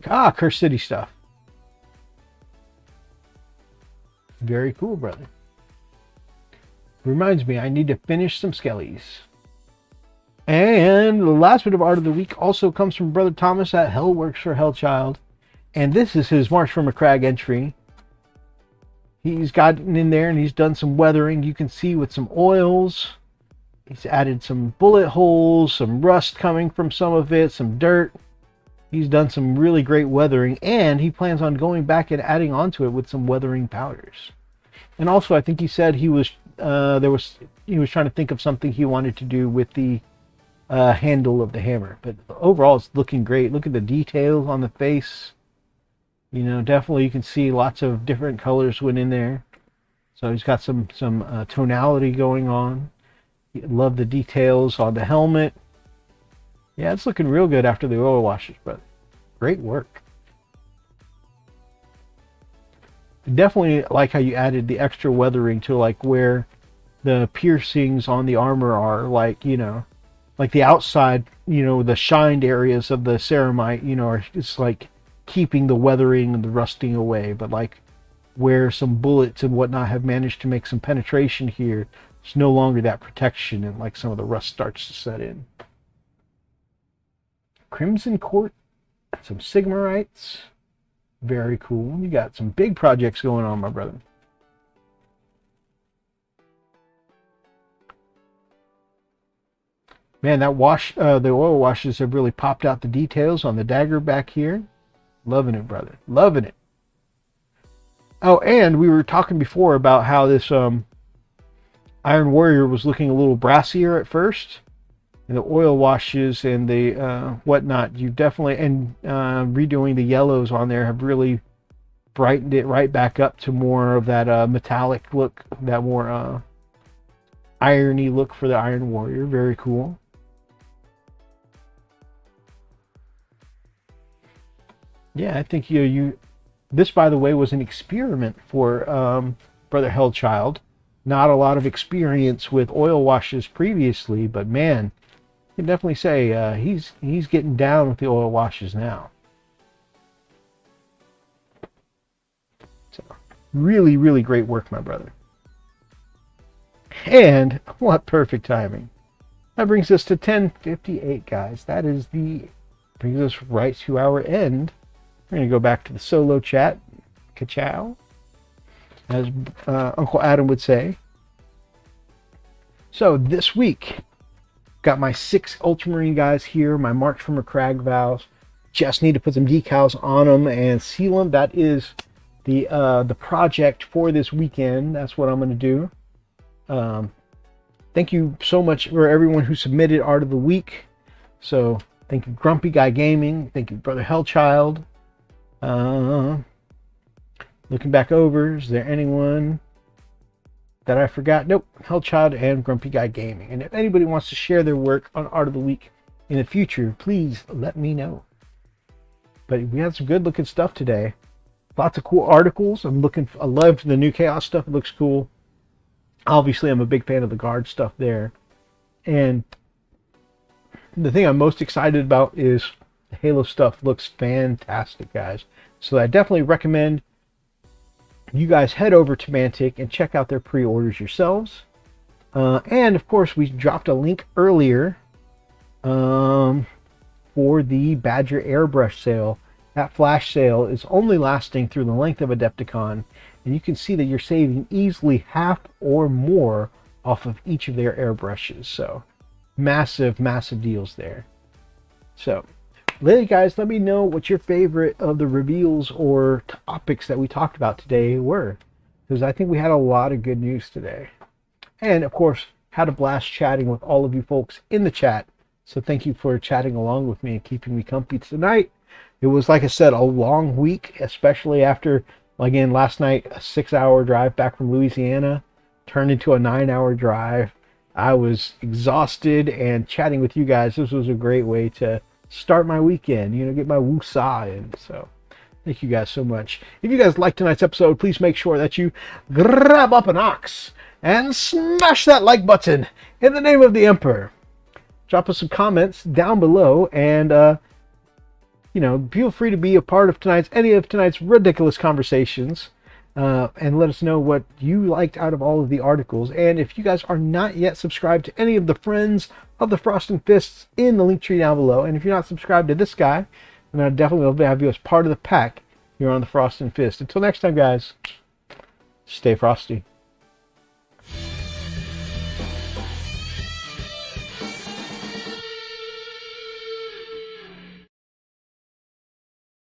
Curse City stuff. Very cool, brother. Reminds me, I need to finish some skellies. And the last bit of art of the week also comes from Brother Thomas at Hellworks for Hellchild. And this is his March from a Crag entry. He's gotten in there and he's done some weathering. You can see with some oils. He's added some bullet holes, some rust coming from some of it, some dirt. He's done some really great weathering, and he plans on going back and adding onto it with some weathering powders. And also, I think he said he was trying to think of something he wanted to do with the handle of the hammer. But overall, it's looking great. Look at the details on the face. Definitely you can see lots of different colors went in there. So he's got some tonality going on. Love the details on the helmet. Yeah, it's looking real good after the oil washes, but great work. Definitely like how you added the extra weathering to like where the piercings on the armor are, like the outside, the shined areas of the ceramite, are just like keeping the weathering and the rusting away, but like where some bullets and whatnot have managed to make some penetration here, it's no longer that protection, and like some of the rust starts to set in. Crimson Court, some Sigmarites. Very cool. You got some big projects going on, my brother. Man, that the oil washes have really popped out the details on the dagger back here. Loving it, brother. Loving it. Oh, and we were talking before about how this Iron Warrior was looking a little brassier at first. And the oil washes and the whatnot, you definitely, and redoing the yellows on there have really brightened it right back up to more of that metallic look, that more irony look for the Iron Warrior. Very cool. Yeah, I think this, by the way, was an experiment for Brother Hellchild. Not a lot of experience with oil washes previously, but man, you can definitely say he's getting down with the oil washes now. So, really, really great work, my brother. And what perfect timing. That brings us to 10:58, guys. That brings us right to our end. We're going to go back to the solo chat. Ka-chow, as Uncle Adam would say. So this week, got my 6 Ultramarine guys here, my March from a Crag Vows. Just need to put some decals on them and seal them. That is the project for this weekend. That's what I'm going to do. Thank you so much for everyone who submitted art of the week. So thank you, Grumpy Guy Gaming. Thank you, Brother Hellchild. Looking back over, is there anyone that I forgot? Nope. Hellchild and Grumpy Guy Gaming. And if anybody wants to share their work on Art of the Week in the future, please let me know. But we had some good looking stuff today. Lots of cool articles. I loved the new Chaos stuff. It looks cool. Obviously, I'm a big fan of the guard stuff there. And the thing I'm most excited about is the Halo stuff looks fantastic, guys. So I definitely recommend you guys head over to Mantic and check out their pre-orders yourselves. And of course, we dropped a link earlier for the Badger airbrush sale. That flash sale is only lasting through the length of Adepticon, and you can see that you're saving easily half or more off of each of their airbrushes. So massive deals there. So guys, let me know what your favorite of the reveals or topics that we talked about today were, because I think we had a lot of good news today. And of course, had a blast chatting with all of you folks in the chat. So thank you for chatting along with me and keeping me comfy tonight. It was, like I said, a long week, especially after, again, last night, a 6-hour drive back from Louisiana turned into a 9-hour drive. I was exhausted, and chatting with you guys, this was a great way to start my weekend, get my woosah in. So thank you guys so much. If you guys liked tonight's episode, please make sure that you grab up an ox and smash that like button in the name of the Emperor. Drop us some comments down below, and feel free to be a part of any of tonight's ridiculous conversations, and let us know what you liked out of all of the articles. And if you guys are not yet subscribed to any of the friends of the Frost and Fists, in the link tree down below, and if you're not subscribed to this guy, then I'd definitely love to have you as part of the pack here on the Frost and Fist. Until next time, guys, stay frosty.